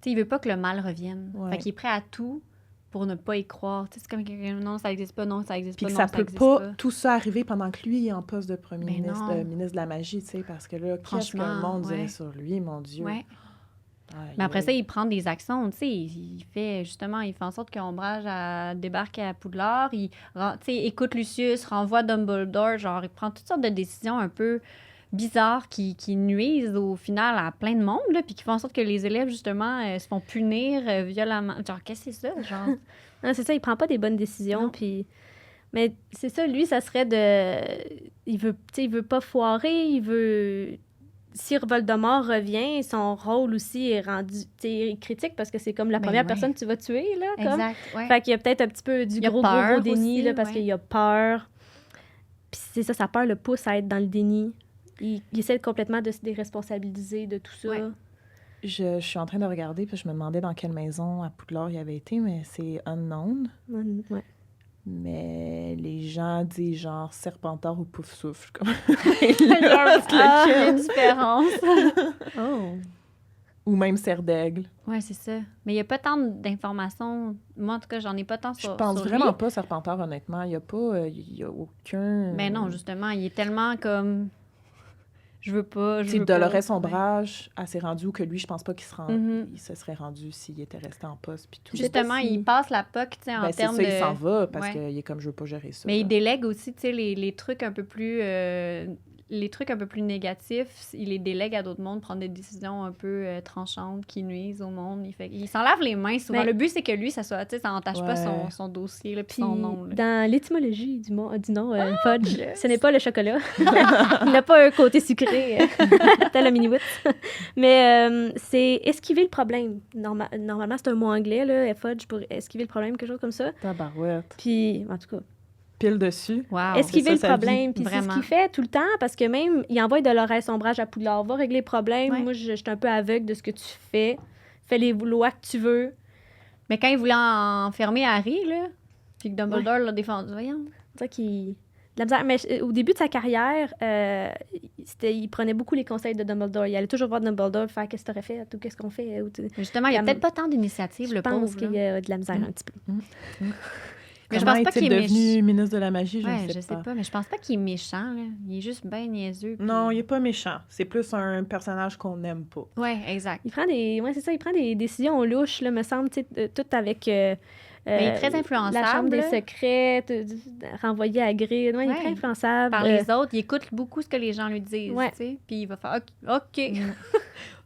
Tu sais, il veut pas que le mal revienne. Ouais. Fait qu'il est prêt à tout pour ne pas y croire. Tu sais, c'est comme quelqu'un... Non, ça existe pas. Non, ça existe Puis pas. que Non, ça peut existe pas tout ça arriver pendant que lui est en poste de premier Mais ministre, non. ministre de la magie, tu sais, parce que là, qu'est-ce que le Franchement, monde dirait ouais. sur lui, mon Dieu. Ouais. Aïe, Mais après aïe. ça, il prend des actions, tu sais, il fait justement, il fait en sorte qu'Ombrage débarque à Poudlard, il tu sais, écoute Lucius, renvoie Dumbledore, genre, il prend toutes sortes de décisions un peu bizarres qui nuisent au final à plein de monde, là, puis qui font en sorte que les élèves, justement, se font punir violemment. Genre, qu'est-ce que c'est ça, genre? Non, c'est ça, il prend pas des bonnes décisions, Non. puis... Mais c'est ça, lui, ça serait de... Il veut, tu sais, il veut pas foirer, il veut... Si Voldemort revient, son rôle aussi est rendu, tu sais, critique, parce que c'est comme la Ben première ouais. personne que tu vas tuer, là, comme. Exact, ouais. Fait qu'il y a peut-être un petit peu du Il y a gros peur déni, aussi, là, parce ouais. qu'il y a peur. Puis c'est ça, sa peur le pousse à être dans le déni. Il essaie complètement de se déresponsabiliser de tout ça. Ouais. Je suis en train de regarder, puis je me demandais dans quelle maison à Poudlard il avait été, mais c'est unknown. Ouais. Mais les gens disent genre Serpentard ou Poufsouffle. Comme... Il y a une différence. Oh. Ou même Serre d'Aigle. Ouais, c'est ça. Mais il n'y a pas tant d'informations. Moi, en tout cas, j'en ai pas tant Je sur pense sur vraiment lui. pas Serpentard, honnêtement. Il y a pas... il y a aucun... Mais non, justement, il est tellement comme... Je veux pas, je Tu sais, veux pas. Dolores Ombrage, elle s'est rendue où que lui, je pense pas qu'il se, Mhm. il se serait rendu s'il était resté en poste. Puis tout. Je sais pas Justement, si- il passe la POC, tu sais, en Ben, c'est termes ça, de... il s'en va parce Ouais. qu'il est comme je veux pas gérer ça. Mais il là. délègue aussi, tu sais, les trucs un peu plus les trucs un peu plus négatifs, il les délègue à d'autres mondes, prendre des décisions un peu tranchantes qui nuisent au monde. Il s'en lave les mains souvent. Ben, le but, c'est que lui, ça n'entache pas Ouais. son dossier, là, puis Puis, son nom. Là. dans l'étymologie du nom fudge, ce n'est pas le chocolat. Il n'a pas un côté sucré, tel le mini-wit. Mais c'est esquiver le problème. Normalement, c'est un mot anglais, là, fudge, pour esquiver le problème, quelque chose comme ça. Tabarouette. Puis, en tout cas, Pile dessus. Wow. esquiver c'est le ça, sa problème. Puis c'est ce Vraiment. qu'il fait tout le temps, parce que même, il envoie de l'oreille sombrage à Poudlard. Va régler les problèmes. Ouais. Moi, je suis un peu aveugle de ce que tu fais. Fais les lois que tu veux. Mais quand il voulait enfermer Harry, là, puis que Dumbledore l'a défendu, voyons. C'est ça qui... de la misère. Mais au début de sa carrière, il prenait beaucoup les conseils de Dumbledore. Il allait toujours voir Dumbledore, faire qu'est-ce que t'aurais fait, ou qu'est-ce qu'on fait. Justement, il n'y a Comme- peut-être pas tant d'initiatives, Je le pense pauvre. qu'il y là. a de la misère un petit peu. Mais je Comment pense pas est-il qu'il est devenu ministre de la magie? Je Ouais, ne sais pas. mais je pense pas qu'il est méchant, là. Il est juste bien niaiseux. puis- Non, il est pas méchant. C'est plus un personnage qu'on n'aime pas. Ouais, exact. Il prend des... Ouais, c'est ça, il prend des décisions louches, là, me semble, tu sais, tout avec... Mais il est très influençable. La chambre des là. secrets, renvoyé à Grid. Ouais, il est Ouais. très influençable. Par les autres, il écoute beaucoup ce que les gens lui disent, Ouais. tu sais. Puis il va faire OK.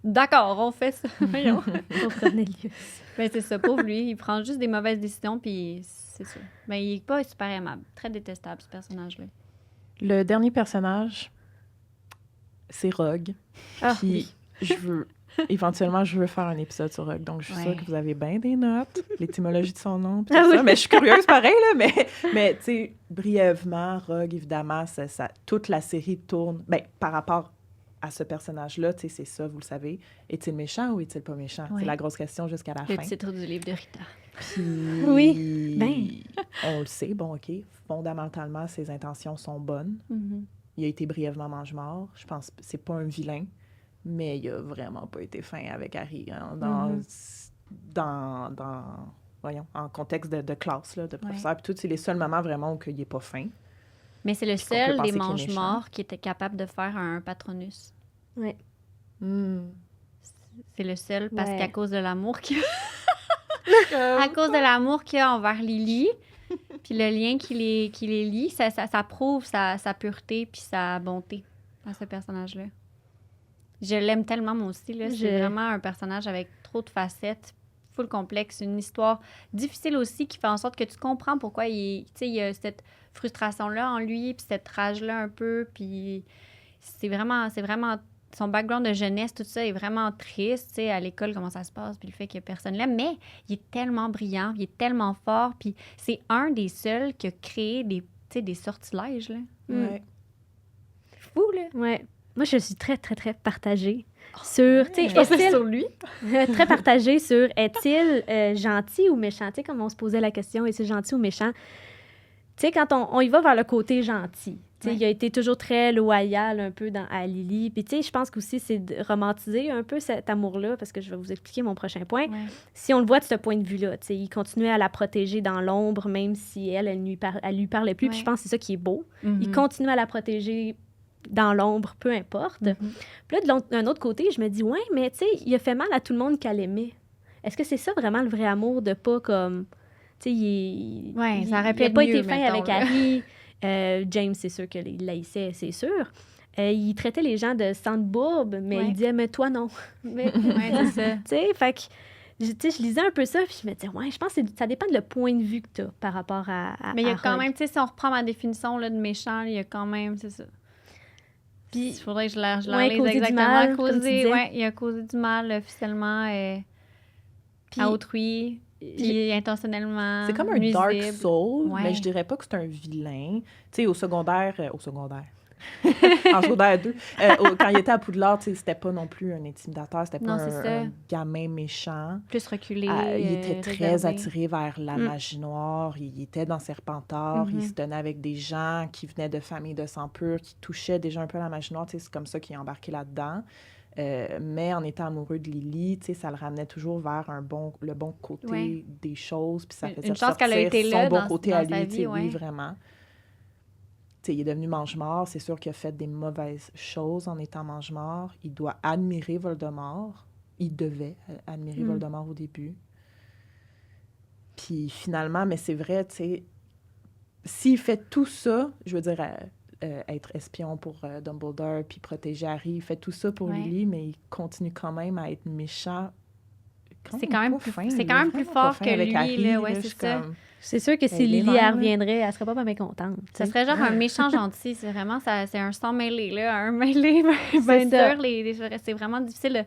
D'accord, on fait ça. Voyons. Pauvre Cornelius. Ben, c'est ça, pauvre lui. Il prend juste des mauvaises décisions, puis c'est ça. Mais il est pas super aimable. Très détestable, ce personnage-là. Le dernier personnage, c'est Rogue. Ah, Puis éventuellement, je veux faire un épisode sur Rogue. Donc, je suis Ouais. sûre que vous avez bien des notes, l'étymologie de son nom, puis Ah tout oui. ça. Mais je suis curieuse pareil, là. Mais tu sais, brièvement, Rogue, évidemment, toute la série tourne par rapport à ce personnage-là. Tu sais, c'est ça, vous le savez. Est-il méchant ou est-il pas méchant? Ouais. C'est la grosse question jusqu'à la Le fin. titre du livre de Rita. Puis, Oui, on le sait, bon, OK, fondamentalement, ses intentions sont bonnes. Mhm. Il a été brièvement mange-mort. Je pense que c'est pas un vilain, mais il a vraiment pas été fin avec Harry. Hein, voyons, en contexte de classe, là, de professeur. Puis tout, c'est les seuls moments vraiment où il est pas fin. Mais c'est le Puis qu'on peut seul penser des qu'il est méchant. mange-morts qui était capable de faire un patronus. Ouais. C'est le seul parce Ouais. qu'à cause de l'amour qu'il a... à cause de l'amour qu'il a envers Lily, puis le lien qui les lie, ça prouve sa pureté puis sa bonté à ce personnage-là. Je l'aime tellement, moi aussi. Là. C'est vraiment un personnage avec trop de facettes, full complexe, une histoire difficile aussi qui fait en sorte que tu comprends pourquoi il y a cette frustration-là en lui, puis cette rage-là un peu, puis c'est vraiment son background de jeunesse, tout ça est vraiment triste, tu sais, à l'école, comment ça se passe, puis le fait que personne l'aime, mais il est tellement brillant, il est tellement fort, puis c'est un des seuls qui a créé des sortilèges, là. Ouais. Fou, là. Ouais. Moi, je suis très, très, très partagée sur... Tu sais, Je pensais est-il- sur lui. très partagée sur est-il gentil ou méchant? Tu sais, comme on se posait la question, est-il gentil ou méchant? Tu sais, quand on y va vers le côté gentil, tu sais, Ouais. il a été toujours très loyal un peu à Lily. Puis, tu sais, je pense qu'aussi, c'est de romantiser un peu cet amour-là, parce que je vais vous expliquer mon prochain point. Ouais. Si on le voit de ce point de vue-là, tu sais, il continuait à la protéger dans l'ombre, même si elle lui parlait plus. Puis, Ouais. je pense que c'est ça qui est beau. Mhm. Il continue à la protéger dans l'ombre, peu importe. Mhm. Puis là, d'un autre côté, je me dis, ouais, mais tu sais, il a fait mal à tout le monde qu'elle aimait. Est-ce que c'est ça vraiment le vrai amour de pas comme. Tu sais, Ouais, ça aurait pu il a être pas mieux, été fin mettons, avec là. Harry. James, c'est sûr qu'il l'haïssait, c'est sûr. Il traitait les gens de sang-de-bourbe, mais Ouais. il disait, mais toi, non. Mais, Ouais, c'est ça. tu sais, fait que. Je lisais un peu ça, puis je me disais, ouais, je pense que ça dépend de le point de vue que tu as par rapport à. Mais il y a à quand Rogue. même, tu sais, si on reprend ma définition là, de méchant, il y a quand même, c'est ça. Puis, Il faudrait que je la ouais, relise causer du exactement. mal, comme tu Causer, disais. ouais, il a causé du mal officiellement puis, à autrui, puis intentionnellement. C'est comme un Dark nuisible. Soul, Ouais. mais je dirais pas que c'est un vilain. Tu sais, au secondaire, en secondaire 2, quand il était à Poudlard, tu sais, c'était pas non plus un intimidateur, c'était pas Non, c'est ça. un gamin méchant. Plus reculé. Il était très réservé. attiré vers la magie noire. Il était dans Serpentard. Mhm. Il se tenait avec des gens qui venaient de familles de sang pur, qui touchaient déjà un peu à la magie noire. Tu sais, c'est comme ça qu'il est embarqué là-dedans. Mais en étant amoureux de Lily, tu sais, ça le ramenait toujours vers le bon côté Ouais. des choses. Puis ça Une faisait chance qu'elle a ressortir été son là bon dans- côté dans à sa lui. Tu sais, vie, oui, ouais. vraiment. Tu sais, il est devenu mange-mort. C'est sûr qu'il a fait des mauvaises choses en étant mange-mort. Il doit admirer Voldemort. Il devait admirer Voldemort au début. Puis finalement, mais c'est vrai, tu sais, s'il fait tout ça, je veux dire, être espion pour Dumbledore, puis protéger Harry. Il fait tout ça pour Ouais. Lily, mais il continue quand même à être méchant. C'est quand même pas plus- fin, c'est il quand est même plus vraiment pas fort fin que avec lui, Harry, là, ouais, je c'est suis ça. comme- C'est sûr que si Elle est Lily mère, elle là. reviendrait, elle serait pas mécontente. Ça tu sais. serait genre un méchant gentil. C'est vraiment, c'est un sang mêlé, là. Un mêlé, ben C'est ça. dur. C'est vraiment difficile.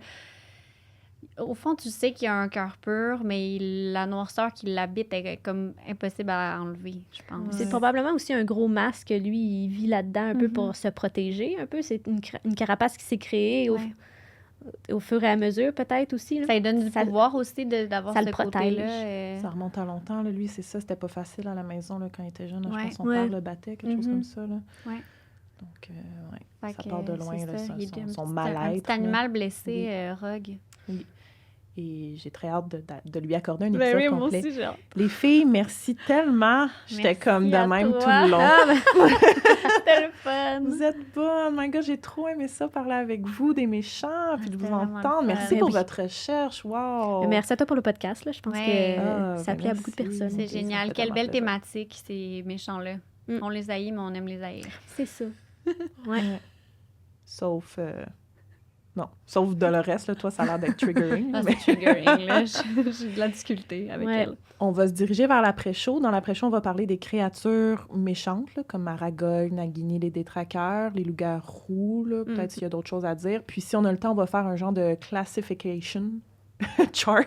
Au fond, tu sais qu'il y a un cœur pur, mais la noirceur qui l'habite est comme impossible à enlever, je pense. C'est Ouais. probablement aussi un gros masque, lui, il vit là-dedans un peu pour se protéger, un peu. C'est une carapace qui s'est créée Ouais. au fur et à mesure, peut-être aussi. Là. Ça lui donne du Ça- pouvoir aussi d'avoir ça ce le protège. côté-là. Ça remonte à longtemps, là. Lui, c'est ça, c'était pas facile à la maison là, quand il était jeune. Là. Je Ouais. pense que son Ouais. père le battait, quelque chose Mhm. comme ça. Là. Ouais. Donc, ouais. Fait Ça que, part de loin, c'est là, ça. Il est un son petit- mal-être. Un petit là. animal blessé, Oui. Rogue. Et j'ai très hâte de lui accorder un Ben épisode oui, moi complet. aussi, genre. Les filles, merci tellement. J'étais Merci comme de à même toi. tout le long. Ah, ben, c'était le fun. Vous êtes bonnes. My God, j'ai trop aimé ça, parler avec vous, des méchants, puis de vous c'était vraiment le entendre. fun. Merci Ben pour oui. votre recherche. Wow. Merci à toi pour le podcast. Là. Je pense Ouais. que Ah, ça ben plaît à beaucoup de merci. personnes. C'est Ok, ça génial. fait Quelle tellement belle plaisir. thématique, ces méchants-là. Mm. On les haït, mais on aime les haïr. C'est ça. Ouais. Sauf... Non, sauf Dolores, là, toi, ça a l'air d'être triggering. Ah, mais- c'est triggering, là. J'ai de la difficulté avec Ouais. elle. On va se diriger vers l'après-show. Dans l'après-show, on va parler des créatures méchantes, là, comme Aragog, Nagini, les détraqueurs, les loups-garous, là, peut-être s'il y a d'autres choses à dire. Puis si on a le temps, on va faire un genre de classification chart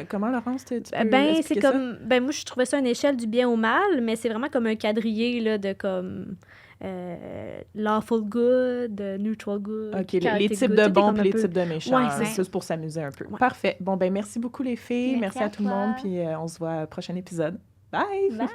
comment, Laurence, tu peux Ben, c'est expliquer ça? comme. Ben, moi, je trouvais ça une échelle du bien au mal, mais c'est vraiment comme un quadrillé là, de comme. Lawful good, neutral good. OK, les chaotic types good. de Tout est bons comme puis un les peu- types de méchants. Ouais, C'est c'est juste pour s'amuser un peu. Ouais. Parfait. Bon, ben merci beaucoup les filles. Merci Merci à à tout le monde. toi. Puis on se voit au prochain épisode. Bye! Bye!